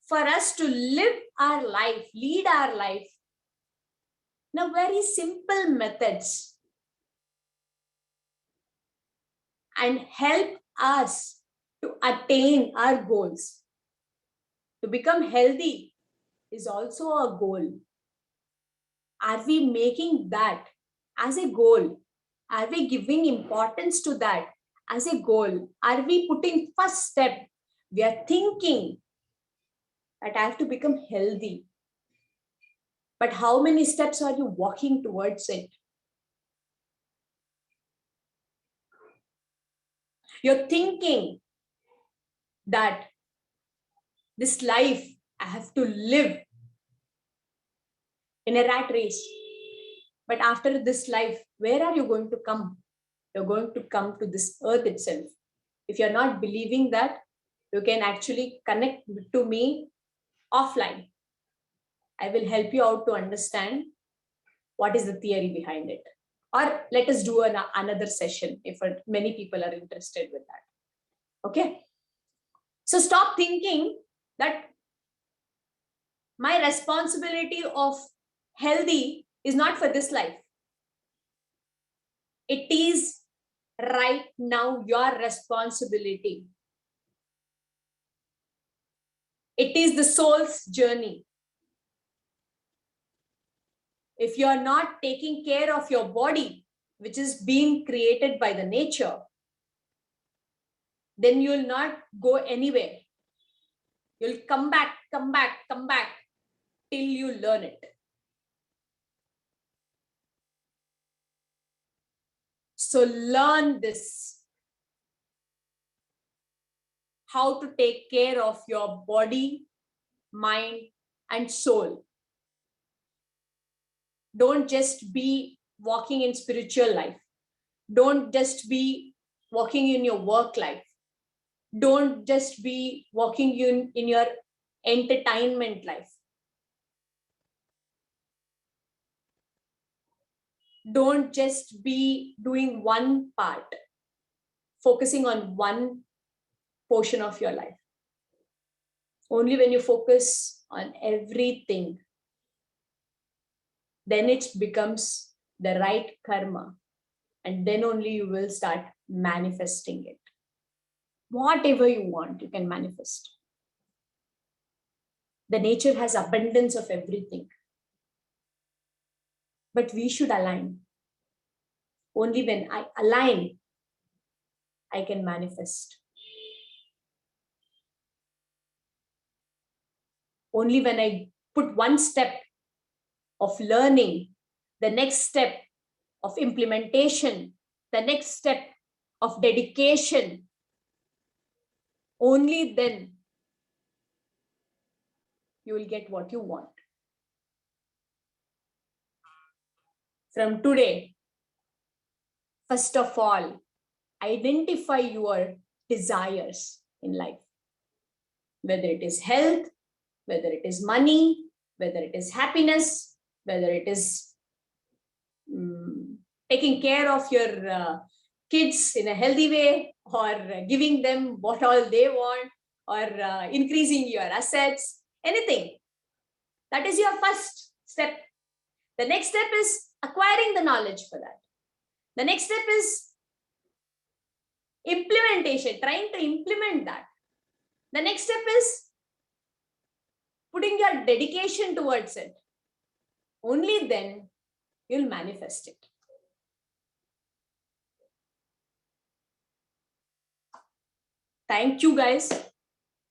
for us to live our life, lead our life in a very simple methods and help us to attain our goals. To become healthy is also a goal. Are we making that as a goal? Are we giving importance to that as a goal? Are we putting first step? We are thinking that I have to become healthy. But how many steps are you walking towards it? You're thinking that this life I have to live in a rat race. But after this life, where are you going to come? You're going to come to this earth itself. If you're not believing that, you can actually connect to me offline. I will help you out to understand what is the theory behind it. Or let us do another session if many people are interested with that. Okay. So stop thinking that my responsibility of healthy is not for this life. It is right now your responsibility. It is the soul's journey. If you are not taking care of your body, which is being created by the nature, then you will not go anywhere. You'll come back till you learn it. So learn this. How to take care of your body, mind, and soul. Don't just be walking in spiritual life. Don't just be walking in your work life. Don't just be walking in your entertainment life. Don't just be doing one part, focusing on one portion of your life. Only when you focus on everything, then it becomes the right karma. And then only you will start manifesting it. Whatever you want, you can manifest. The nature has abundance of everything. But we should align. Only when I align, I can manifest. Only when I put one step of learning, the next step of implementation, the next step of dedication, only then you will get what you want. From today, first of all, identify your desires in life. Whether it is health, whether it is money, whether it is happiness, whether it is taking care of your kids in a healthy way, or giving them what all they want, or increasing your assets, anything. That is your first step. The next step is acquiring the knowledge for that. The next step is implementation, trying to implement that. The next step is putting your dedication towards it. Only then you'll manifest it. Thank you guys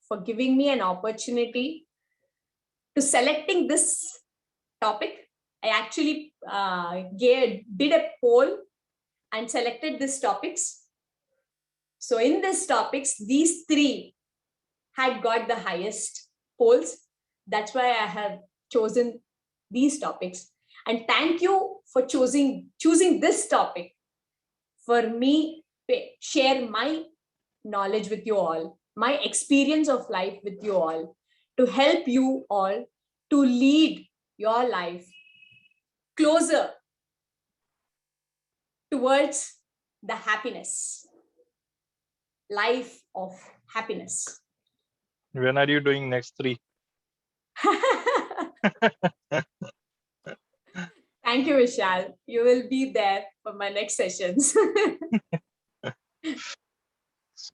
for giving me an opportunity to selecting this topic. I actually did a poll and selected these topics. So in these topics, these three had got the highest polls. That's why I have chosen these topics. And thank you for choosing this topic for me to share my knowledge with you all, my experience of life with you all, to help you all to lead your life closer towards the happiness, life of happiness. When are you doing next 3? Thank you, Vishal. You will be there for my next sessions.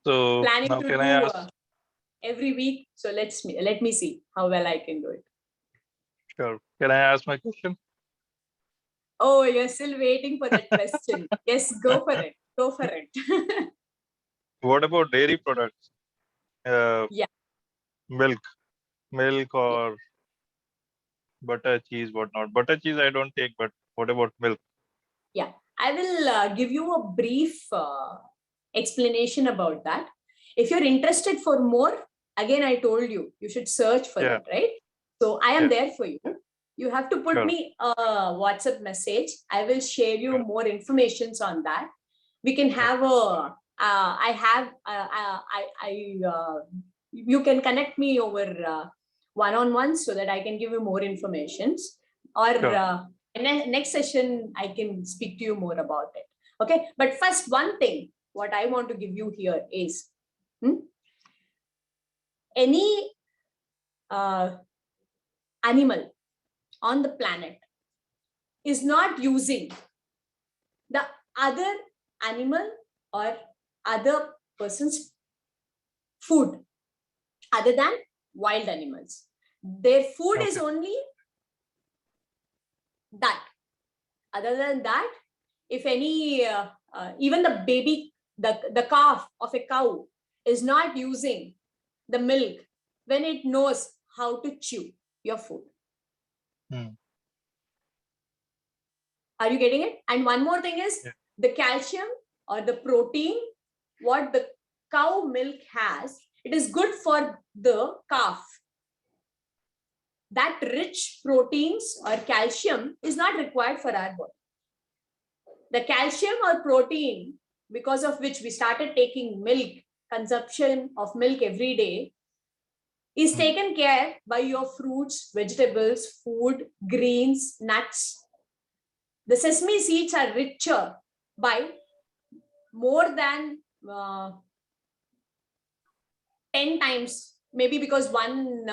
So Planning now to can do I ask? every week. So let me see how well I can do it. Sure. Can I ask my question? Oh, you're still waiting for that question. Yes, go for it. Go for it. What about dairy products? Yeah. Milk or butter, cheese, whatnot. Butter, cheese I don't take, but what about milk? Yeah, I will give you a brief explanation about that. If you're interested for more, again, I told you, you should search for it, right? So I am there for you. You have to put me a WhatsApp message. I will share you more informations on that. We can have you can connect me over one-on-one so that I can give you more informations, or next session, I can speak to you more about it. Okay. But first, one thing, what I want to give you here is any animal on the planet is not using the other animal or other person's food other than wild animals. Their food is only that. Other than that, if any, even the baby, the calf of a cow is not using the milk when it knows how to chew your food. Are you getting it? And one more thing is the calcium or the protein, what the cow milk has, it is good for the calf. That rich proteins or calcium is not required for our body. The calcium or protein, because of which we started taking milk consumption of milk every day is taken care by your fruits, vegetables, food, greens, nuts. The sesame seeds are richer by more than 10 times, maybe because one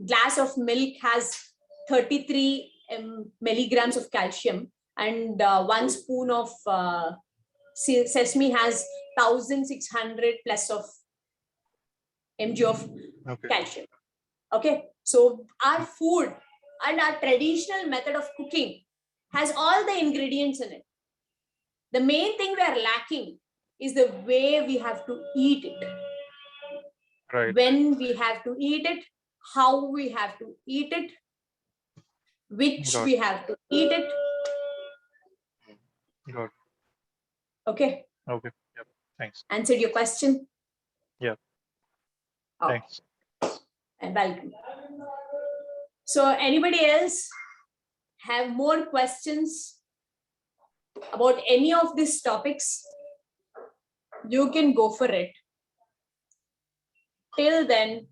glass of milk has 33 milligrams of calcium, and 1 spoon of sesame has 1600 plus of mg of calcium. Okay, so our food and our traditional method of cooking has all the ingredients in it. The main thing we are lacking is the way we have to eat it. Right. When we have to eat it, how we have to eat it, which Got we have to eat it. Got it. Okay. Okay. Yep. Thanks. Answered your question? Yeah. Oh, Thanks. and welcome. So anybody else have more questions about any of these topics? You can go for it. Till then,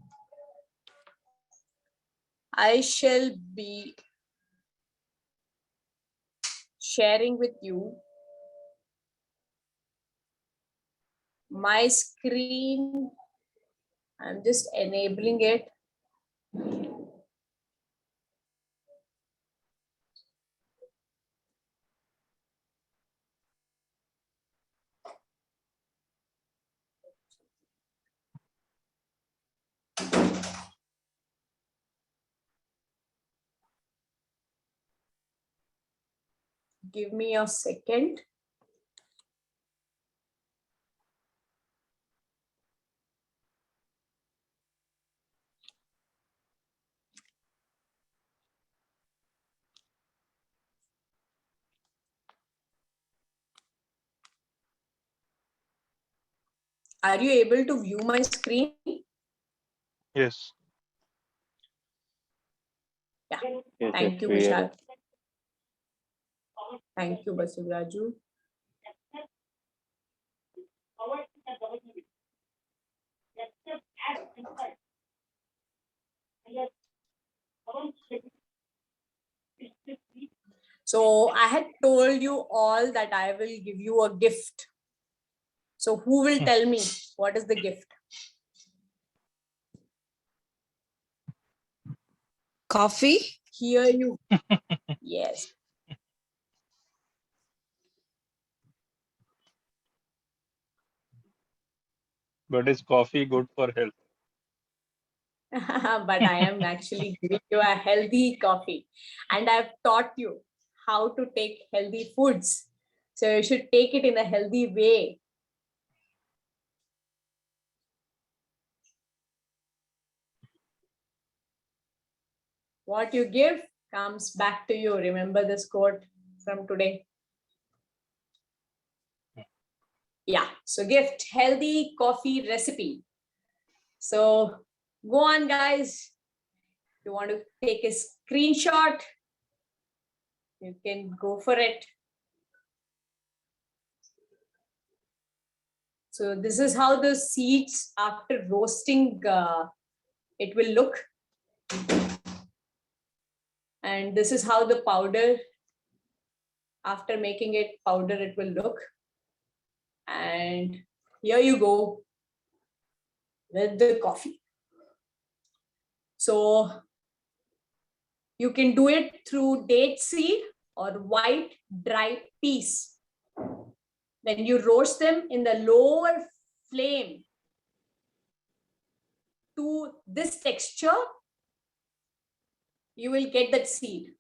I shall be sharing with you my screen. I'm just enabling it. Give me a second. Are you able to view my screen? Yes. Yeah. Yes, Thank you, we are. Vishal. Thank you, Basivraju. So I had told you all that I will give you a gift. So who will tell me what is the gift? Coffee? Here you. Yes. But is coffee good for health? But I am actually giving you a healthy coffee, and I've taught you how to take healthy foods. So you should take it in a healthy way. What you give comes back to you. Remember this quote from today. Yeah, so gift, healthy coffee recipe. So go on, guys. If you want to take a screenshot, you can go for it. So this is how the seeds after roasting, it will look. And this is how the powder, after making it powder, it will look. And here you go with the coffee. So you can do it through date seed or white dry peas. When you roast them in the lower flame to this texture, you will get that seed.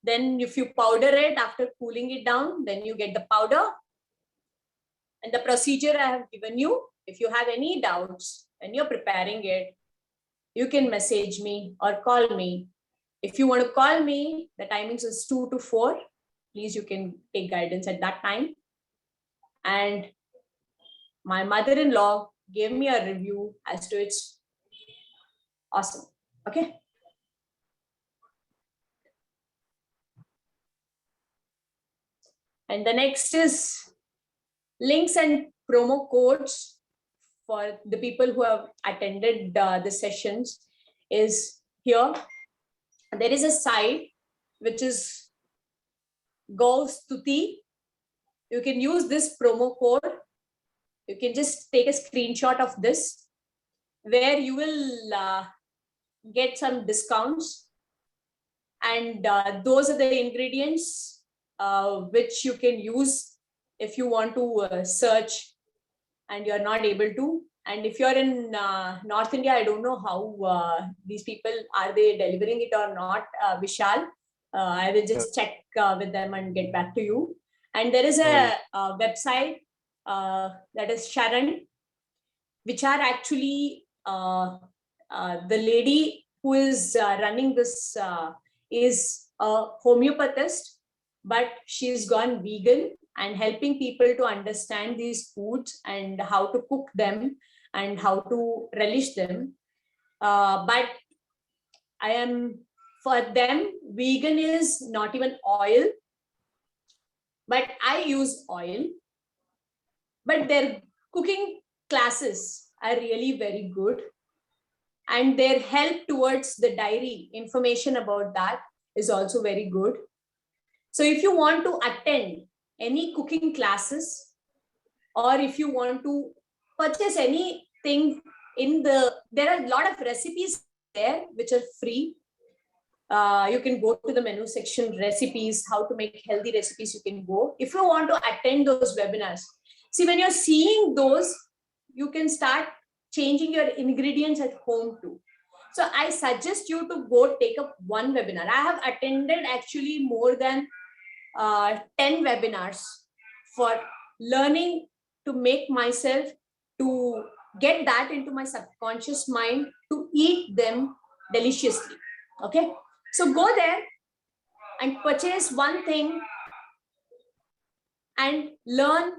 Then if you powder it after cooling it down, then you get the powder. And the procedure I have given you, if you have any doubts when you're preparing it, you can message me or call me. If you want to call me, the timings is 2 to 4. Please, you can take guidance at that time. And my mother-in-law gave me a review as to it's awesome. Okay. And the next is links and promo codes for the people who have attended the sessions is here. There is a site which is GovStuti. You can use this promo code. You can just take a screenshot of this, where you will get some discounts. And those are the ingredients which you can use if you want to search and you're not able to. And if you're in North India, I don't know how these people, are they delivering it or not, Vishal? I will just check with them and get back to you. And there is a website that is Sharan, which are actually the lady who is running this is a homeopathist, but she's gone vegan and helping people to understand these foods and how to cook them and how to relish them. But I am, for them, vegan is not even oil, but I use oil. But their cooking classes are really very good. And their help towards the diary, information about that is also very good. So if you want to attend any cooking classes, or if you want to purchase anything there are a lot of recipes there which are free. You can go to the menu section, recipes, how to make healthy recipes, you can go. If you want to attend those webinars, see, when you're seeing those, you can start changing your ingredients at home too. So I suggest you to go take up one webinar. I have attended actually more than 10 webinars for learning to make myself, to get that into my subconscious mind, to eat them deliciously. Okay, so go there and purchase one thing and learn.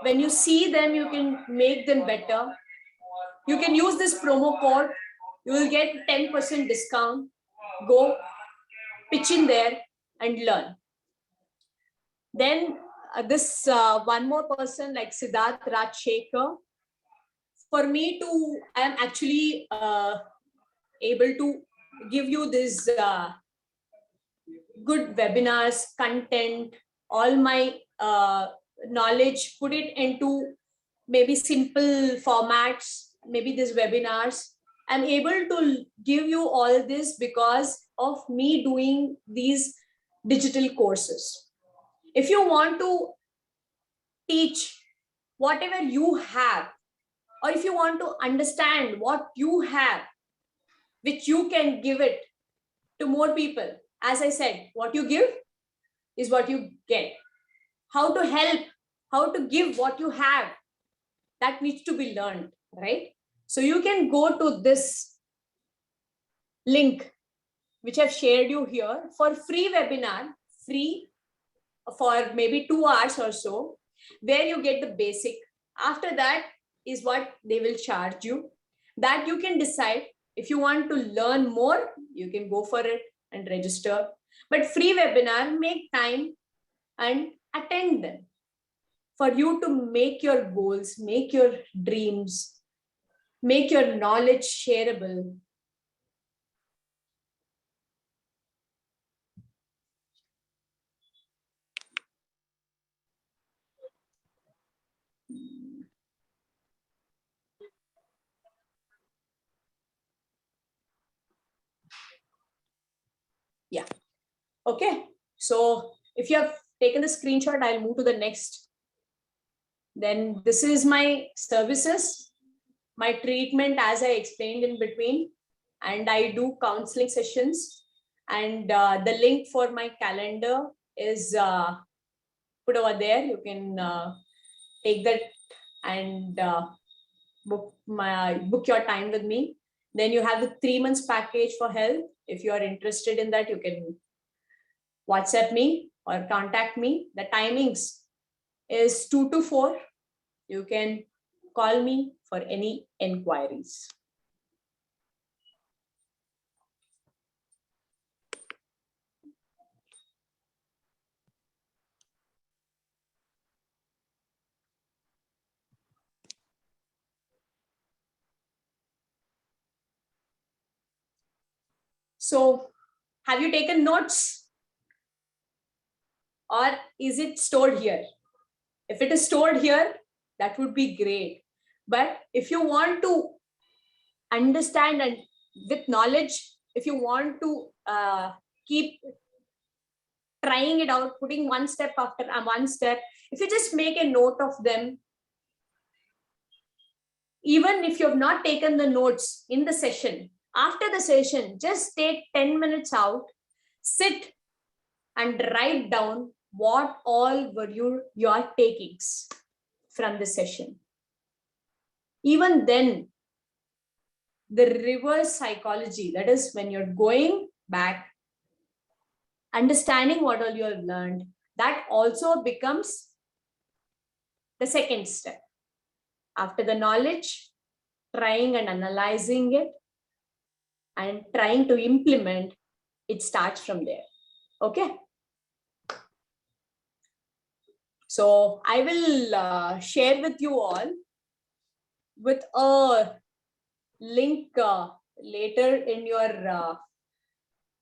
When you see them, you can make them better. You can use this promo code. You will get 10% discount. Go pitch in there and learn. Then this one more person like Siddharth Rajshekhar. For me to, I am actually able to give you this good webinars, content, all my knowledge, put it into maybe simple formats, maybe these webinars. I'm able to give you all this because of me doing these digital courses. If you want to teach whatever you have, or if you want to understand what you have, which you can give it to more people, as I said, what you give is what you get. How to help, how to give what you have, that needs to be learned, right? So you can go to this link, which I've shared you here, for free webinar, free for maybe 2 hours or so, where you get the basic. After that is what they will charge you. That you can decide. If you want to learn more, you can go for it and register. But free webinar, make time and attend them, for you to make your goals, make your dreams, make your knowledge shareable. Yeah. Okay. So if you have taken the screenshot, I'll move to the next. Then this is my services, my treatment, as I explained in between, and I do counseling sessions. And the link for my calendar is put over there. You can take that and book your time with me. Then you have the 3 months package for health. If you are interested in that, you can WhatsApp me or contact me. The timings is 2 to 4. You can call me for any inquiries. So have you taken notes? Or is it stored here? If it is stored here, that would be great. But if you want to understand and with knowledge, if you want to keep trying it out, putting one step after one step, if you just make a note of them, even if you have not taken the notes in the session, after the session, just take 10 minutes out, sit and write down what all were your takings from the session. Even then, the reverse psychology, that is when you're going back, understanding what all you have learned, that also becomes the second step. After the knowledge, trying and analyzing it and trying to implement, it starts from there. Okay. So I will share with you all with a link later in your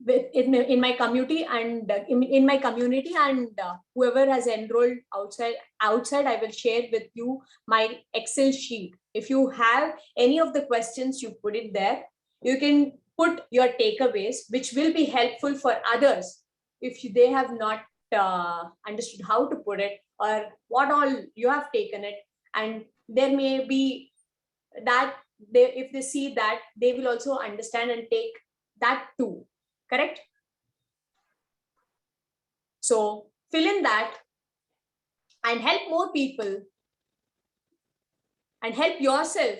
in my community and in my community, and whoever has enrolled outside I will share with you my Excel sheet. If you have any of the questions, you put it there. You can put your takeaways, which will be helpful for others if they have not understood how to put it or what all you have taken it. And there may be that if they see that, they will also understand and take that too. Correct? So fill in that and help more people and help yourself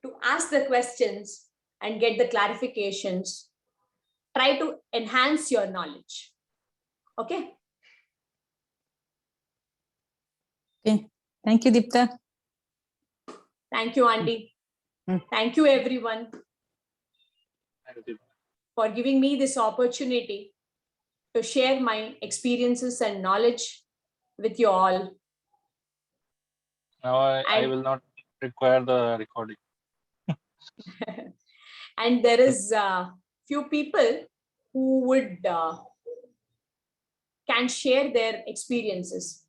to ask the questions and get the clarifications. Try to enhance your knowledge. Okay. Okay. Thank you, Deepta. Thank you, Andy. Thank you, everyone, for giving me this opportunity to share my experiences and knowledge with you all. Now I will not require the recording. And there is few people who would can share their experiences.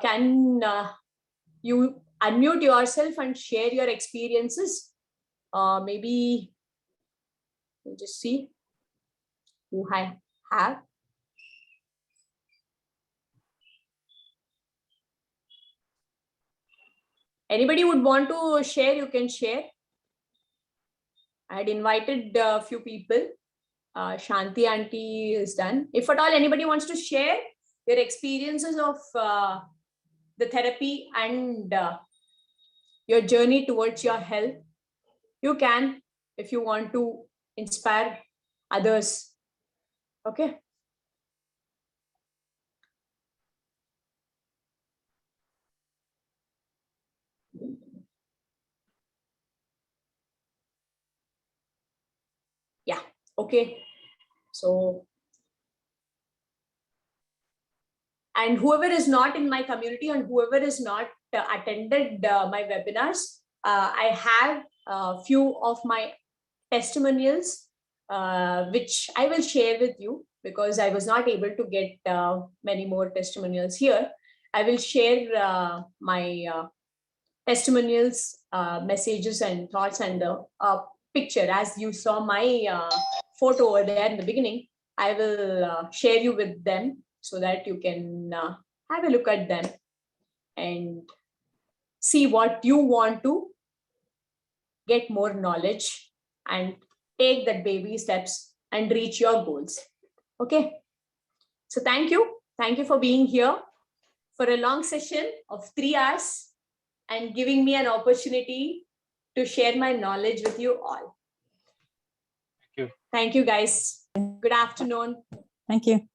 Can you unmute yourself and share your experiences? Maybe we'll just see who I have. Anybody would want to share, you can share. I had invited a few people. Shanti Auntie is done. If at all anybody wants to share their experiences of the therapy and your journey towards your health, you can, if you want to inspire others. Okay. Yeah. Okay. So, and whoever is not in my community and whoever is not attended my webinars, I have a few of my testimonials, which I will share with you because I was not able to get many more testimonials here. I will share my testimonials, messages and thoughts and the picture. As you saw my photo over there in the beginning, I will share you with them so that you can have a look at them and see what you want to get more knowledge and take that baby steps and reach your goals. Okay. So thank you. Thank you for being here for a long session of 3 hours and giving me an opportunity to share my knowledge with you all. Thank you. Thank you, guys. Good afternoon. Thank you.